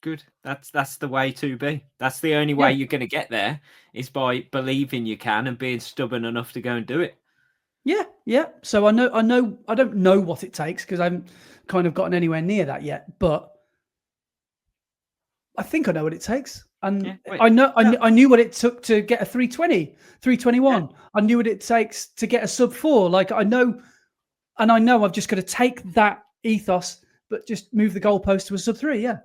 Good. That's the way to be. That's the only way Yeah, you're going to get there, is by believing you can and being stubborn enough to go and do it. yeah, yeah. So I don't know what it takes because I haven't kind of gotten anywhere near that yet, but I think I know what it takes. And Yeah. Wait. I know No. I knew what it took to get a 320, 321. Yeah. I knew what it takes to get a sub 4. Like I know, and I know I've just got to take that ethos, but just move the goalpost to a sub 3. Yeah.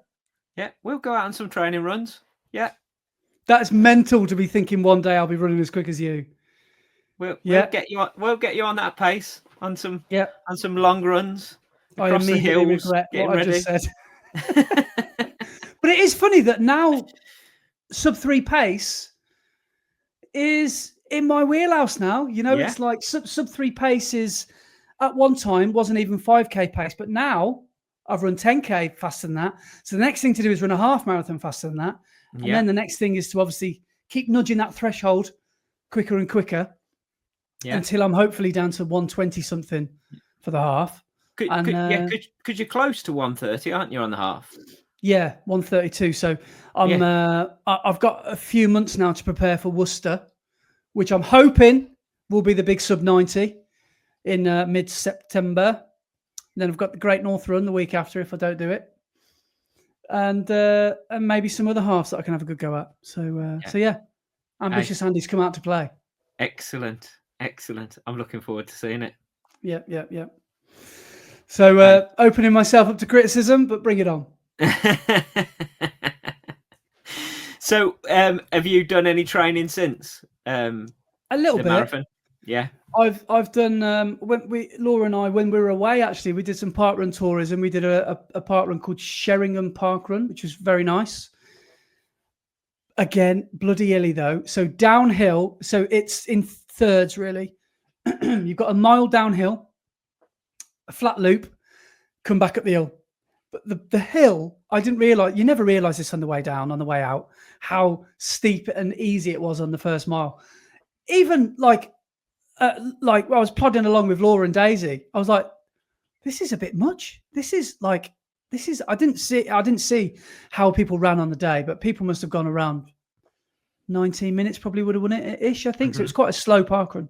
Yeah. We'll go out on some training runs. Yeah. That's mental to be thinking one day I'll be running as quick as you. We'll Yeah. get you on. We'll get you on that pace on some Yeah. long runs I across the immediately hills. regret Getting what I ready. just said. But it is funny that now sub 3 pace is in my wheelhouse now. You know, Yeah. it's like sub 3 pace is at one time wasn't even 5K pace, but now I've run 10K faster than that. So the next thing to do is run a half marathon faster than that. And Yeah. then the next thing is to obviously keep nudging that threshold quicker and quicker Yeah. until I'm hopefully down to 120 something for the half. Because you're close to 130, aren't you, on the half? Yeah, 132. So I've got a few months now to prepare for Worcester, which I'm hoping will be the big sub 90 in mid-September. Then I've got the Great North Run the week after if I don't do it, and maybe some other halves that I can have a good go at. So yeah, ambitious Andy's come out to play. Excellent. I'm looking forward to seeing it. Yeah. So opening myself up to criticism, but bring it on. So, have you done any training since A little the bit. marathon? Yeah. I've done Laura and I, when we were away, actually we did some parkrun tourism. We did a parkrun called Sheringham Parkrun, which was very nice. Again, bloody hilly though. So downhill. So it's in thirds really. You've got a mile downhill, a flat loop, come back up the hill. But the hill, I didn't realize. You never realize this on the way down, on the way out, how steep and easy it was on the first mile. Even like I was plodding along with Laura and Daisy. I was like, this is a bit much. I didn't see how people ran on the day, but people must have gone around 19 minutes, probably would have won it ish, I think. So it's quite a slow parkrun,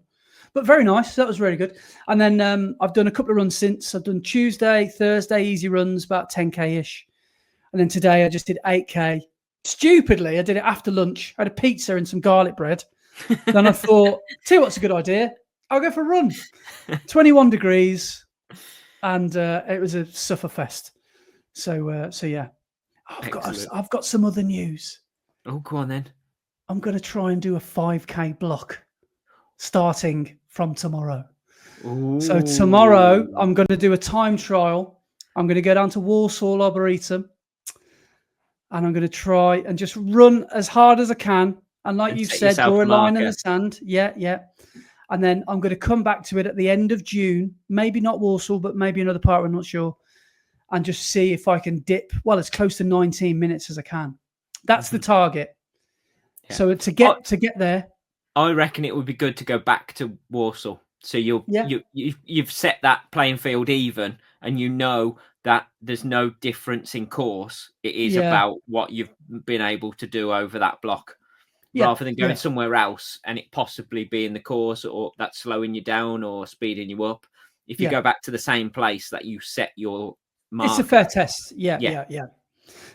but very nice. That was really good. And then I've done a couple of runs since. I've done Tuesday, Thursday, easy runs, about 10K ish. And then today I just did 8K. Stupidly, I did it after lunch. I had a pizza and some garlic bread. Then I thought, tell you what's a good idea. I'll go for a run. 21 degrees, and it was a sufferfest. So yeah, I've got some other news. Oh, go on then. I'm going to try and do a 5K block starting from tomorrow. Ooh. So tomorrow I'm going to do a time trial. I'm going to go down to Walsall, Arboretum, and I'm going to try and just run as hard as I can. And like you've said, draw a line in the sand. Yeah. And then I'm going to come back to it at the end of June. Maybe not Walsall, but maybe another part. I'm not sure. And just see if I can dip, as close to 19 minutes as I can. That's the target. Yeah. So to get there, I reckon it would be good to go back to Walsall. So you've set that playing field even, and you know that there's no difference in course. It is about what you've been able to do over that block. Rather than going somewhere else and it possibly being the course or that's slowing you down or speeding you up. If you go back to the same place that you set your marker. It's a fair test. Yeah.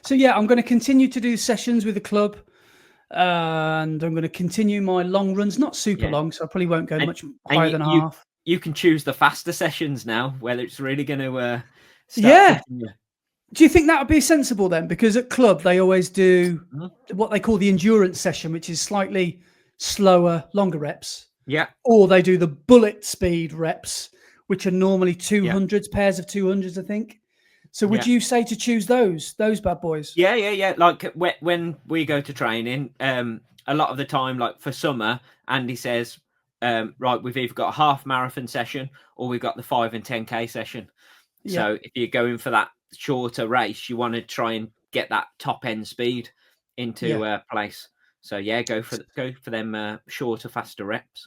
So I'm going to continue to do sessions with the club, and I'm going to continue my long runs, not super long, so I probably won't go much higher than half. You can choose the faster sessions now, whether it's really going to start you. Do you think that would be sensible then? Because at club, they always do what they call the endurance session, which is slightly slower, longer reps. Yeah. Or they do the bullet speed reps, which are normally 200s, pairs of 200s, I think. So would you say to choose those bad boys? Yeah. Like when we go to training, a lot of the time, like for summer, Andy says, right, we've either got a half marathon session or we've got the 5 and 10K session. Yeah. So if you're going for that shorter race, you want to try and get that top end speed into place. So yeah, go for them shorter, faster reps.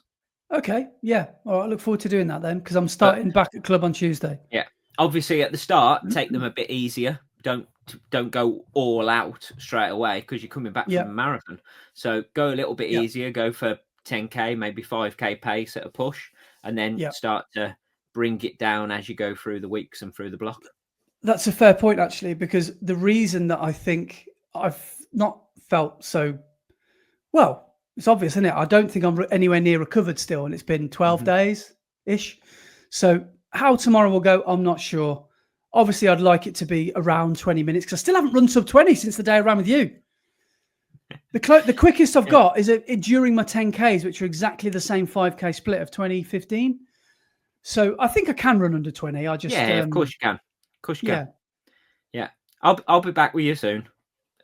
Okay, yeah. All right, I look forward to doing that then, because I'm starting back at club on Tuesday. Yeah, obviously at the start, take them a bit easier. Don't go all out straight away because you're coming back from a marathon. So go a little bit easier. Go for 10K, maybe 5K pace at a push, and then start to bring it down as you go through the weeks and through the block. That's a fair point, actually, because the reason that I think I've not felt so well, it's obvious, isn't it? I don't think I'm anywhere near recovered still, and it's been 12 days-ish. So how tomorrow will go, I'm not sure. Obviously, I'd like it to be around 20 minutes because I still haven't run sub 20 since the day I ran with you. The quickest I've got is during my 10Ks, which are exactly the same 5K split of 2015. So I think I can run under 20. I just of course you can. Of course you can. Yeah. I'll be back with you soon.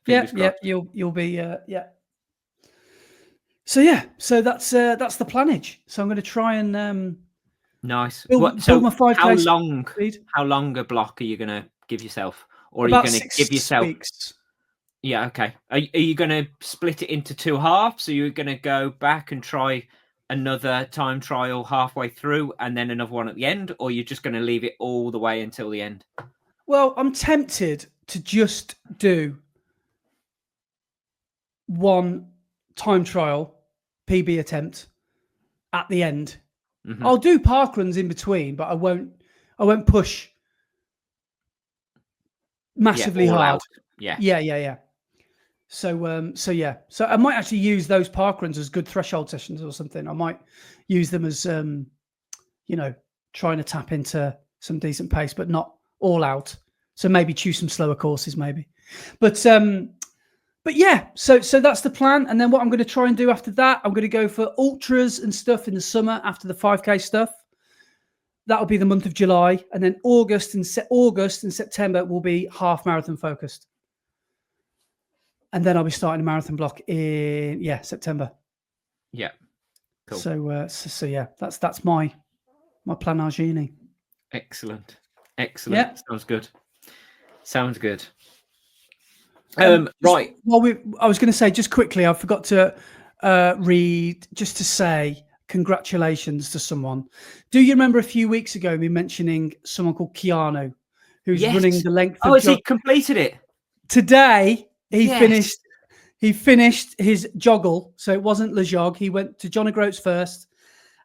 You'll be So that's the planage. So I'm going to try and nice. build my 5K speed. How long a block are you going to give yourself, or About are you going to 6 give yourself? Weeks. Yeah, okay. Are you going to split it into 2 halves? Are you going to go back and try another time trial halfway through and then another one at the end, or you're just going to leave it all the way until the end? Well, I'm tempted to just do one time trial PB attempt at the end. I'll do parkruns in between, but I won't push massively hard. Out. Yeah. So I might actually use those parkruns as good threshold sessions or something. I might use them as trying to tap into some decent pace, but not all out. So maybe choose some slower courses, maybe. But yeah, so that's the plan. And then what I'm going to try and do after that, I'm going to go for ultras and stuff in the summer after the 5K stuff. That'll be the month of July, and then August and September will be half marathon focused. And then I'll be starting a marathon block in September. Yeah, cool. So yeah, that's my planagini. Excellent. Yeah. Sounds good. Right. Well, I was going to say just quickly, I forgot to read just to say congratulations to someone. Do you remember a few weeks ago me mentioning someone called Keanu, who's running the length of he completed it? Today he finished his joggle. So it wasn't Le Jog. He went to John O'Groats first.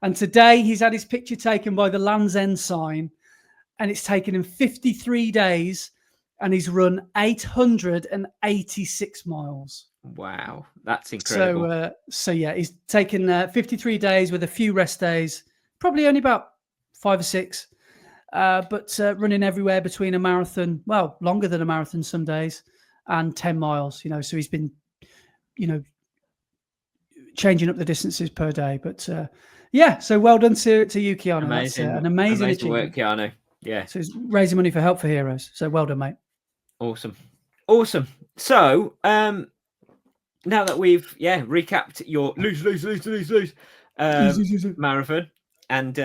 And today he's had his picture taken by the Land's End sign. And it's taken him 53 days. And he's run 886 miles. Wow, that's incredible. So yeah, he's taken 53 days with a few rest days, probably only about 5 or 6, but running everywhere between a marathon, well, longer than a marathon some days, and 10 miles. So he's been, changing up the distances per day. But so well done to you, Keanu. Amazing. That's an amazing achievement. Work, Keanu. Yeah. So he's raising money for Help for Heroes. So well done, mate. Awesome. So, now that we've recapped your lose marathon and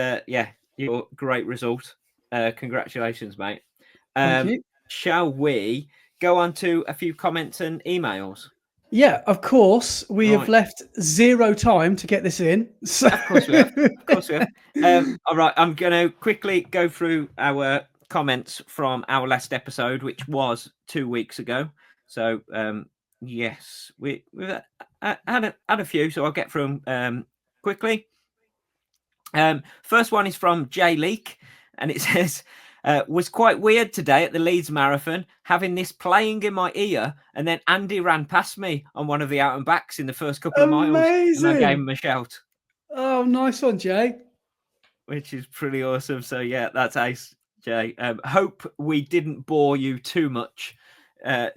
your great result, congratulations, mate. Thank you. Shall we go on to a few comments and emails? Yeah, of course. We have left 0 time to get this in. So... Of course we have. All right, I'm going to quickly go through our comments from our last episode, which was 2 weeks ago. So yes, we've had a few, so I'll get through them quickly. First one is from Jay Leek, and it says, was quite weird today at the Leeds Marathon, having this playing in my ear, and then Andy ran past me on one of the out and backs in the first couple of miles, and I gave him a shout. Oh, nice one, Jay. Which is pretty awesome. So yeah, that's ace, Jay. Hope we didn't bore you too much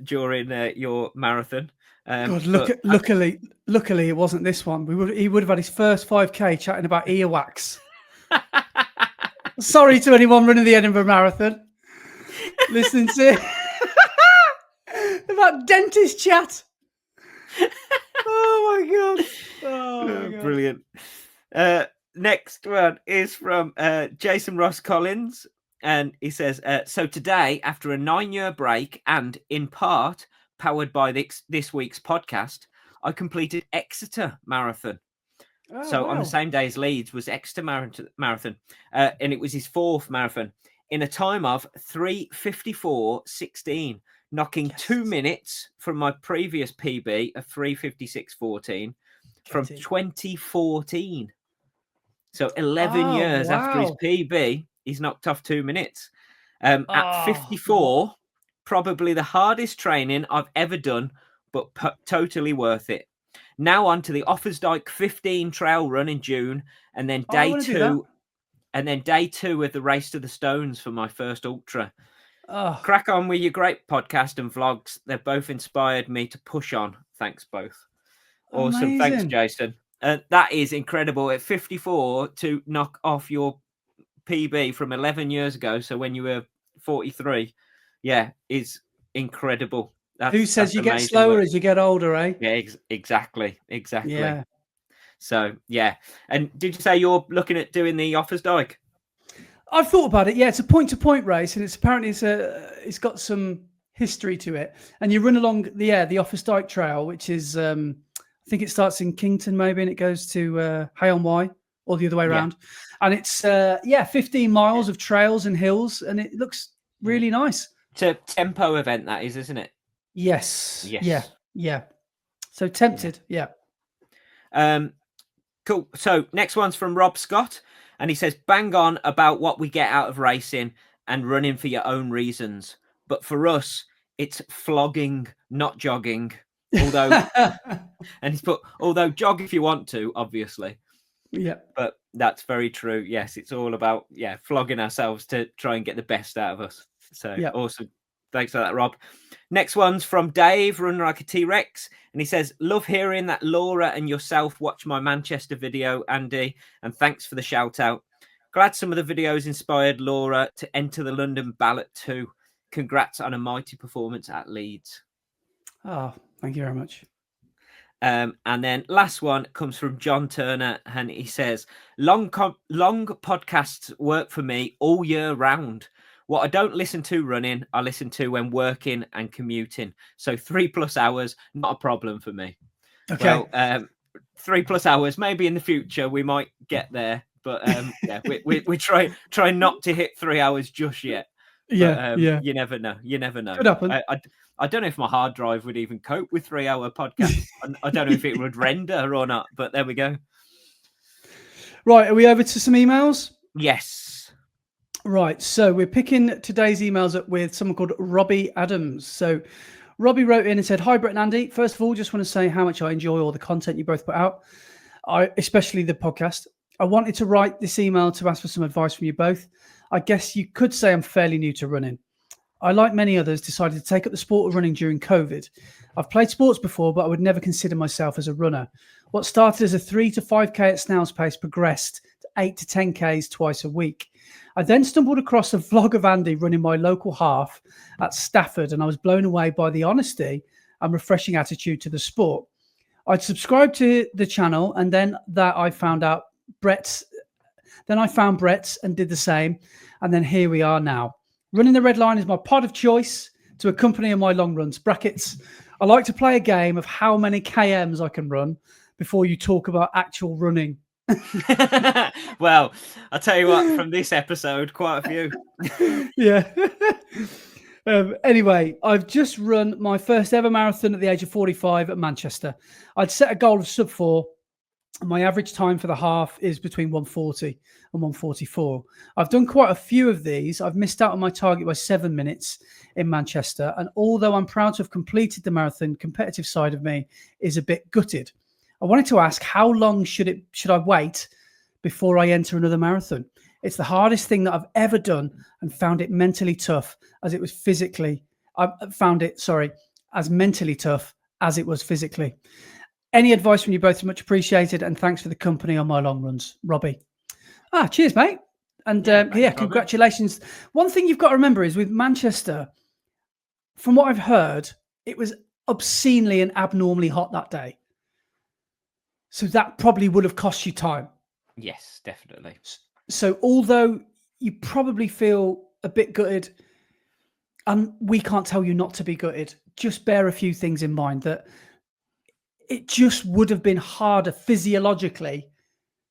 during your marathon. God, luckily it wasn't this one. He would have had his first 5K chatting about earwax. Sorry to anyone running the Edinburgh Marathon. listening to about dentist chat. Oh my god! Oh my god! Brilliant. Next one is from Jason Ross Collins, and he says, so today, after a 9-year break and in part powered by this week's podcast, I completed Exeter Marathon. So on the same day as Leeds was Exeter Marathon, and it was his 4th marathon in a time of 3:54:16, knocking 2 minutes from my previous PB of 3:56:14 from 2014. So 11 years after his PB, he's knocked off 2 minutes. At 54, probably the hardest training I've ever done, but totally worth it. Now on to the Offarsdyke 15 trail run in June, and then day 2, and then day 2 of the Race to the Stones for my first ultra. Crack on with your great podcast and vlogs. They've both inspired me to push on. Thanks both. Awesome. Amazing. Thanks, Jason. That is incredible. At 54 to knock off your PB from 11 years ago. So when you were 43, is incredible. Who says you get slower as you get older, eh? Yeah, exactly. Yeah. So, And did you say you're looking at doing the Offarsdyke? I've thought about it. Yeah, it's a point-to-point race, and it's got some history to it. And you run along the Offarsdyke Trail, which is I think it starts in Kington maybe, and it goes to Hay-on-Wye, or the other way around. And it's 15 miles of trails and hills, and it looks really nice. It's a tempo event, that is, isn't it? Yes. Yeah. So tempted. Yeah. Cool. So next one's from Rob Scott, and he says, bang on about what we get out of racing and running for your own reasons. But for us, it's flogging, not jogging. Although, and he's put, although jog if you want to, obviously. Yeah. But that's very true. Yes, it's all about, flogging ourselves to try and get the best out of us. So awesome. Thanks for that, Rob. Next one's from Dave, Run Like a T-Rex. And he says, love hearing that Laura and yourself watch my Manchester video, Andy. And thanks for the shout out. Glad some of the videos inspired Laura to enter the London ballot too. Congrats on a mighty performance at Leeds. Oh, thank you very much. And then last one comes from John Turner, and he says, long podcasts work for me all year round. What I don't listen to running, I listen to when working and commuting. So 3+ hours, not a problem for me. Okay. Well, 3+ hours, maybe in the future we might get there, but we try not to hit 3 hours just yet. But, You never know. Could happen. I don't know if my hard drive would even cope with 3-hour podcasts. I don't know if it would render or not, but there we go. Right, are we over to some emails? Yes. Right, so we're picking today's emails up with someone called Robbie Adams. So Robbie wrote in and said, hi, Brett and Andy. First of all, just want to say how much I enjoy all the content you both put out, especially the podcast. I wanted to write this email to ask for some advice from you both. I guess you could say I'm fairly new to running. I, like many others, decided to take up the sport of running during COVID. I've played sports before, but I would never consider myself as a runner. What started as a 3 to 5K at snail's pace progressed to 8 to 10Ks twice a week. I then stumbled across a vlog of Andy running my local half at Stafford, and I was blown away by the honesty and refreshing attitude to the sport. I'd subscribed to the channel, and then I found Brett's and did the same, and then here we are now. Running the Red Line is my pod of choice to accompany on my long runs. Brackets. I like to play a game of how many KMs I can run before you talk about actual running. Well, I'll tell you what, from this episode, quite a few. Yeah. Anyway, I've just run my first ever marathon at the age of 45 at Manchester. I'd set a goal of sub 4. My average time for the half is between 140 and 144. I've done quite a few of these. I've missed out on my target by 7 minutes in Manchester. And although I'm proud to have completed the marathon, competitive side of me is a bit gutted. I wanted to ask, how long should I wait before I enter another marathon? It's the hardest thing that I've ever done, and found it mentally tough as it was physically. I found it, as mentally tough as it was physically. Any advice from you both is much appreciated, and thanks for the company on my long runs. Robbie. Cheers, mate. And no problem. congratulations. One thing you've got to remember is with Manchester, from what I've heard, it was obscenely and abnormally hot that day. So that probably would have cost you time. Yes, definitely. So although you probably feel a bit gutted, and we can't tell you not to be gutted, just bear a few things in mind, that it just would have been harder physiologically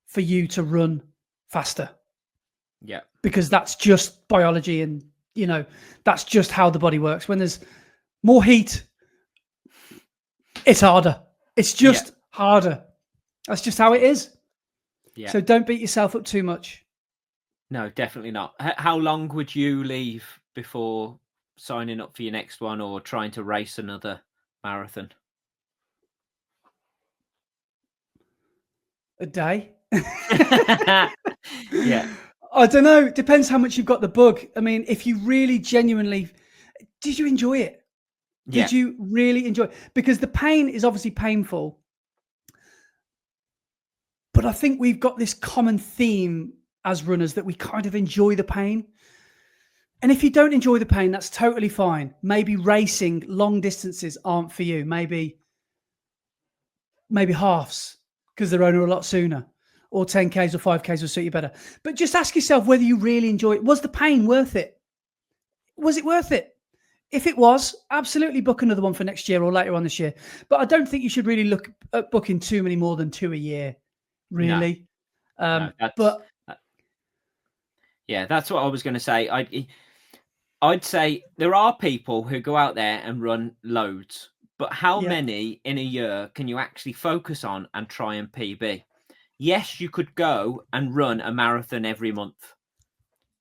for you to run faster. Yeah. Because that's just biology, and that's just how the body works. When there's more heat, it's harder. It's just harder. That's just how it is. Yeah. So don't beat yourself up too much. No, definitely not. How long would you leave before signing up for your next one or trying to race another marathon? A day. Yeah. I don't know. Depends how much you've got the bug. I mean, if you really genuinely, did you enjoy it? Did you really enjoy it? Because the pain is obviously painful. But I think we've got this common theme as runners that we kind of enjoy the pain. And if you don't enjoy the pain, that's totally fine. Maybe racing long distances aren't for you. Maybe halves, because they're only a lot sooner. Or 10Ks or 5Ks will suit you better. But just ask yourself whether you really enjoy it. Was the pain worth it? Was it worth it? If it was, absolutely book another one for next year or later on this year. But I don't think you should really look at booking too many more than 2 a year, really. No, But yeah, that's what I was going to say. I'd say there are people who go out there and run loads, but how many in a year can you actually focus on and try and PB? Yes, you could go and run a marathon every month,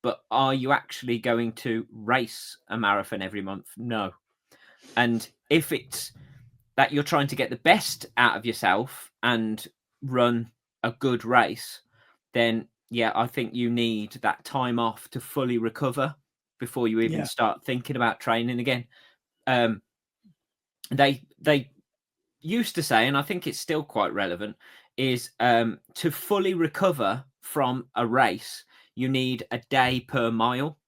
but are you actually going to race a marathon every month? No. And if it's that you're trying to get the best out of yourself and run a good race, then I think you need that time off to fully recover before you even start thinking about training again. They used to say, and I think it's still quite relevant, is to fully recover from a race, you need a day per mile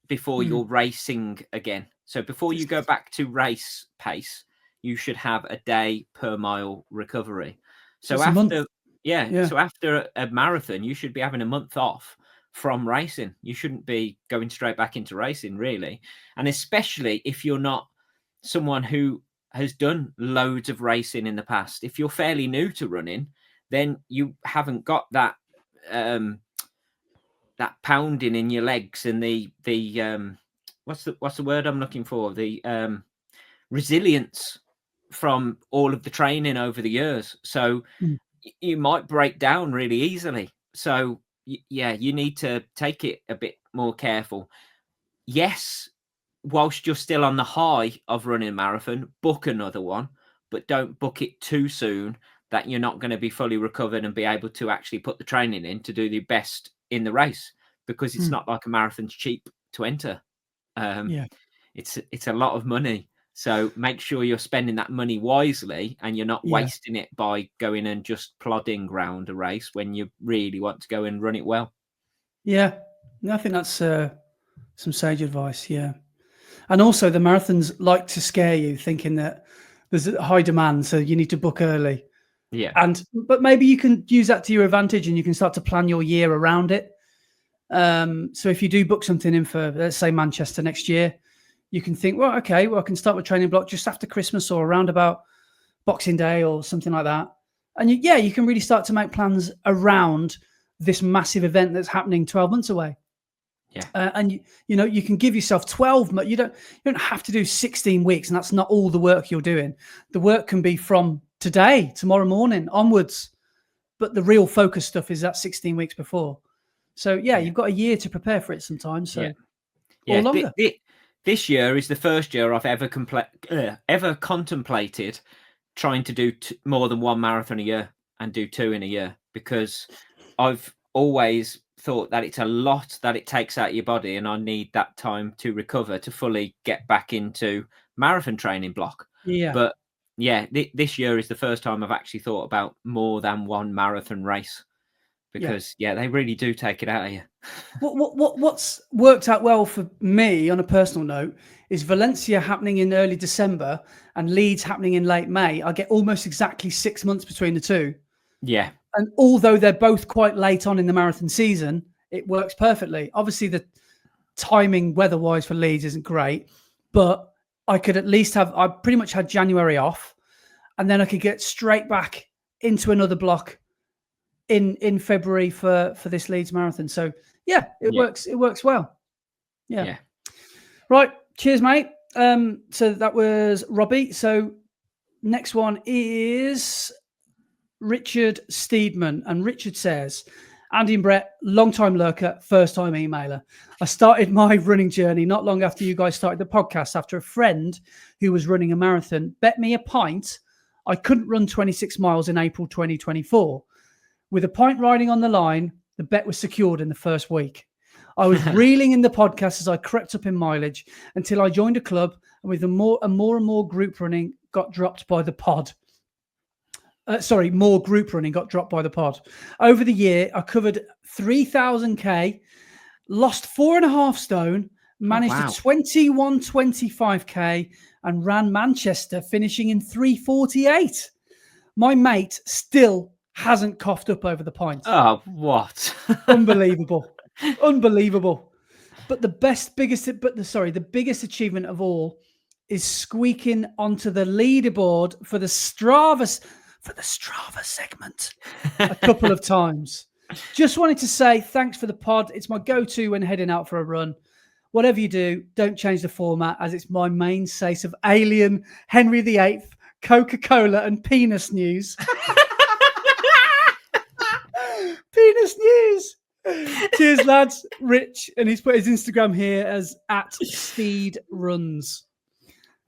before you're racing again. So before you go back to race pace, you should have a day per mile recovery. So after so after a marathon, you should be having a month off from racing. You shouldn't be going straight back into racing, really. And especially if you're not someone who has done loads of racing in the past. If you're fairly new to running, then you haven't got that that pounding in your legs and the what's the word I'm looking for? The resilience from all of the training over the years. So you might break down really easily. So you need to take it a bit more careful. Yes, whilst you're still on the high of running a marathon, book another one, but don't book it too soon that you're not going to be fully recovered and be able to actually put the training in to do the best in the race, because it's not like a marathon's cheap to enter. It's a lot of money. So make sure you're spending that money wisely and you're not wasting it by going and just plodding around a race when you really want to go and run it well. Yeah, I think that's some sage advice. Yeah. And also the marathons like to scare you, thinking that there's a high demand, so you need to book early. Yeah. But maybe you can use that to your advantage and you can start to plan your year around it. So if you do book something in for, let's say, Manchester next year, you can think, I can start with training block just after Christmas or around about Boxing Day or something like that. And you can really start to make plans around this massive event that's happening 12 months away. Yeah. And you can give yourself 12 months. You don't have to do 16 weeks, and that's not all the work you're doing. The work can be from today, tomorrow morning onwards, but the real focus stuff is that 16 weeks before. So you've got a year to prepare for it sometimes. So or longer. This year is the first year I've ever contemplated trying to do more than one marathon a year and do 2 in a year, because I've always thought that it's a lot that it takes out of your body, and I need that time to recover to fully get back into marathon training block. But this year is the first time I've actually thought about more than one marathon race, because they really do take it out of you. What's worked out well for me on a personal note is Valencia happening in early December and Leeds happening in late May. I get almost exactly 6 months between the two. Yeah. And although they're both quite late on in the marathon season, it works perfectly. Obviously, the timing weather-wise for Leeds isn't great, but I could at least I pretty much had January off, and then I could get straight back into another block in February for this Leeds Marathon. So it works. It works well. Yeah. Right. Cheers, mate. So that was Robbie. So next one is Richard Steedman, and Richard says, Andy and Brett, long-time lurker, first-time emailer. I started my running journey not long after you guys started the podcast after a friend who was running a marathon bet me a pint I couldn't run 26 miles in April 2024. With a pint riding on the line, the bet was secured in the first week. I was reeling in the podcast as I crept up in mileage until I joined a club, and with more and more group running got dropped by the pod. More group running got dropped by the pod. Over the year, I covered 3,000k, lost 4.5 stone, managed a 21.25k, and ran Manchester, finishing in 3:48. My mate still hasn't coughed up over the pint. Oh, what? Unbelievable. Unbelievable. But the biggest achievement of all is squeaking onto the leaderboard for the Strava segment a couple of times. Just wanted to say thanks for the pod. It's my go-to when heading out for a run. Whatever you do, don't change the format, as it's my main source of Alien, Henry VIII, Coca-Cola, and penis news. Penis news. Cheers, lads. Rich, and he's put his Instagram here as @SpeedRuns.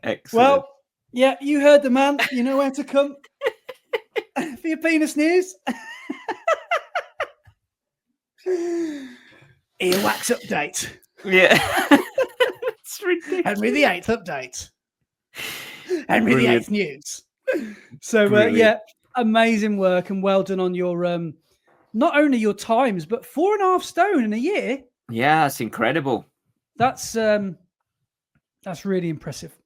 Excellent. Well, yeah, you heard the man. You know where to come for your penis news. Earwax update. Yeah. It's ridiculous. Henry VIII update. Henry Brilliant. VIII news. So, amazing work, and well done on your not only your times, but 4.5 stone in a year. Yeah, that's incredible. That's really impressive.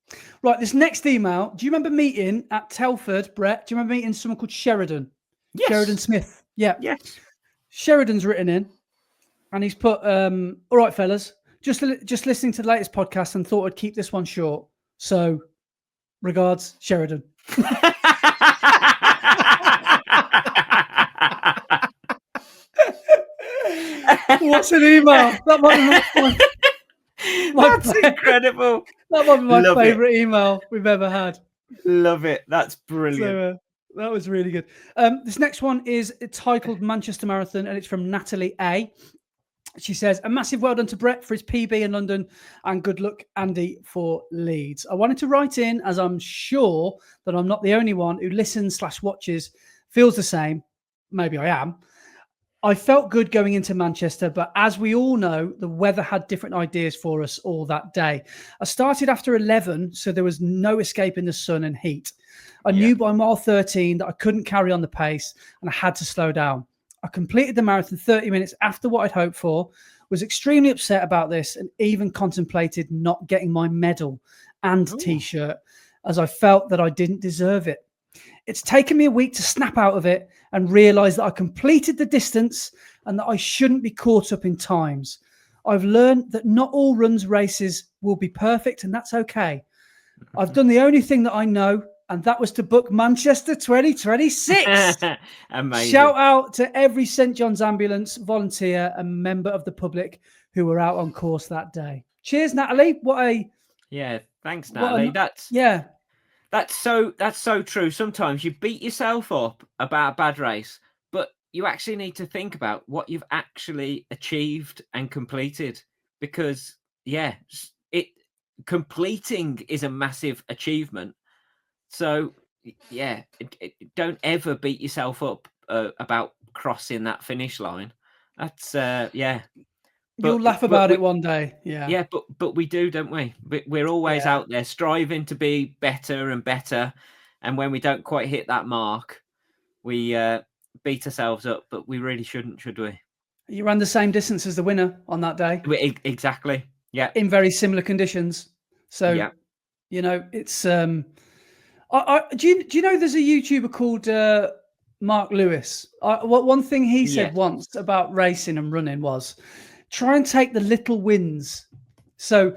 Right, this next email. Do you remember meeting at Telford, Brett? Do you remember meeting someone called Sheridan? Yes. Sheridan Smith. Yeah. Yes. Sheridan's written in, and he's put, all right, fellas, just listening to the latest podcast and thought I'd keep this one short. So, regards, Sheridan. What's an email? That might be That's incredible. That might be my favourite email we've ever had. Love it. That's brilliant. So, that was really good. This next one is titled Manchester Marathon, and it's from Natalie A. She says, a massive well done to Brett for his PB in London, and good luck, Andy, for Leeds. I wanted to write in, as I'm sure that I'm not the only one who listens/watches, feels the same. Maybe I am. I felt good going into Manchester, but as we all know, the weather had different ideas for us all that day. I started after 11, so there was no escaping the sun and heat. I knew by mile 13 that I couldn't carry on the pace, and I had to slow down. I completed the marathon 30 minutes after what I'd hoped for, was extremely upset about this, and even contemplated not getting my medal and T-shirt, as I felt that I didn't deserve it. It's taken me a week to snap out of it and realise that I completed the distance and that I shouldn't be caught up in times. I've learned that not all races will be perfect, and that's okay. I've done the only thing that I know, and that was to book Manchester 2026. Amazing. Shout out to every St. John's Ambulance volunteer and member of the public who were out on course that day. Cheers, Natalie. Thanks, Natalie. That's so true. Sometimes you beat yourself up about a bad race, but you actually need to think about what you've actually achieved and completed, because completing is a massive achievement. So don't ever beat yourself up about crossing that finish line. That's You'll laugh about it one day. Yeah, but we do, don't we? We're always out there striving to be better and better, and when we don't quite hit that mark, we beat ourselves up, but we really shouldn't, should we? You ran the same distance as the winner on that day Exactly. Yeah. in very similar conditions. So, Yeah. it's do you know there's a YouTuber called Mark Lewis? One thing he said Yes. once about racing and running was try and take the little wins. So,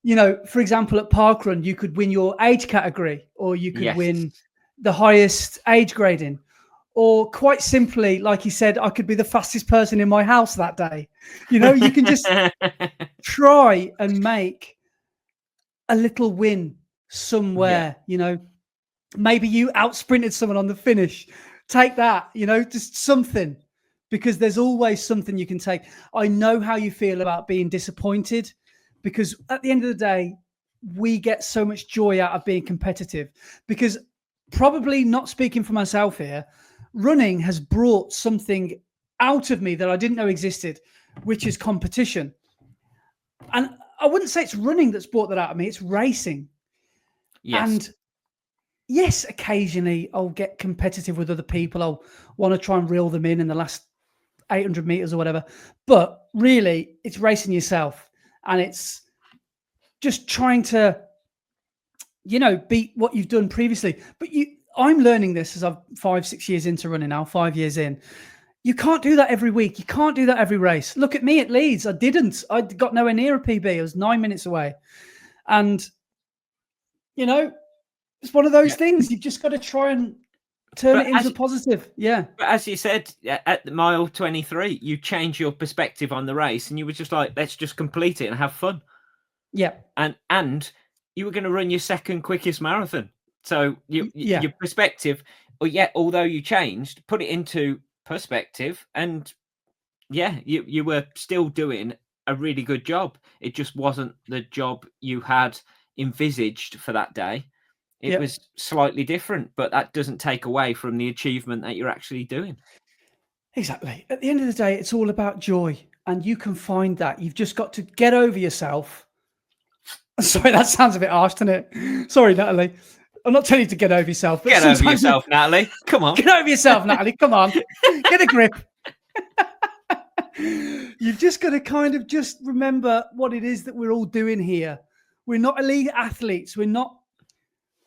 for example, at Parkrun, you could win your age category, or you could Yes. win the highest age grading, or quite simply, like he said, I could be the fastest person in my house that day. You can just try and make a little win somewhere. Maybe you out sprinted someone on the finish. Take that, just something, because there's always something you can take. I know how you feel about being disappointed, because at the end of the day, we get so much joy out of being competitive. Because, probably not speaking for myself here, running has brought something out of me that I didn't know existed, which is competition. And I wouldn't say it's running that's brought that out of me, it's racing. Yes. And yes, occasionally I'll get competitive with other people. I'll want to try and reel them in the last 800 meters or whatever. But really, it's racing yourself. And it's just trying to, beat what you've done previously. But I'm learning this as I'm 5-6 years into running now, 5 years in. You can't do that every week. You can't do that every race. Look at me at Leeds. I didn't. I got nowhere near a PB. I was 9 minutes away. And, it's one of those things. You've just got to try and turn it into a positive. Yeah. But as you said, at mile 23, you change your perspective on the race, and you were just like, let's just complete it and have fun. Yeah. And you were going to run your second quickest marathon. So your perspective, although you changed, put it into perspective, and you were still doing a really good job. It just wasn't the job you had envisaged for that day. It was slightly different, but that doesn't take away from the achievement that you're actually doing. Exactly. At the end of the day, it's all about joy, and you can find that. You've just got to get over yourself. Sorry, that sounds a bit harsh, doesn't it? Sorry, Natalie. I'm not telling you to get over yourself. But get over yourself, Natalie. Come on. Get over yourself, Natalie. Come on. Get a grip. You've just got to kind of just remember what it is that we're all doing here. We're not elite athletes. We're not,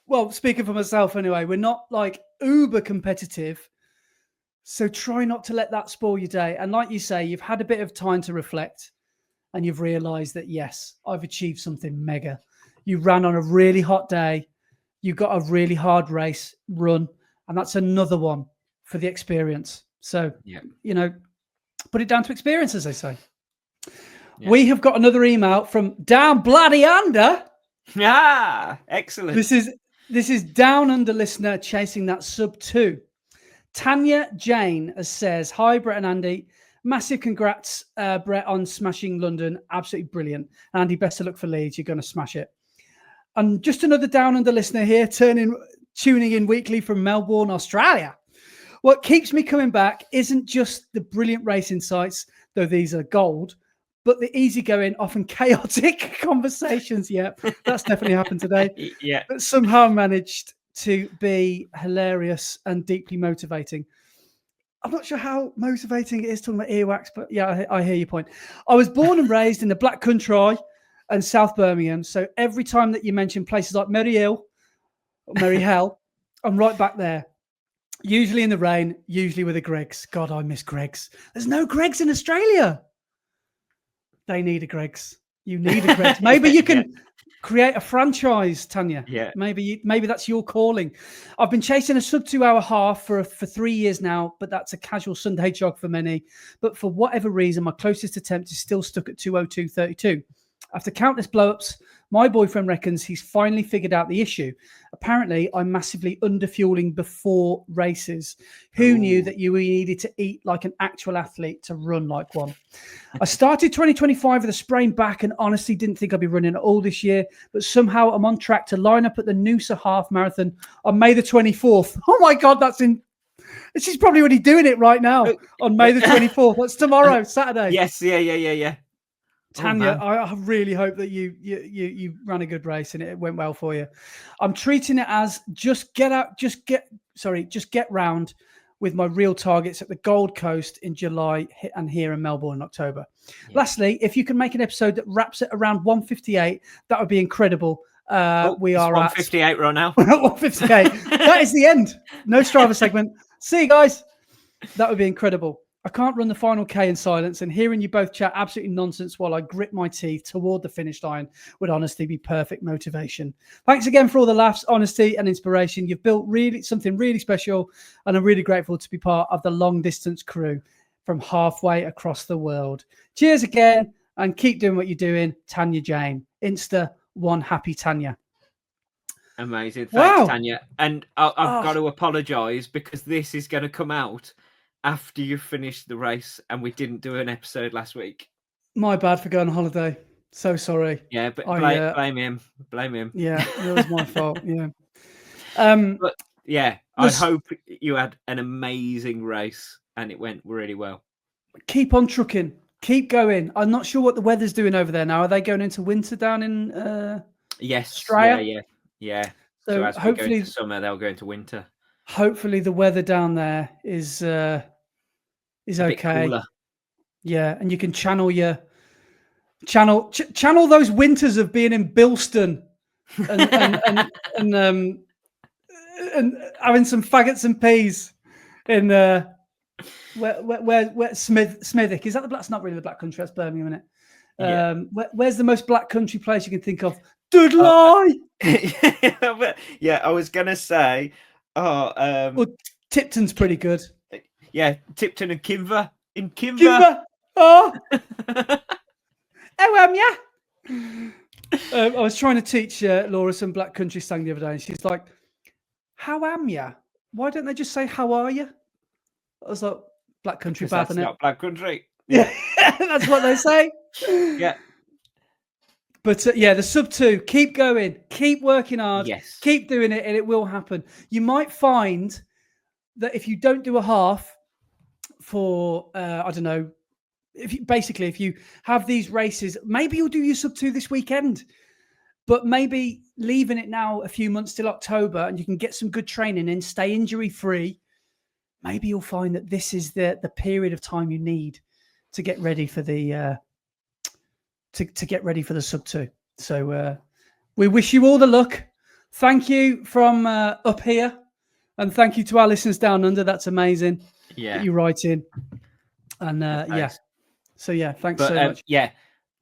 well, speaking for myself anyway, we're not like uber competitive. So try not to let that spoil your day. And like you say, you've had a bit of time to reflect, and you've realized that, yes, I've achieved something mega. You ran on a really hot day. You got a really hard race run, and that's another one for the experience. So, put it down to experience, as they say. Yeah. We have got another email from Down Bloody Under. Ah, excellent. This is Down Under listener chasing that sub 2. Tanya Jane says, hi, Brett and Andy. Massive congrats, Brett, on smashing London. Absolutely brilliant. Andy, best of luck for Leeds. You're going to smash it. And just another Down Under listener here, tuning in weekly from Melbourne, Australia. What keeps me coming back isn't just the brilliant race insights, though these are gold, but the easygoing, often chaotic conversations. Yeah, that's definitely happened today. Yeah. But somehow managed to be hilarious and deeply motivating. I'm not sure how motivating it is talking about earwax, but yeah, I hear your point. I was born and raised in the Black Country and South Birmingham. So every time that you mention places like Merry Hill or Merry Hell, I'm right back there. Usually in the rain, usually with a Greggs. God, I miss Greggs. There's no Greggs in Australia. They need a Greggs. You need a Greggs. Maybe you can create a franchise, Tanya. Yeah. Maybe that's your calling. I've been chasing a sub 2 hour half for 3 years now, but that's a casual Sunday jog for many. But for whatever reason, my closest attempt is still stuck at 2:02:32. After countless blow-ups, my boyfriend reckons he's finally figured out the issue. Apparently, I'm massively underfueling before races. Who knew that you needed to eat like an actual athlete to run like one? I started 2025 with a sprained back and honestly didn't think I'd be running at all this year, but somehow I'm on track to line up at the Noosa Half Marathon on May the 24th. Oh my God, she's probably already doing it right now on May the 24th. That's tomorrow, Saturday. Yes, yeah. Tanya, I really hope that you ran a good race and it went well for you. I'm treating it as just get round. with my real targets at the Gold Coast in July and here in Melbourne in October. Yeah. Lastly, if you can make an episode that wraps it around 158, that would be incredible. We are 158 right now. 158. That is the end. No Strava segment. See you guys. That would be incredible. I can't run the final K in silence, and hearing you both chat absolutely nonsense while I grit my teeth toward the finish line would honestly be perfect motivation. Thanks again for all the laughs, honesty, and inspiration. You've built something really special, and I'm really grateful to be part of the long distance crew from halfway across the world. Cheers again, and keep doing what you're doing, Tanya Jane. Insta one happy Tanya. Amazing. Thanks, Wow. Tanya. And I've got to apologise because this is going to come out after you've finished the race and we didn't do an episode last week. My bad for going on holiday. So sorry. Yeah, but blame him. Blame him. Yeah, it was my fault. Yeah. But yeah, I hope you had an amazing race and it went really well. Keep on trucking. Keep going. I'm not sure what the weather's doing over there now. Are they going into winter down in yes, Australia? Yeah. So as hopefully, we go into summer, they'll go into winter. Hopefully the weather down there is a okay. Bit cooler. Yeah, and you can channel those winters of being in Bilston and having some faggots and peas in where Smithick is that the black? It's not really the Black Country. That's Birmingham, isn't it? Yeah. Where's the most Black Country place you can think of? Dudley. Yeah, I was gonna say. Well, Tipton's pretty good. Yeah, Tipton and Kimber. In Kimber. Oh. Yeah. I was trying to teach Laura some Black Country slang the other day, and she's like, "How am ya? Why don't they just say how are you?" I was like, "Black Country bad, isn't it?" Not Black Country. Yeah, that's what they say. Yeah. But the sub 2, keep going, keep working hard, yes, keep doing it, and it will happen. You might find that if you don't do a half for, I don't know, if you have these races, maybe you'll do your sub 2 this weekend, but maybe leaving it now a few months till October and you can get some good training and stay injury free. Maybe you'll find that this is the period of time you need to get ready for the to get ready for the sub 2. So we wish you all the luck. Thank you from up here, and thank you to our listeners down under. That's amazing. Yeah, that you write in, and yeah. So yeah, thanks so much. Yeah,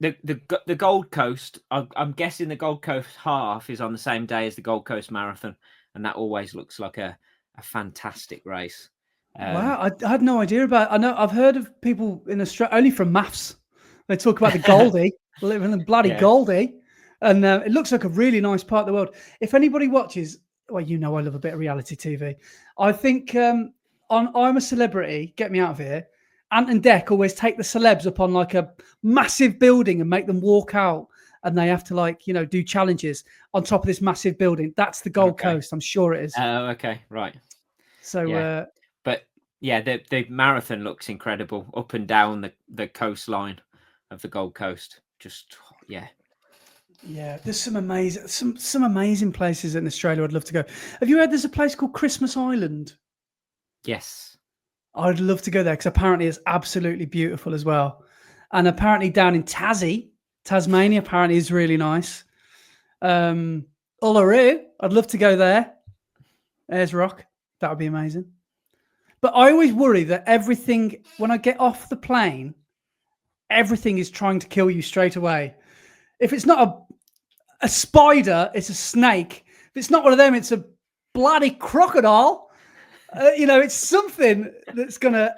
the Gold Coast. I'm guessing the Gold Coast half is on the same day as the Gold Coast Marathon, and that always looks like a fantastic race. Wow, I had no idea about it. I know I've heard of people in Australia only from maths. They talk about the Goldie, living in the bloody Goldie, and it looks like a really nice part of the world. If anybody watches, well, you know I love a bit of reality TV. I think on I'm a Celebrity, Get Me Out of Here, Ant and Dec always take the celebs up on like a massive building and make them walk out, and they have to do challenges on top of this massive building. That's the Gold Coast. I'm sure it is. Oh, okay, right. So, but yeah, the marathon looks incredible up and down the coastline of the Gold Coast. Just yeah, there's some amazing places in Australia I'd love to go. Have you heard there's a place called Christmas Island? Yes, I'd love to go there because apparently it's absolutely beautiful as well. And apparently down in Tasmania apparently is really nice. Uluru, I'd love to go there. Ayers Rock, that would be amazing. But I always worry that everything, when I get off the plane, everything is trying to kill you straight away. If it's not a spider, it's a snake. If it's not one of them, it's a bloody crocodile. It's something that's going to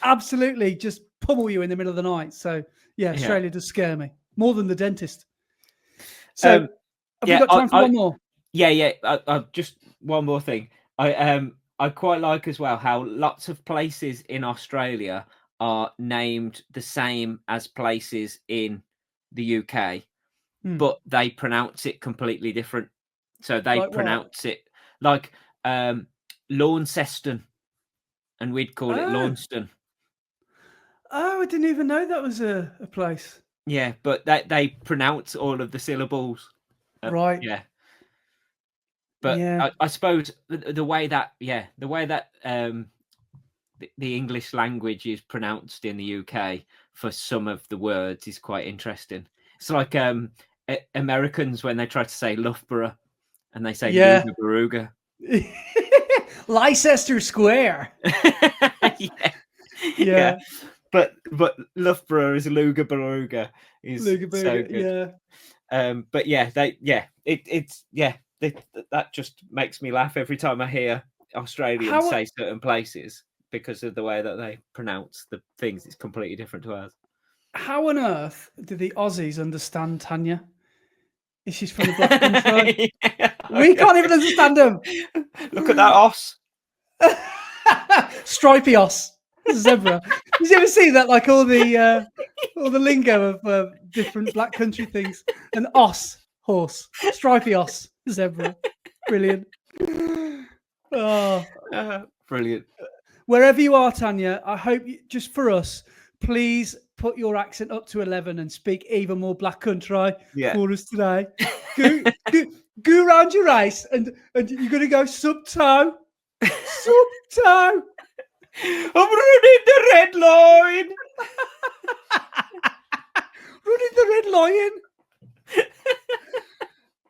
absolutely just pummel you in the middle of the night. So, Australia does scare me more than the dentist. So, have we got time for one more? Yeah. Just one more thing. I quite like as well how lots of places in Australia are named the same as places in the UK, but they pronounce it completely different. So they pronounce it like Launceston, and we'd call it Launceston. Oh, I didn't even know that was a place. Yeah, but they pronounce all of the syllables. Right. Yeah. But I suppose the way that the English language is pronounced in the UK for some of the words is quite interesting. It's like Americans when they try to say Loughborough and they say Luga Baruga. Leicester Square. Yeah. But Loughborough is Luga Baruga is so good. Yeah. But that just makes me laugh every time I hear Australians say certain places because of the way that they pronounce the things. It's completely different to ours. How on earth do the Aussies understand Tanya? If she's from the Black Country, we can't even understand them. Look at that os. Stripy os, zebra. Did you ever see that? Like all the lingo of different Black Country things. An os, horse. Stripy os, zebra. Brilliant. Oh, brilliant. Wherever you are, Tanya, I hope just for us, please put your accent up to 11 and speak even more Black Country for us today. Go around your race and you're going to go sub-toe. Sub-toe. I'm running the red line. Running the red lion.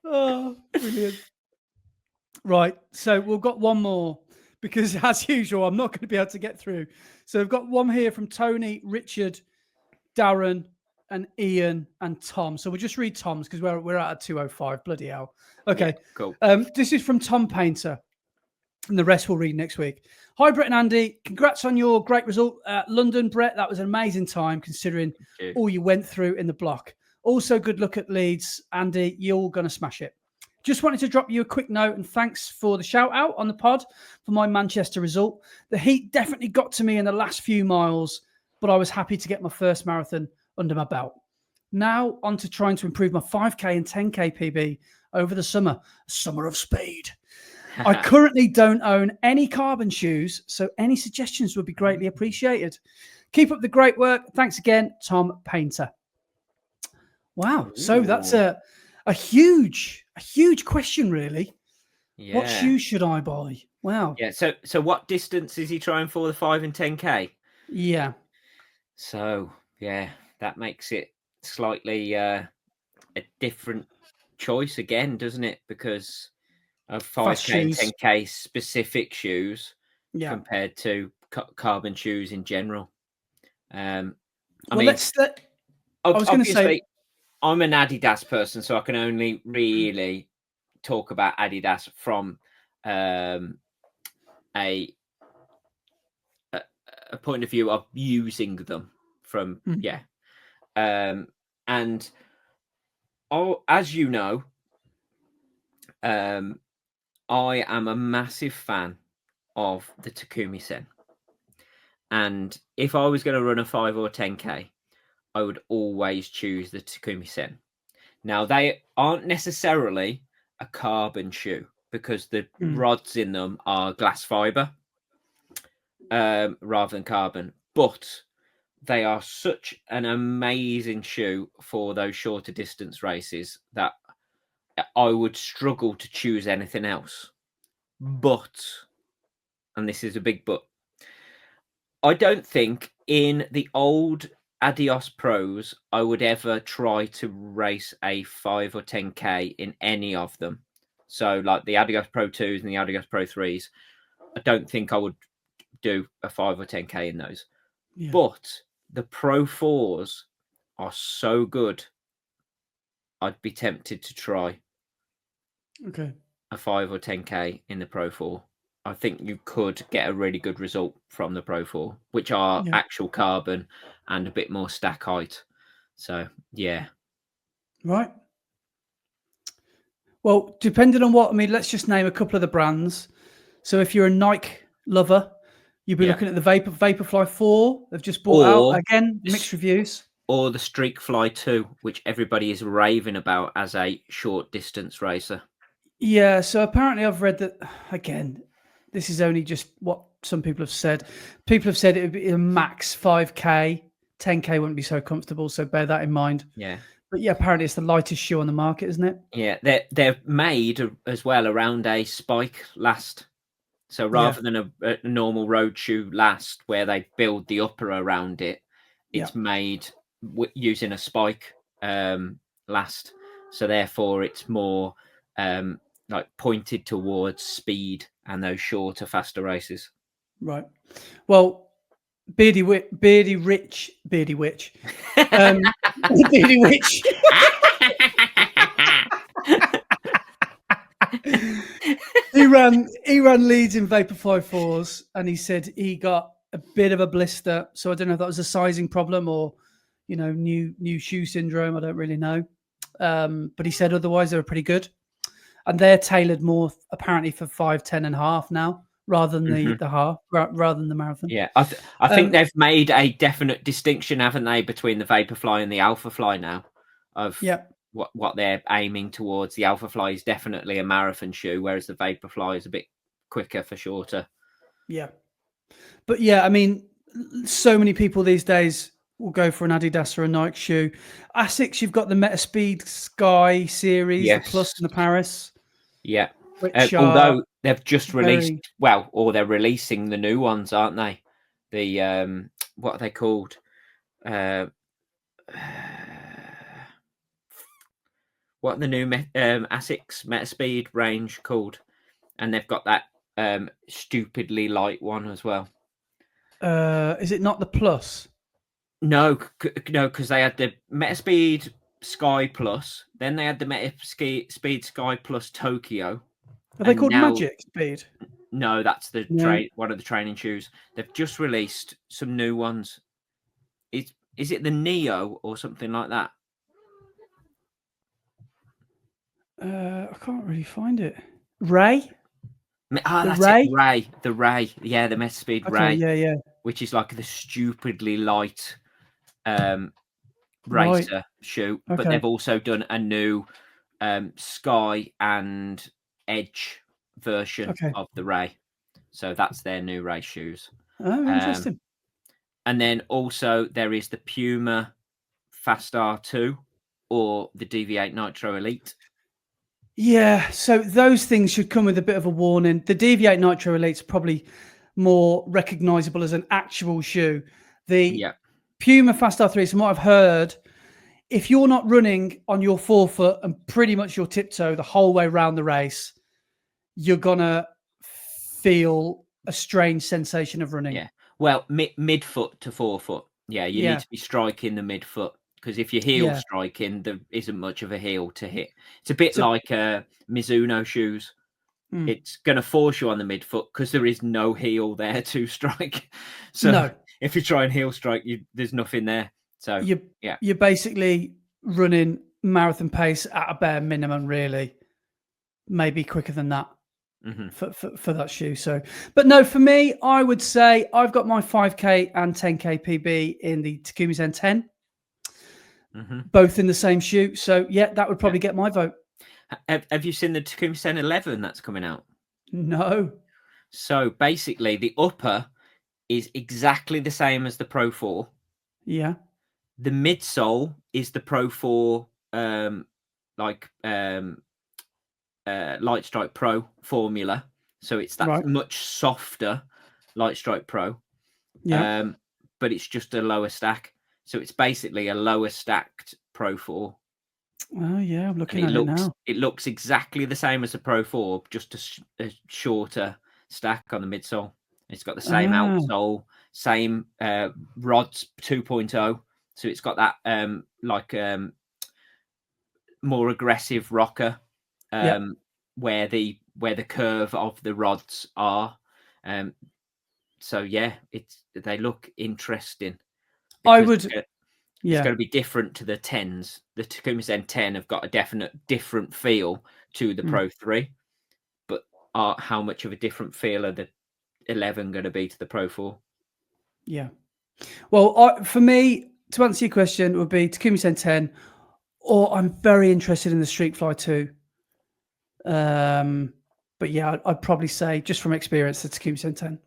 Oh, brilliant. Right, so we've got one more because, as usual, I'm not going to be able to get through. So we've got one here from Tony, Richard, Darren, and Ian, and Tom. So we'll just read Tom's because we're at 2:05. Bloody hell. Okay, cool. This is from Tom Painter, and the rest we'll read next week. Hi, Brett and Andy. Congrats on your great result at London, Brett. That was an amazing time considering all you went through in the block. Also, good luck at Leeds. Andy, you're going to smash it. Just wanted to drop you a quick note and thanks for the shout out on the pod for my Manchester result. The heat definitely got to me in the last few miles, but I was happy to get my first marathon under my belt. Now on to trying to improve my 5K and 10K PB over the summer of speed. I currently don't own any carbon shoes, so any suggestions would be greatly appreciated. Keep up the great work. Thanks again, Tom Painter. Wow. So that's a huge question, really. Yeah. What shoes should I buy? Wow. Yeah. So what distance is he trying for the 5 and 10K? Yeah. So yeah, that makes it slightly a different choice again, doesn't it? Because of 5K and 10K specific shoes compared to carbon shoes in general. I was going to say, I'm an Adidas person, so I can only really talk about Adidas from a point of view of using them. And as you know, I am a massive fan of the Takumi Sen, and if I was going to run a 5 or 10K, I would always choose the Takumi Sen. Now, they aren't necessarily a carbon shoe because the rods in them are glass fiber rather than carbon, but they are such an amazing shoe for those shorter distance races that I would struggle to choose anything else. But, and this is a big but, I don't think in the old Adios Pros I would ever try to race a 5 or 10K in any of them. So like the Adios Pro 2s and the Adios Pro 3s, I don't think I would do a 5 or 10K in those. Yeah. But the Pro 4s are so good, I'd be tempted to try a 5 or 10K in the Pro 4. I think you could get a really good result from the Pro 4, which are actual carbon and a bit more stack height. So, yeah. Right. Well, depending on let's just name a couple of the brands. So if you're a Nike lover, you'd be looking at the Vaporfly 4. They've just bought out, again, mixed reviews. Or the Streakfly 2, which everybody is raving about as a short distance racer. Yeah, so apparently I've read that, again, this is only just what some people have said. People have said it would be a max 5K. 10K wouldn't be so comfortable, so bear that in mind. Yeah. But yeah, apparently it's the lightest shoe on the market, isn't it? Yeah, they're made as well around a spike last. So rather than a normal road shoe last, where they build the upper around it, it's made using a spike last. So therefore, it's more like pointed towards speed and those shorter, faster races. Right. Well, Beardy Witch, Beardy Witch, Beardy Witch. he ran Leeds in Vapor 5.4s, and he said he got a bit of a blister. So I don't know if that was a sizing problem or, new shoe syndrome. I don't really know. But he said otherwise they were pretty good, and they're tailored more apparently for 5, 10 and a half now, rather than the half, rather than the marathon. Yeah, I think they've made a definite distinction, haven't they, between the Vaporfly and the Alphafly now, of what they're aiming towards. The Alphafly is definitely a marathon shoe, whereas the Vaporfly is a bit quicker for shorter. Yeah. But yeah, I mean, so many people these days will go for an Adidas or a Nike shoe. Asics, you've got the Metaspeed Sky series, the Plus and the Paris. Yeah. Although they've just released, or they're releasing the new ones, aren't they? The what are they called? What are the new Asics Metaspeed range called? And they've got that stupidly light one as well. Is it not the Plus? No, because they had the Metaspeed Sky Plus, then they had the Metaspeed Sky Plus Tokyo. Are they called Magic Speed? No, that's the one of the training shoes. They've just released some new ones. Is it the Neo or something like that? I can't really find it. Ray? That's Ray? It. Ray. The Ray. Yeah, the Metaspeed Ray. Yeah. Which is like the stupidly light racer shoe. Okay. But they've also done a new Sky and Edge version of the Ray. So that's their new race shoes. Oh, interesting. And then also there is the Puma Fast R2 or the DV8 Nitro Elite. Yeah, so those things should come with a bit of a warning. The DV8 Nitro Elite's probably more recognizable as an actual shoe. The Puma Fast R3, from what I've heard, if you're not running on your forefoot and pretty much your tiptoe the whole way around the race, you're gonna feel a strange sensation of running. Yeah. Well, midfoot to forefoot. Yeah, you need to be striking the midfoot, because if you're heel striking, there isn't much of a heel to hit. It's a bit like Mizuno shoes. It's going to force you on the midfoot because there is no heel there to strike. So if you try and heel strike, there's nothing there. So you're basically running marathon pace at a bare minimum, really. Maybe quicker than that for that shoe. So, but no, for me, I would say I've got my 5K and 10K PB in the Takumi Zen 10, both in the same shoe. So yeah, that would probably get my vote. Have you seen the Takumi Zen 11 that's coming out? No. So basically, the upper is exactly the same as the Pro 4. Yeah. The midsole is the Pro 4, Light Strike Pro formula. So it's that much softer Light Strike Pro. Yeah. But it's just a lower stack. So it's basically a lower stacked Pro 4. Oh, yeah, I'm looking at it now. It looks exactly the same as a Pro 4, just a shorter stack on the midsole. It's got the same outsole, same rods 2.0. So it's got that more aggressive rocker where the curve of the rods are. So yeah, they look interesting. It's going to be different to the 10s. The Takumi Zen 10 have got a definite different feel to the Pro 3. But how much of a different feel are the 11 going to be to the Pro 4? Yeah. Well, for me, to answer your question, it would be Takumi Zen 10, or I'm very interested in the Street Fly 2. But yeah, I'd probably say, just from experience, the Takumi Zen 10.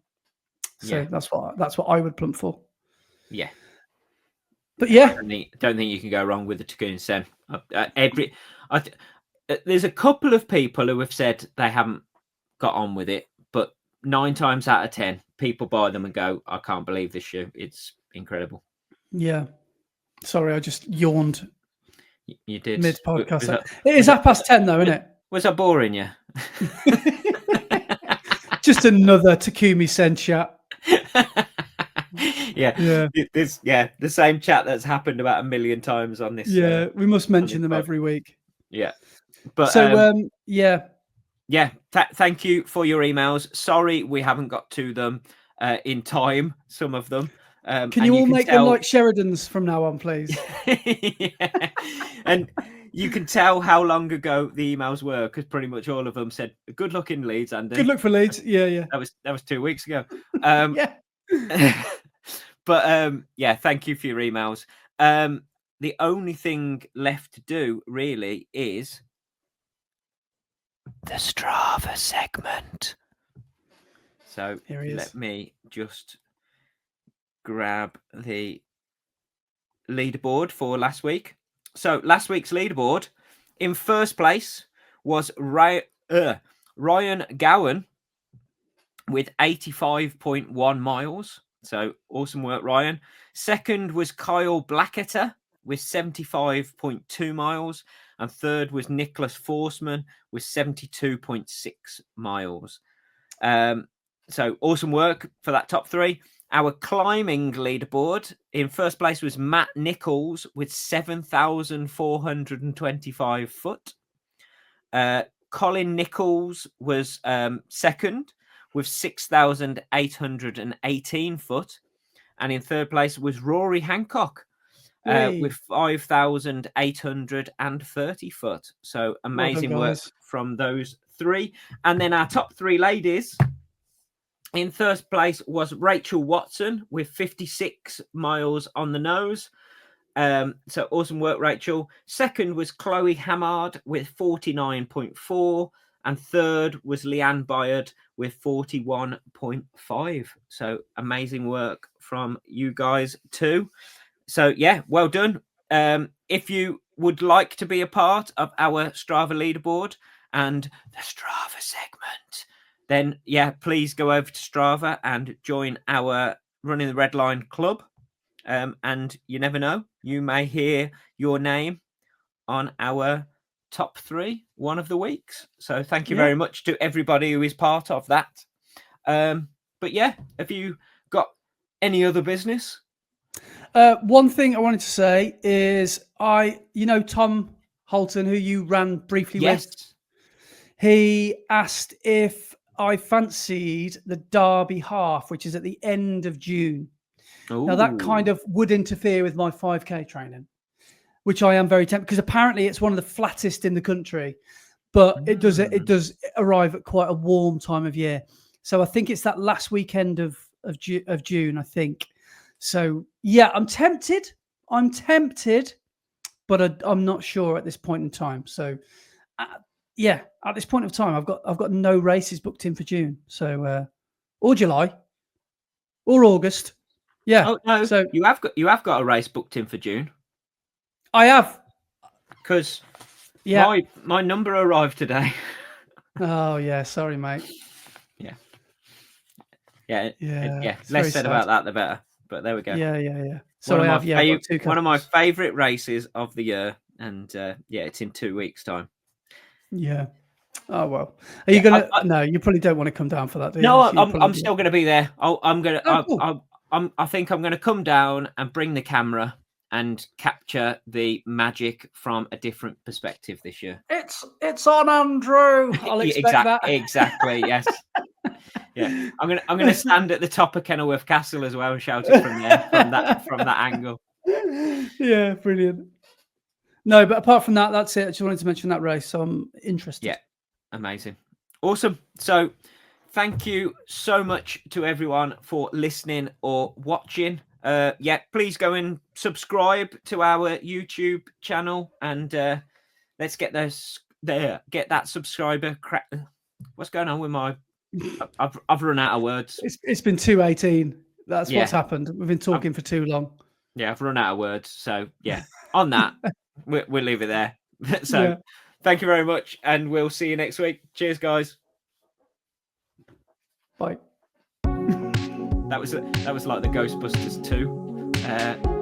So that's what I would plump for. Yeah. But yeah, I don't think you can go wrong with the Takumi Zen. There's a couple of people who have said they haven't got on with it, but 9 times out of 10, people buy them and go, I can't believe this shoe. It's incredible. Yeah. Sorry, I just yawned You did. mid-podcast. It is 10:30 though, isn't it? Was I boring you? Just another Takumi Sen chat. Yeah. The same chat that's happened about a million times on this. Yeah, we must mention them every week. Yeah. But so, thank you for your emails. Sorry we haven't got to them in time, some of them. Can you all make them like Sheridan's from now on, please? Yeah. And you can tell how long ago the emails were, because pretty much all of them said, good luck in Leeds, Andy. Good luck for Leeds. Yeah. That was 2 weeks ago. Yeah. But thank you for your emails. The only thing left to do really is the Strava segment. So let me just grab the leaderboard for last week. So last week's leaderboard, in first place was Ryan Gowan with 85.1 miles. So awesome work, Ryan. Second was Kyle Blacketter with 75.2 miles. And third was Nicholas Forsman with 72.6 miles. So awesome work for that top three. Our climbing leaderboard, in first place was Matt Nichols with 7,425 foot. Colin Nichols was second with 6,818 foot. And in third place was Rory Hancock with 5,830 foot. So amazing work from those three. And then our top three ladies, in first place was Rachel Watson with 56 miles on the nose. So awesome work, Rachel. Second was Chloe Hamard with 49.4. And third was Leanne Byard with 41.5. So amazing work from you guys too. So yeah, well done. If you would like to be a part of our Strava leaderboard and the Strava segment, then please go over to Strava and join our Running the Red Line club. And you never know, you may hear your name on our top three one of the weeks. So thank you very much to everybody who is part of that. But have you got any other business? One thing I wanted to say is Tom Holton, who you ran briefly with, he asked if I fancied the Derby half, which is at the end of June. Ooh. Now that kind of would interfere with my 5K training, which I am very tempted, because apparently it's one of the flattest in the country, but it does arrive at quite a warm time of year. So I think it's that last weekend of June, I think. So I'm tempted, but I'm not sure at this point in time. So at this point of time, I've got no races booked in for June. So or July or August. Yeah. Oh no. So you have got a race booked in for June. I have, because my number arrived today. Oh yeah, sorry, mate. Yeah. Less said about that, the better. But there we go. Yeah. So one of my favourite races of the year, and it's in 2 weeks' time. Yeah. Oh well. Are you gonna? No, you probably don't want to come down for that, do you? No, I'm still going to be there. I think I'm going to come down and bring the camera and capture the magic from a different perspective this year. It's on Andrew. I'll expect that. Exactly. Yes. Yeah. I'm gonna stand at the top of Kenilworth Castle as well and shout it from there, from that angle. Yeah, brilliant. No, but apart from that, that's it. I just wanted to mention that race, so I'm interested. Yeah, amazing, awesome. So, thank you so much to everyone for listening or watching. Please go and subscribe to our YouTube channel, and let's get that subscriber. What's going on with my? I've run out of words. It's been 2:18. That's what's happened. We've been talking for too long. Yeah, I've run out of words. So on that, we'll leave it there. So thank you very much, and we'll see you next week. Cheers, guys. Bye. That was like the Ghostbusters 2.